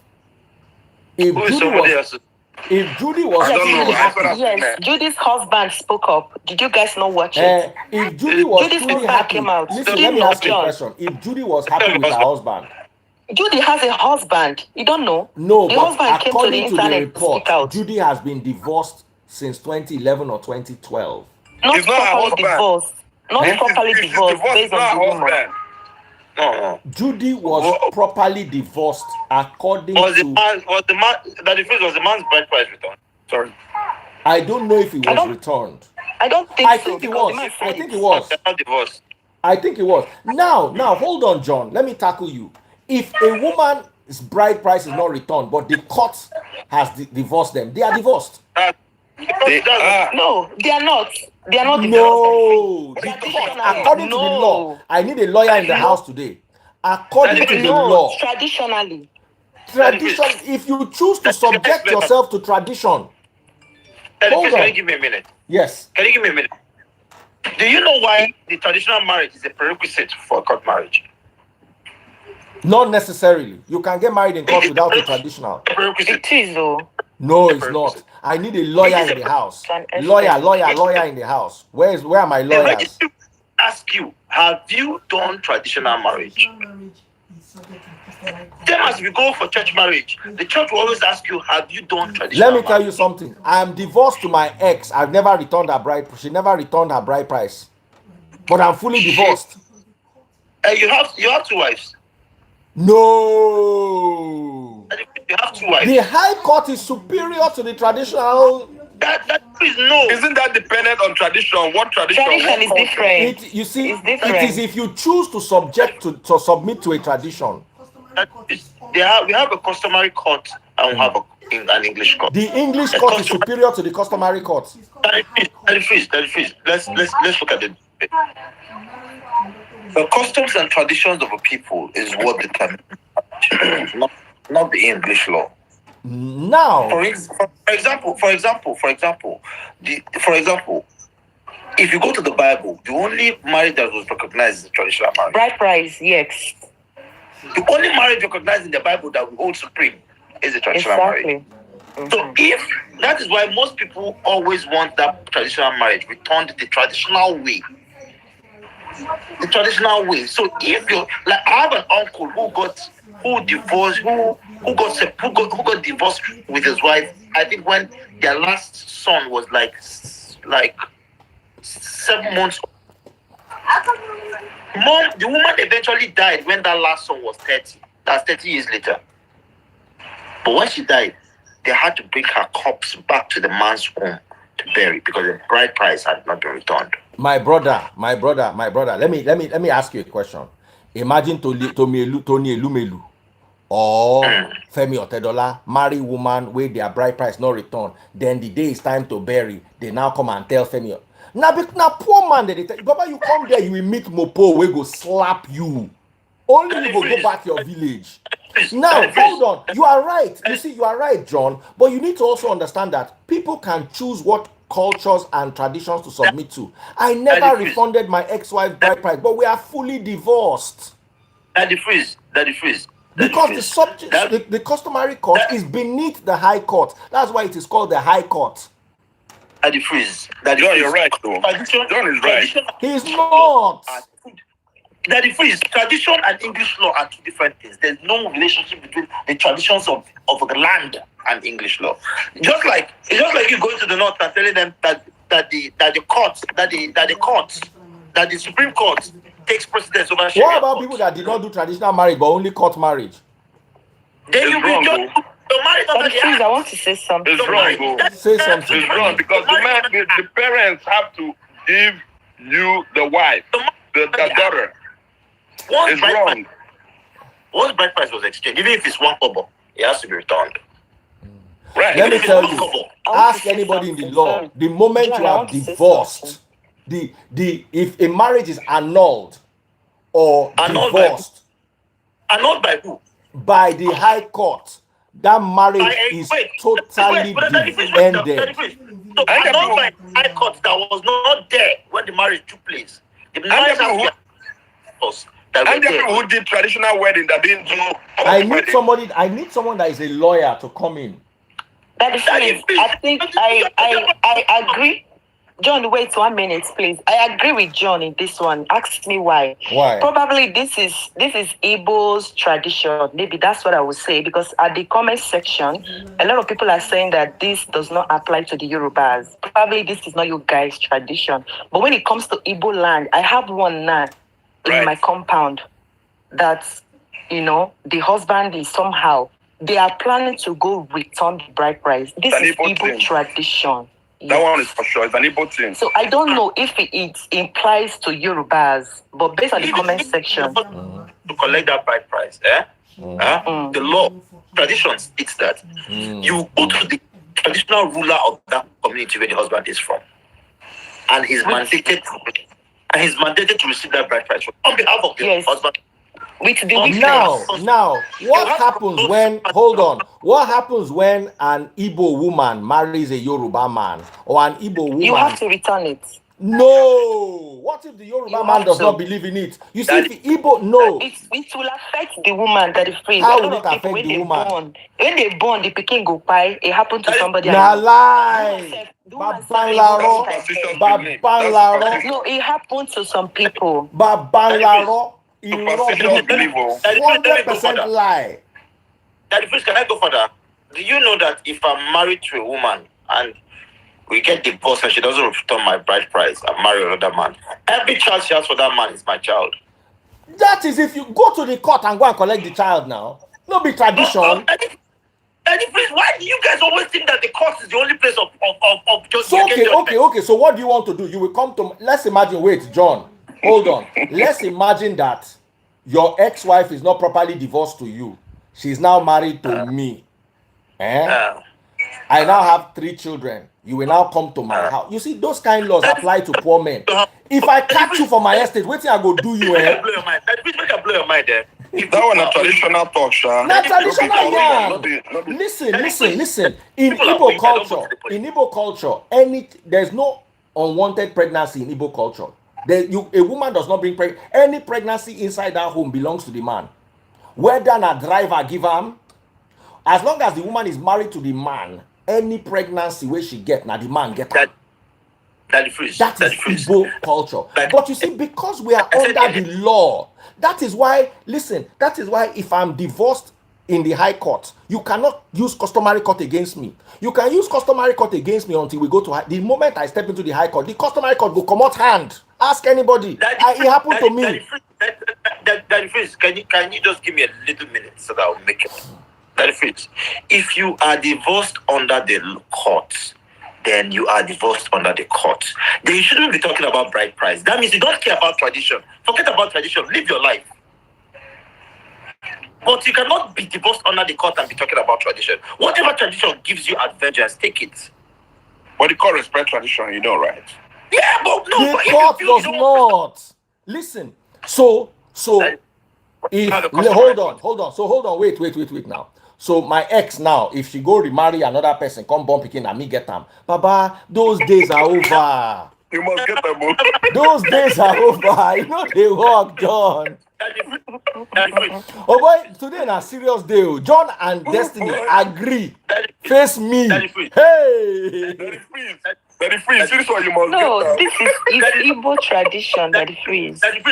If Who is Judy somebody was else? if Judy was I don't truly know. Yes, That's what happy, I'm saying. yes. Judy's husband spoke up. Did you guys not watch it? if Judy was Judy's truly husband came happy, out. listen, Do let you me know, ask you a John? question. If Judy was happy with her husband, Judy has a husband. You don't know? no, The but husband came to the according to the internet to speak report, out. Judy has been divorced since 2011 or 2012. Not He's not her properly husband. divorced. Not Eh? properly If she's divorced divorced, based it's on not the her rumor. husband. No. Judy was Wha- properly divorced according Was the to. man that the phrase was the man's bride price return? Sorry. I don't know if it I was don't. returned. I don't think I so think it because the was. man I said think it. it No, was. they're not divorced. I think it was. Now, hold on, John. Let me tackle you. If a woman's bride price is not returned, but the court has divorced them, they are divorced. That's No, they are not. They are not divorced. No, the court, Traditionally, according to the law, no. I need a lawyer in the house today. According to the No, law, traditionally. tradition, if you choose to subject yourself to tradition, hold Can you on. give me a minute? Yes. Can you give me a minute? Do you know why the traditional marriage is a prerequisite for a court marriage? Not necessarily. You can get married in court without a traditional. Prerequisite. It is though. No, it's not. I need a lawyer in the house. Lawyer in the house. Where are my The lawyers? registry ask you, have you done traditional marriage? Then as we go for church marriage, the church will always ask you, have you done traditional Let me tell you marriage? something. I am divorced to my ex. I've never returned her bride. She never returned her bride price. But I'm fully divorced. You have two wives. No. You have two wives. The high court is superior to the traditional. That is no. Isn't that dependent on tradition? What tradition? Tradition is different. You see, It's different. it is if you choose to submit to a tradition. We have a customary court and we have an English court. The English court is superior to the customary court. Let's look at it. The customs and traditions of a people is what determines not the English law. Now, For example, if you go to the Bible, the only marriage that was recognized is the traditional marriage. Bride price, yes. The only marriage recognized in the Bible that we hold supreme is the traditional marriage. So if that is why most people always want that traditional marriage returned the traditional way. The traditional way. So if you like, I have an uncle who got divorced with his wife. I think when their last son was like 7 months old. The woman eventually died when that last son was 30. That's 30 years later. But when she died, they had to bring her corpse back to the man's home to bury because the bride price had not been returned. My brother, my brother, my brother. Let me ask you a question. Imagine Tony Elumelu or Femi Otedola marry woman where their bride price no return. Then the day it's time to bury, they now come and tell Femi. Now poor man they tell Baba, you come there, you will meet Mopo, we go slap you. Only you go back your village. Now, hold on. You are right. You see, you are right, John. But you need to also understand that people can choose what cultures and traditions to submit to. I never refunded my ex-wife bride price, but we are fully divorced. Because the subject, the customary court is beneath the high court. That's why it is called the high court. John, you're right, though. John is right. He's not. That the freeze, tradition and English law are two different things. There's no relationship between the traditions of the land and English law. Just like you going to the north and telling them that the Supreme Court takes precedence over Sharia. What about people that did not do traditional marriage but only court marriage? Then you be just married under the Please, I want to say something. It's wrong, bro. Say something. It's wrong because the parents have to give you the wife, the daughter. It's wrong. Once bride price was exchanged, even if it's one kobo, it has to be returned. Right. Let me tell you. Ask anybody in the law. The moment you are divorced, if a marriage is annulled or divorced, annulled by who? By the high court, that marriage is totally ended. So annulled by the high court that was not there when the marriage took place. The marriage was. And the people who did traditional wedding that didn't do. I need someone that is a lawyer to come in. That is true. I think I agree. John, wait 1 minute, please. I agree with John in this one. Ask me why. Why? Probably this is Igbo's tradition. Maybe that's what I would say, because at the comment section, a lot of people are saying that this does not apply to the Yorubas. Probably this is not your guys' tradition. But when it comes to Igbo land, I have one now in my compound that, the husband is somehow, they are planning to go return the bride price. This is Igbo tradition. That one is for sure. It's an Igbo thing. So I don't know if it implies to Yorubas, but based on the comment section. To collect that bride price, the law, tradition states that you go to the traditional ruler of that community where the husband is from. And he's mandated to receive that bride price on behalf of the husband. With the now, what happens when? Hold on. What happens when an Igbo woman marries a Yoruba man, or an Igbo woman? You have to return it. No. What if the Yoruba man does not believe in it? You see, if the Igbo it will affect the woman that is free. How will it affect the woman? When they born, the pikin go pie. It happened to somebody. Nah, lie. No, it happened to some people. Babalaro. 100% lie. Daddy, please, can I go further? Do you know that if I'm married to a woman and we get divorced and she doesn't return my bride price and marry another man, every child she has for that man is my child? That is if you go to the court and go and collect the child now. No be tradition. Daddy, please, why do you guys always think that the court is the only place of judgment? So, okay. So what do you want to do? You will come to, let's imagine, wait, John. Hold on. Let's imagine that your ex-wife is not properly divorced to you. She's now married to me. I now have 3 children. You will now come to my house. You see, those kind of laws apply to poor men. If I catch you for my estate, what I go do you? Blow your mind. That blow your mind there. That one a traditional talk, Sha. Not traditional, yeah. Listen. In Igbo culture, there's no unwanted pregnancy in Igbo culture. A woman does not bring pregnancy. Any pregnancy inside that home belongs to the man. Whether a driver give him, as long as the woman is married to the man, any pregnancy where she get, now the man get her. That is Igbo culture. But you see, because we are under the law, that is why if I'm divorced in the high court, you cannot use customary court against me. You can use customary court against me until we go to the moment I step into the high court, the customary court will come out hand. Ask anybody. It happened to me. Daddy Fritz, can you just give me a little minute so that I'll make it? Daddy Fritz, if you are divorced under the court, the then you are divorced under the court. Then you shouldn't be talking about bride price. That means you don't care about tradition. Forget about tradition. Live your life. But you cannot be divorced under the court and be talking about tradition. Whatever tradition gives you advantage, take it. But the court respect tradition, you know, right? Yeah, but no. The court does not. Listen. So if hold on, wait now. So my ex now, if she go remarry another person, come born picking and me get them. Baba, those days are over. You must get them. Those days are over. You know they work, John. Oh boy, today na serious day. John and Destiny agree. Face me. Hey. That is free. This one you must No, get them. this is Igbo tradition that is freeze. Let me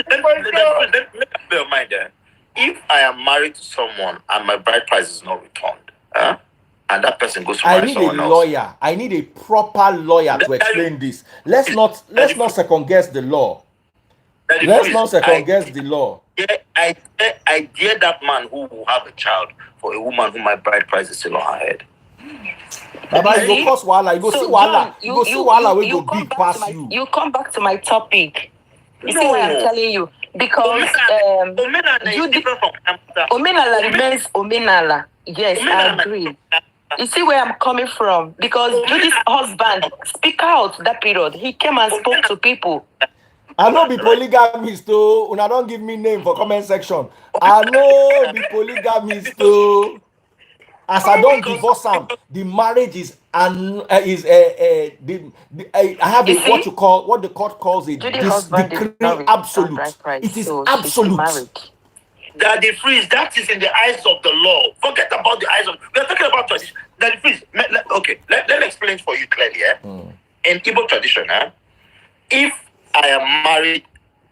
bear in mind that if I am married to someone and my bride price is not returned, and that person goes to marry someone else, lawyer. I need a proper lawyer to explain this. Let's not second guess the law. Let's not second guess the law. I dare that man who will have a child for a woman who my bride price is still on her head. Baba, you go cause wahala. You go see wahala. You go see wahala wey go big pass you. You come back to my topic. You see what I'm telling you? Because Omenala remains Omenala. Yes, I agree. You see where I'm coming from? Because Judy's husband speak out that period. He came and spoke to people. I know be polygamist too. Una don't give me name for comment section. I know be polygamist too. As I don't divorce him, the marriage is I have a, what the court calls it, this decree absolute. It is absolute. That the freeze, that is in the eyes of the law. Forget about the eyes of. We are talking about tradition. That the freeze. Okay, let me explain for you clearly. In Igbo tradition, if I am married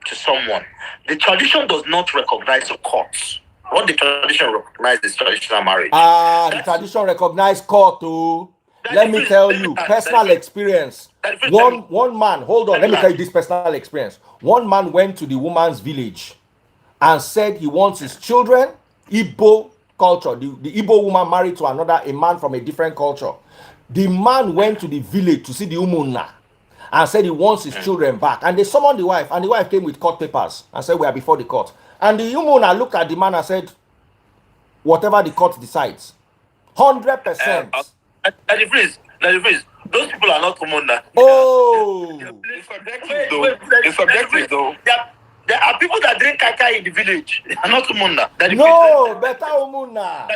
to someone, the tradition does not recognize the courts. What the tradition recognizes is traditional marriage. The tradition recognizes court too. Let me tell you, personal experience. One man, hold on, let me tell you this personal experience. One man went to the woman's village and said he wants his children, Igbo culture. The Igbo woman married to a man from a different culture. The man went to the village to see the umunna and said he wants his children back. And they summoned the wife, and the wife came with court papers and said, we are before the court. And the umunna looked at the man and said, whatever the court decides, 100%. Let the freeze. Those people are not umunna. Oh! It's subjective though. There are people that drink kaka in the village. They are not umunna. No, better umunna.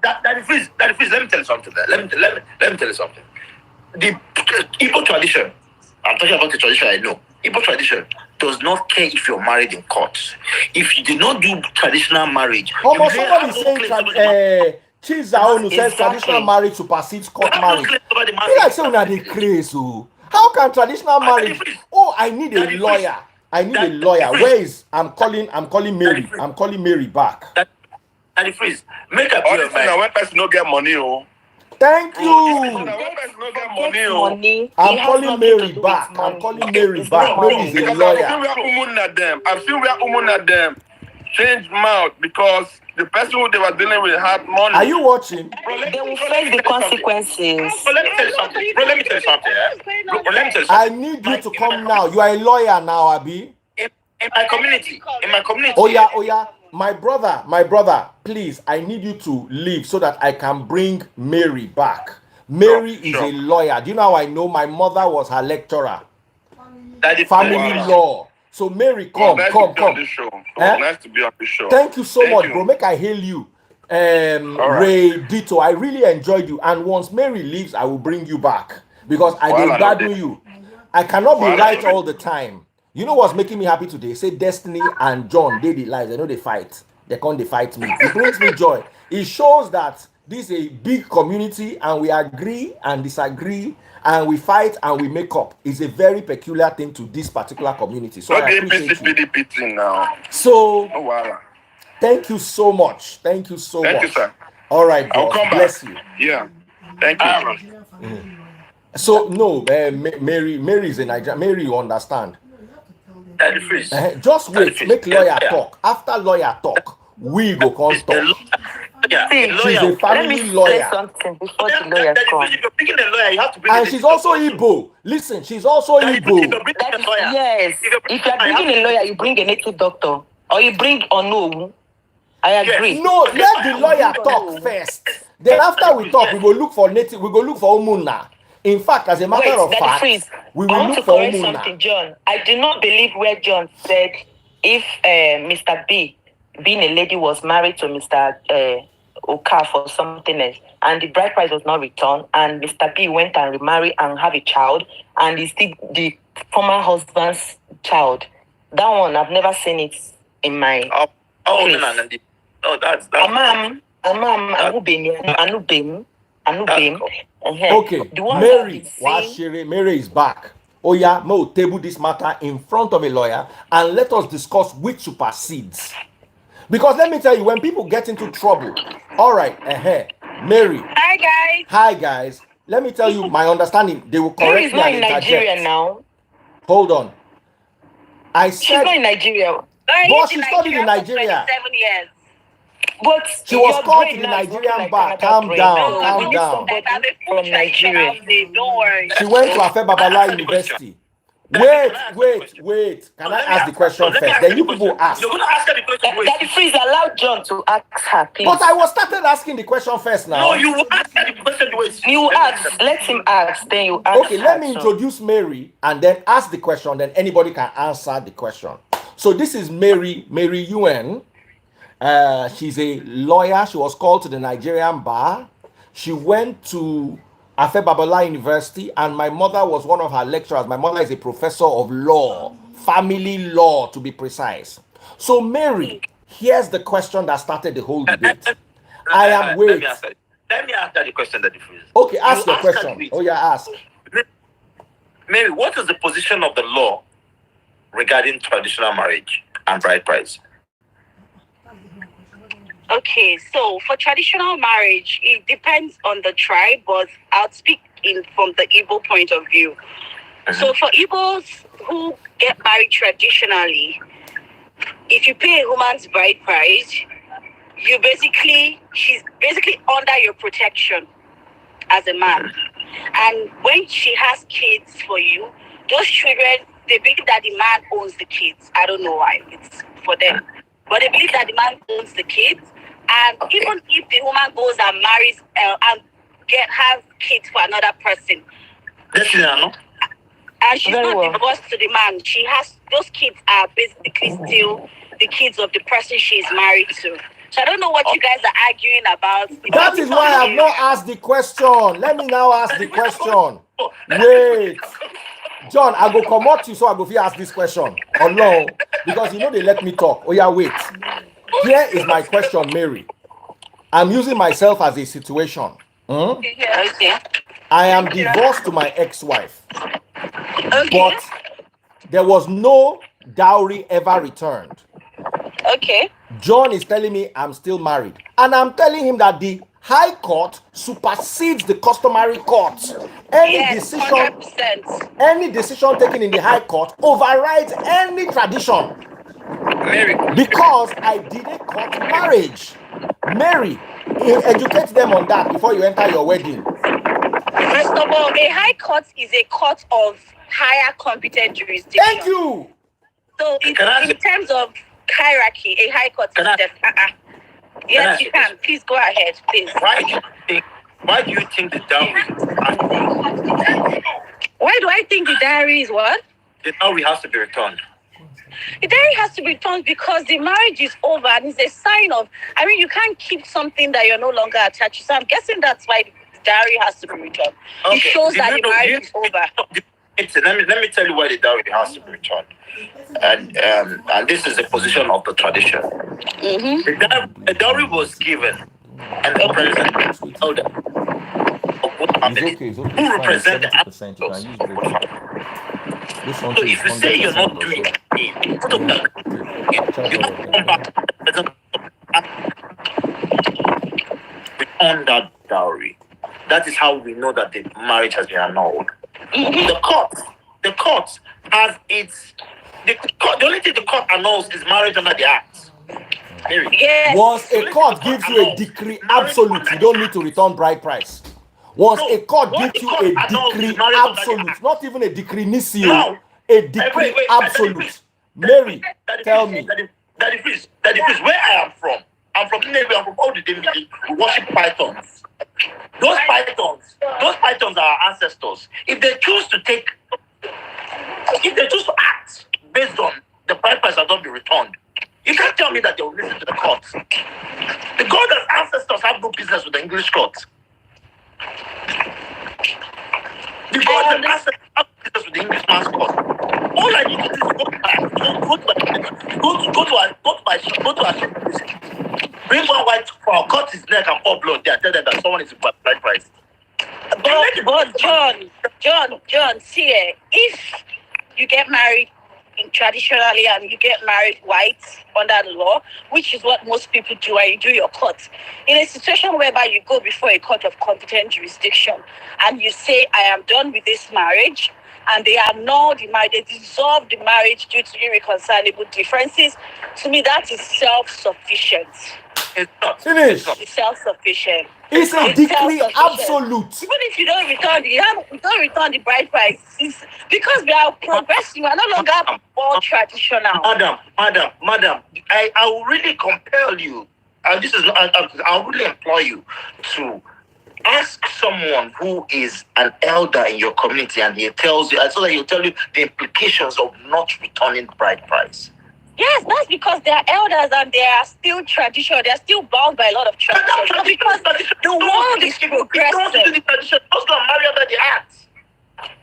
That the freeze. Let me tell you something. Let me tell you something. The Igbo tradition. I'm talking about the tradition I know. Igbo tradition does not care if you're married in court. If you did not do traditional marriage, almost somebody saying Chizaonu says traditional marriage supersedes court marriage. Be like saying that they crazy. How can traditional marriage? Oh, I need a lawyer. Where is I'm calling Mary. I'm calling Mary back. And the freeze. Make up all your the thing that when person no get money, Thank you. I'm calling Mary back. Mary is a lawyer. I've seen where umunna them change mouth because the person who they were dealing with had money. Are you watching? They will face the consequences. Bro, let me tell you something. I need you to come now. You are a lawyer now, Abi. In my community. Oh yeah. My brother, please, I need you to leave so that I can bring Mary back. Mary is a lawyer. Do you know how I know? My mother was her lecturer. Family law. So Mary, come. Nice to be on the show. Thank you so much, bro. Make I hail you. Ray Dito, I really enjoyed you. And once Mary leaves, I will bring you back. Because I did value you. I cannot be right all the time. You know what's making me happy today? Say Destiny and John, they lies. They know they fight. They fight me. It brings me joy. It shows that this is a big community and we agree and disagree and we fight and we make up. It's a very peculiar thing to this particular community. So I appreciate you. Now. So, thank you so much. Thank you, sir. All right, boss. Bless you. Yeah. Thank you. So, no, Mary is a Nigerian. Mary, you understand. Freeze. Just wait, make lawyer talk. After lawyer talk, we go come talk. She's a family lawyer. Something before the lawyer comes. If you're bringing a lawyer, you have to bring And she's also Igbo. Listen, she's also Igbo. Yes. If you're bringing a lawyer, you bring a native doctor. Or you bring Onu. I agree. No, let the lawyer talk first. Then after we talk, we will look for native, we will look for Omuna. In fact, as a matter of fact, we will look for Omuna. Something, John. I do not believe where John said if Mr. B, being a lady, was married to Mr. Oka for something else, and the bride price was not returned, and Mr. B went and remarried and have a child, and is still the former husband's child. That one, I've never seen it in my case. Okay, Mary is back. Oh yeah, Mo, table this matter in front of a lawyer and let us discuss which supersedes. Because let me tell you, when people get into trouble, all right, Mary. Hi guys. Let me tell you my understanding. They will correct me and interject. Nigeria now. Hold on. I said she's not in Nigeria. But she studied in Nigeria. 7 years. But she was called to the Nigerian bar. Calm down. From Nigeria. Don't worry. She went to Afe Babala University. Wait. Can I ask the question first? Then you people ask. You're going to ask her the question. Daddy, please allow John to ask her, please. But I was started asking the question first now. No, you will ask her the question. You ask. Let him ask. Then you ask. Okay, let me introduce Mary and then ask the question. Then anybody can answer the question. So this is Mary UN. She's a lawyer. She was called to the Nigerian bar. She went to Afe Babala University, and my mother was one of her lecturers. My mother is a professor of law, family law to be precise. So Mary, here's the question that started the whole debate. Let me answer the question that you phrased. Okay, ask your question. Oh yeah, ask. Mary, what is the position of the law regarding traditional marriage and bride price? Okay, so for traditional marriage, it depends on the tribe, but I'll speak from the Igbo point of view. So for Igbos who get married traditionally, if you pay a woman's bride price, she's basically under your protection as a man. And when she has kids for you, those children, they believe that the man owns the kids. I don't know why. It's for them. But they believe that the man owns the kids. And even if the woman goes and marries and has kids for another person, and she's not divorced to the man, she has those kids are basically still the kids of the person she's married to. So I don't know what you guys are arguing about. That is why I've not asked the question. Let me now ask the question. Wait. John, I go come out to you so I go ask this question. Oh no, because they let me talk. Oh yeah, wait. Here is my question, Mary. I'm using myself as a situation. Okay. I am divorced to my ex-wife. Okay. But there was no dowry ever returned. Okay. John is telling me I'm still married. And I'm telling him that the High Court supersedes the customary court. Any decision taken in the High Court overrides any tradition. Mary, because I did a court marriage. Mary, educate them on that before you enter your wedding. First of all, a High Court is a court of higher competent jurisdiction. Thank you. So in terms of hierarchy, a High Court is yes, you can. Please go ahead, please. Why do you think the dowry? Why do I think the dowry is what? The dowry has to be returned. The dowry has to be returned because the marriage is over and it's a sign of, you can't keep something that you're no longer attached to. So I'm guessing that's why the dowry has to be returned. Okay. It shows that the marriage is over. Let me tell you why the dowry has to be returned. And this is the position of the tradition. Mm-hmm. The dowry was given, and the president told them who represent the ancestors of the family. So if you say you're not doing it, put up that you have to come back on that dowry. That is how we know that the marriage has been annulled. The court has its. The only thing the court annuls is marriage under the Act. Yes. Once a court gives you a decree absolute, you don't need to return bride price. Once a court gives you a decree absolute, not even a decree nisio, a decree absolute. Mary, tell me. That is where I am from. I'm from Nnewi, I'm from all the Demi. We worship pythons. Those pythons are our ancestors. If they choose to act based on the bride price that don't be returned, you can't tell me that they will listen to the courts. The God's ancestors have no business with the English courts. The God's ancestors have no business with the Englishman's court. All I need to do is go to our ship, bring one white fowl, cut his neck and pour blood there, tell them that someone is in bride price. But John, see, if you get married traditionally and you get married white under the law, which is what most people do, and you do your court, in a situation whereby you go before a court of competent jurisdiction and you say, I am done with this marriage, and they annul the marriage, they dissolve the marriage due to irreconcilable differences, to me that is self-sufficient. It's not. Finish. It's self-sufficient. It's a decree absolute. Even if you don't return the bride price, it's because we are progressing. We are no longer more traditional. Madam, I will really compel you. I will really implore you to ask someone who is an elder in your community, and he tells you, so that he'll tell you the implications of not returning bride price. Yes, that's because they are elders and they are still traditional. They are still bound by a lot of traditions. Because the world is progressive. Don't do the tradition. Just go and marry under the act.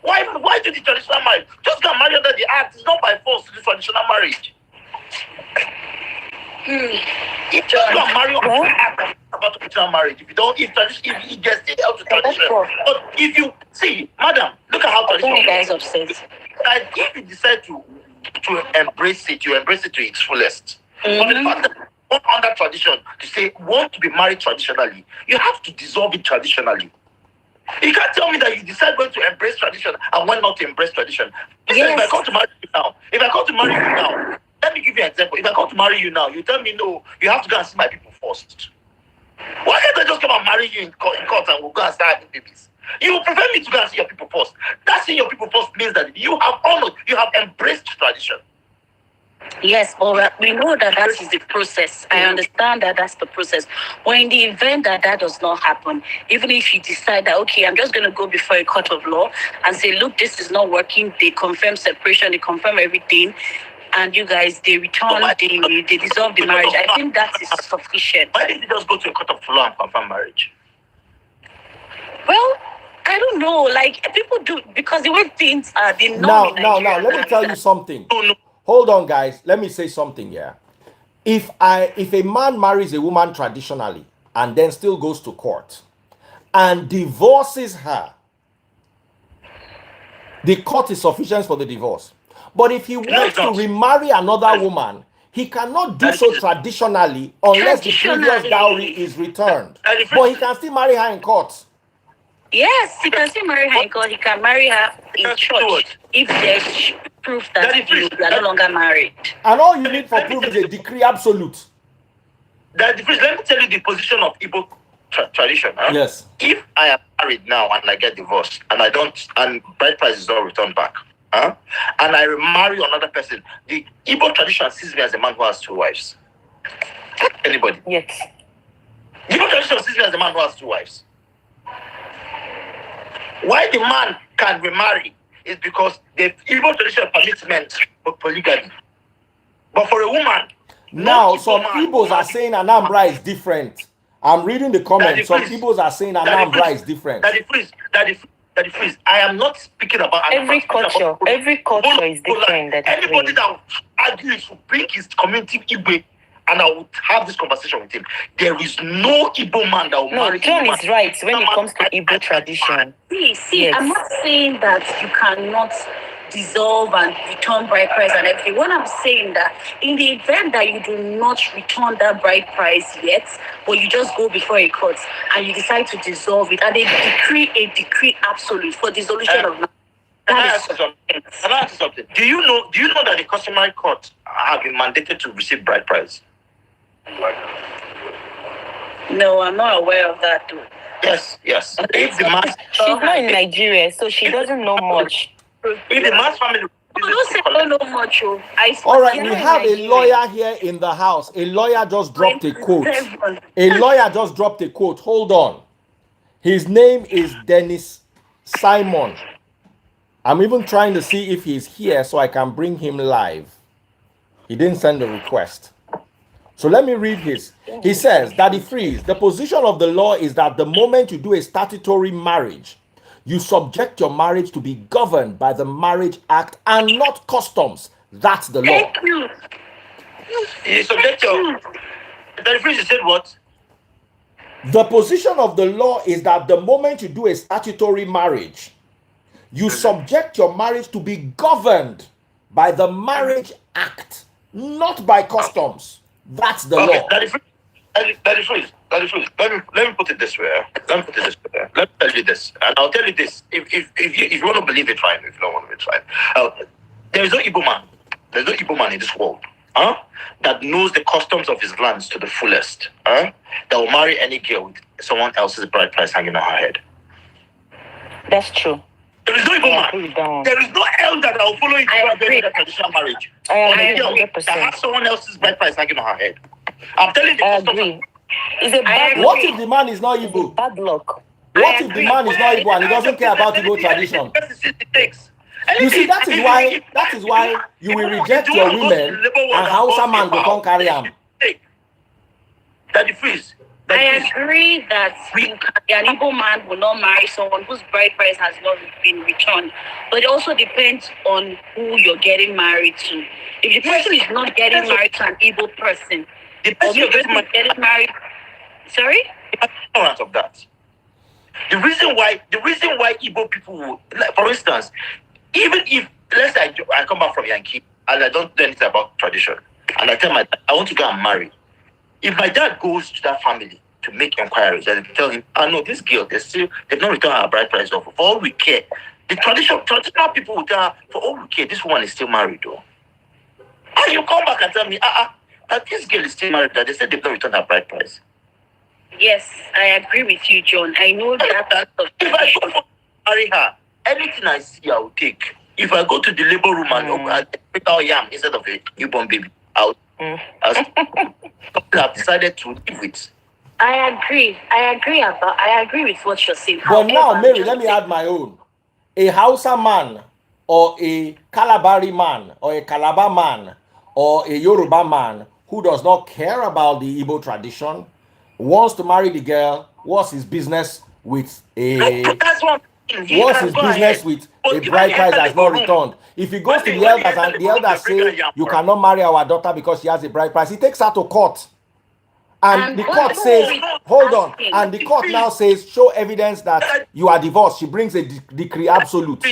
Why do the traditional marriage? Just go and marry under the act. It's not by force to do traditional marriage. Just go and marry under the act about traditional marriage. If it gets held to tradition. But if you see, madam, look at how traditional. You guys upset. If you decide to embrace it, you embrace it to its fullest. But the fact that not under tradition, to say want to be married traditionally, you have to dissolve it traditionally. You can't tell me that you decide when to embrace tradition and when not to embrace tradition. Yes. If I come to marry you now, let me give you an example. If I come to marry you now, you tell me no, you have to go and see my people first. Why can't I just come and marry you in court and we'll go and start having babies? You prefer me to go and see your people first. That seeing your people first means that you have honored, you have embraced tradition. Yes, but we know that is the process. I understand that that's the process. But in the event that does not happen, even if you decide that, okay, I'm just going to go before a court of law and say, look, this is not working, they confirm separation, they confirm everything, and you guys, they return, they dissolve the marriage, I think that is sufficient. Why didn't you just go to a court of law and confirm marriage? Well, I don't know, like people do, because the way things are, they know. Now, let me tell you something. Hold on, guys. Let me say something here. If a man marries a woman traditionally and then still goes to court and divorces her, the court is sufficient for the divorce. But if he wants to remarry another woman, he cannot do so traditionally unless the previous dowry is returned. But he can still marry her in court. Yes, he can still marry her in court. He can marry her in church if there's proof that you are no longer married. And all you need for proof is a decree absolute. Let me tell you the position of Igbo tradition. Huh? Yes. If I am married now and I get divorced and bride price is not returned back, and I remarry another person, the Igbo tradition sees me as a man who has two wives. Anybody? Yes. The Igbo tradition sees me as a man who has two wives. Why the man can remarry is because the Igbo tradition permits men polygamy. But for a woman... Now, some Igbos are saying Anambra is different. I'm reading the comments. Some Igbos are saying Anambra is different. That is freeze. I am not speaking about every culture. Every culture is different. Anybody that will argue to bring his community Igbo, and I would have this conversation with him. There is no Igbo man that will marry. No, John is right when it comes to Igbo tradition. See, yes. I'm not saying that you cannot dissolve and return bride price and everything. What I'm saying that in the event that you do not return that bride price yet, or you just go before a court and you decide to dissolve it, and they decree a decree absolute for dissolution of marriage. Can I ask you something? Do you know that the customary court have been mandated to receive bride price? No, I'm not aware of that too. Yes, yes. If the mass, She's not in Nigeria, so she doesn't know much. if the mass family, Don't say I don't know much. All right, we have a lawyer here in the house. A lawyer just dropped a quote. A lawyer just dropped a quote. Hold on. His name is Dennis Simon. I'm even trying to see if he's here so I can bring him live. He didn't send a request. So let me read his. He says, Daddy Freeze, the position of the law is that the moment you do a statutory marriage, you subject your marriage to be governed by the Marriage Act and not customs. That's the law. Thank you. you subject your. Daddy Freeze said what? The position of the law is that the moment you do a statutory marriage, you subject your marriage to be governed by the Marriage Act, not by customs. That's the law. Daddy Freeze. Let me put it this way. Let me tell you this, and I'll tell you this. If you want to believe it, fine. If you don't want to, it's fine. There is no Igbo man. There's no Igbo man in this world, that knows the customs of his lands to the fullest, that will marry any girl with someone else's bride price hanging on her head. That's true. There is no Igbo man. There is no elder that will follow you to a traditional marriage. I agree. That has someone else's bride price hanging on her head. I'm telling you. I agree. It's a bad What if the man is not Igbo? bad luck. What if the man is not Igbo and he doesn't care about Igbo tradition? You see, that is why you will reject your women and Hausa man will come carry them. Daddy Freeze. I agree that an Igbo man will not marry someone whose bride price has not been returned. But it also depends on who you're getting married to. If the person is not getting married to an Igbo person, or the person is getting married, sorry? Ignorance of that. The reason why Igbo people will, like, for instance, even if let's say I come back from Yankee and I don't know anything about tradition, and I tell my dad I want to go and marry. If my dad goes to that family to make inquiries and tell him, I know this girl, they've not returned her bride price offer. For all we care, the traditional people will tell her, for all we care, this woman is still married though. And you come back and tell me, that this girl is still married, that they said they've not returned her bride price. Yes, I agree with you, John. I know that. If I go for marry her, anything I see, I will take. If I go to the labor room and pick out yam instead of a newborn baby, I'll have decided to live with. I agree with what you're saying. But now, Mary, let me add my own. A Hausa man or a Calabari man or a Calabar man or a Yoruba man who does not care about the Igbo tradition wants to marry the girl. What's his business with a bride price that's not returned? If he goes to the elders and the elders say you cannot marry our daughter because she has a bride price, he takes her to court. And the court says, hold on. And the court now says, show evidence that you are divorced. She brings a decree absolute.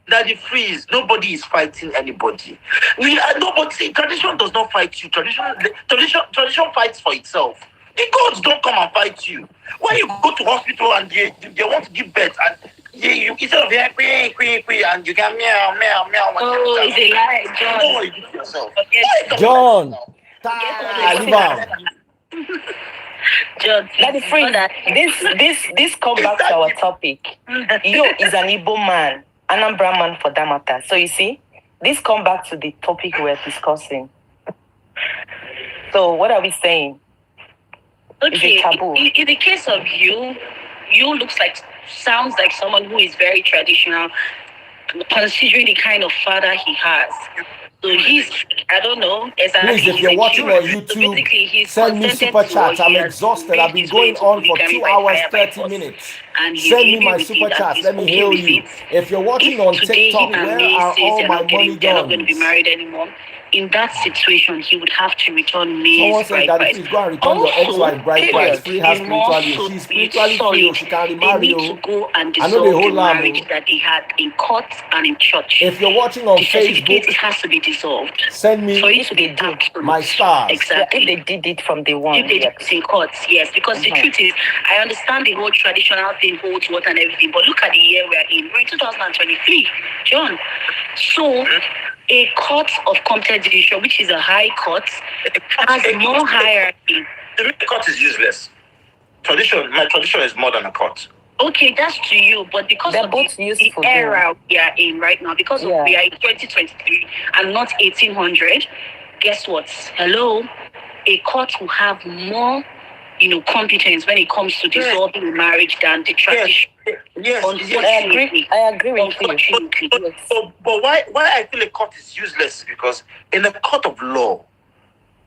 Daddy Freeze, nobody is fighting anybody. Nobody. Tradition does not fight you. Tradition fights for itself. The gods don't come and fight you. When you go to hospital and they want to give birth and you instead of hearing queen and you get meow. Oh, it's a lie, John. No, you do it yourself. John. John, Daddy Freeze, this come back to our topic. Yo is an Igbo man, Anambra man for that matter. So you see, this come back to the topic we're discussing. So what are we saying? Okay, in the case of you sounds like someone who is very traditional, considering the kind of father he has. So he's, I don't know. Please, if you're watching on YouTube, send me super chats. I'm exhausted. I've been going on for 2 hours, 30 minutes. Send me my super chats. Let me heal you. If you're watching on TikTok, where are all my money They're not going to guns? be married anymore. In that situation, he would have to return Someone May's said bride that price. please go and return your ex-wife bride price. Free her spiritually. She's spiritually free. She can They remarry need you. to go and I know dissolve the the whole marriage lamb. that they had in court and in church. If you're watching on The certificate, Facebook, it has to be dissolved. send For me it to be absolute. my stars. Exactly. If they did it from the one. If they did it in courts, yes. Because the truth is, I understand the whole traditional thing holds water and everything, but look at the year we're in. We're in 2023, John. So A court of competent decision, which is a high court, has more hierarchy. To me, the court is useless. My tradition is more than a court. Okay, that's to you, but because They're of both the useful, though. era we are in right now, because of we Yeah. are in 2023 and not 1800, guess what? Hello, a court will have more, competence when it comes to dissolving a marriage than the tradition. Yes, Unfortunately, I agree with you. unfortunately. Yes. but why I feel a court is useless is because in a court of law,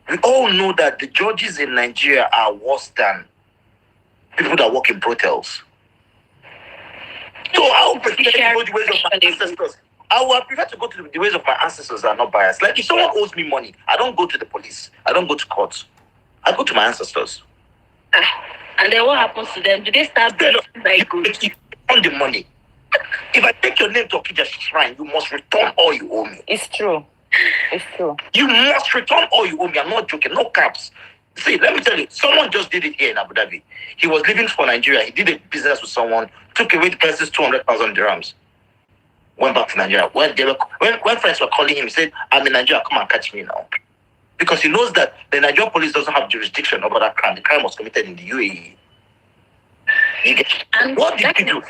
we all know that the judges in Nigeria are worse than people that work in brothels. So I would prefer to go the ways of my ancestors. I would prefer to go to the ways of my ancestors that are not biased. Like if someone owes me money, I don't go to the police. I don't go to courts. I go to my ancestors. And then what happens to them? Do they start begging like good? You return the money. If I take your name to Okija Shrine, you must return all you owe me. It's true. It's true. You must return all you owe me. I'm not joking. No caps. See, let me tell you, someone just did it here in Abu Dhabi. He was leaving for Nigeria. He did a business with someone, took away the person's 200,000 dirhams, went back to Nigeria. When friends were calling him, he said, I'm in Nigeria, come and catch me now. Because he knows that the Nigerian police doesn't have jurisdiction over that crime. The crime was committed in the UAE. What did we do?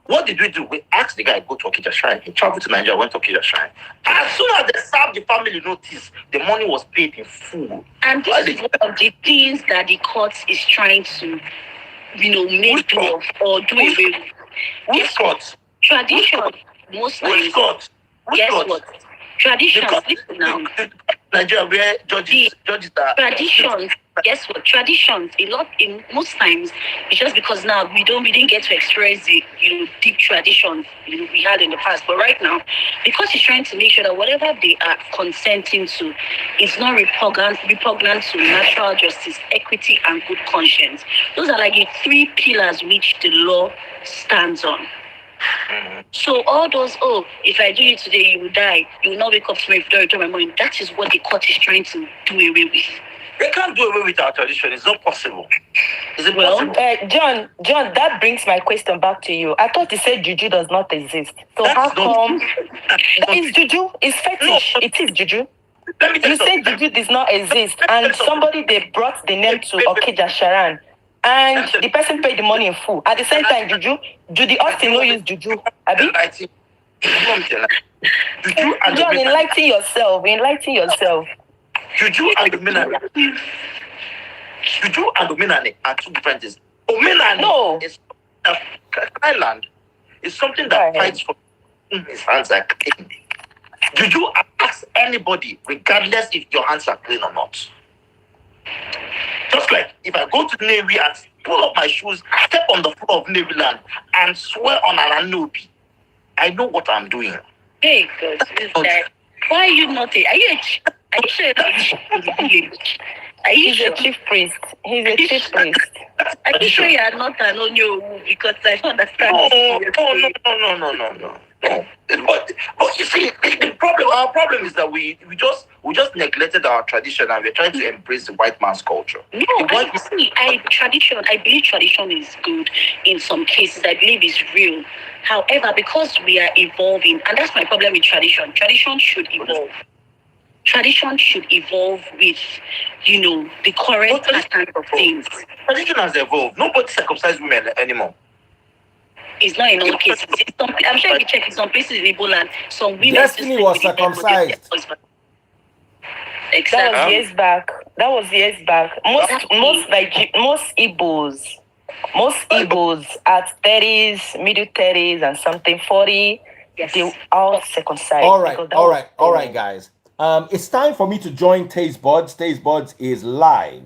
What did we do? We asked the guy to go to Okija Shrine. He traveled to Nigeria, went to Okija Shrine. As soon as they served the family notice, the money was paid in full. And this is one of the things that the court is trying to, make do of or do away with. Which court? Tradition, most times. Which court? Guess what? Traditions, listen now. Nigeria, where judges are. Traditions, guess what? Traditions, most times, it's just because now we didn't get to experience the deep traditions we had in the past. But right now, because he's trying to make sure that whatever they are consenting to is not repugnant to natural justice, equity, and good conscience. Those are like the three pillars which the law stands on. So all those, if I do it today, you will die. You will not wake up tomorrow if you don't return my money. That is what the court is trying to do away with. They can't do away with our tradition. It's not possible. Is it possible? John, that brings my question back to you. I thought you said juju does not exist. So how come? It's juju. It's fetish. No. It is juju. You said juju does not exist, and somebody they brought the name to Okija Sharan. And the person paid the money in full. At the same time, Judy Austin no use juju. Abi? John, enlighten yourself. Juju and Omenane. Juju and Omenane are two different things. Omenane is Thailand. It's something that fights for his hands are clean. Juju asks anybody, regardless if your hands are clean or not. Just like if I go to Navy and pull up my shoes, step on the floor of Navy land and swear on an Anobi, I know what I'm doing. Hey, God, why are you not? Are you sure you're not in the village? He's a chief priest. Are you sure you are not an Onyo? Because I don't understand. No. But you see, our problem is that we just neglected our tradition and we're trying to embrace the white man's culture. No, I believe tradition is good in some cases. I believe it's real. However, because we are evolving, and that's my problem with tradition. Tradition should evolve. Tradition should evolve with, the current pattern of things. Tradition has evolved. Nobody circumcises women anymore. It's not in all cases. I'm sure if you check in some places in Igbo land, some women. Destiny was circumcised. Exactly. That was years back. Most Igbos at 30s, middle 30s, and something 40, they all circumcised. All right, guys. It's time for me to join Taste Buds. Taste Buds is live.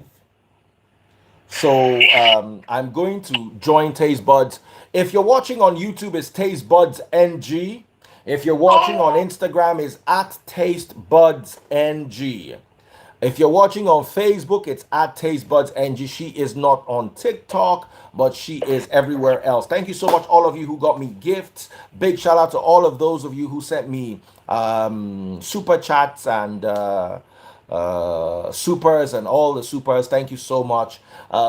So I'm going to join Taste Buds. If you're watching on YouTube, it's Taste Buds NG. If you're watching on Instagram, it's at Taste Buds NG. If you're watching on Facebook, it's at Taste Buds NG. She is not on TikTok, but she is everywhere else. Thank you so much, all of you who got me gifts. Big shout out to all of those of you who sent me super chats and supers and all the supers. Thank you so much.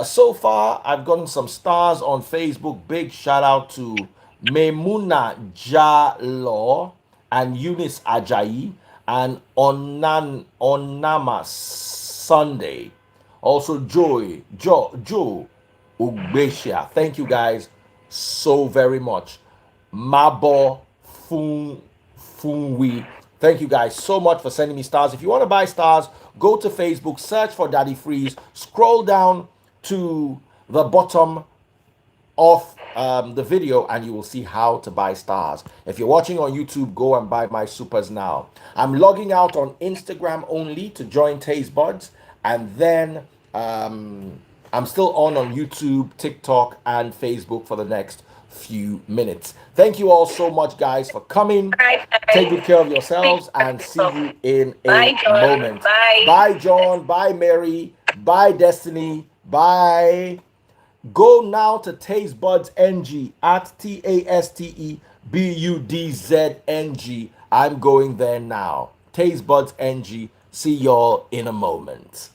So far, I've gotten some stars on Facebook. Big shout out to Memuna Jalo and Eunice Ajayi. and Onama Sunday. Also, Joe Ugbesha. Thank you guys so very much. Mabo Funwi. Thank you guys so much for sending me stars. If you want to buy stars, go to Facebook, search for Daddy Freeze, scroll down to the bottom of the video and you will see how to buy stars. If you're watching on YouTube, go and buy my supers now. I'm logging out on Instagram only to join Taste Buds, and then I'm still on YouTube, TikTok, and Facebook for the next few minutes. Thank you all so much, guys, for coming. Take good care of yourselves and see you in a moment. Bye, John. Bye, Mary. Bye, Destiny. Bye. Go now to Taste Buds NG at TasteBudzNG. I'm going there now. Taste Buds NG. See y'all in a moment.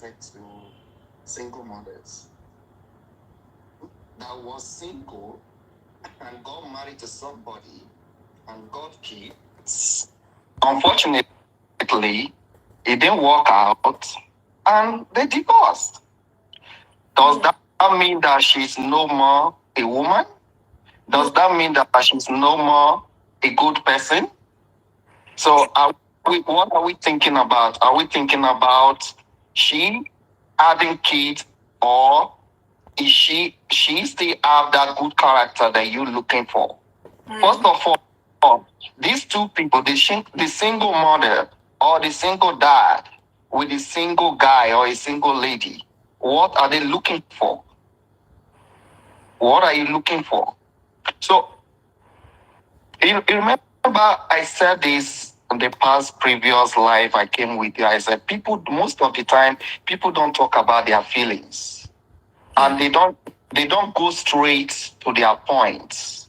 To single mothers that was single and got married to somebody and got kids. Unfortunately, it didn't work out and they divorced. Does that mean that she's no more a woman? Does that mean that she's no more a good person? So what are we thinking about? Are we thinking about she having kids, or is she still have that good character that you're looking for? First of all, these two people, the single mother or the single dad with a single guy or a single lady, what are they looking for? What are you looking for? So, you remember I said this in the past previous life I came with you. I said most of the time, people don't talk about their feelings. And they don't go straight to their points.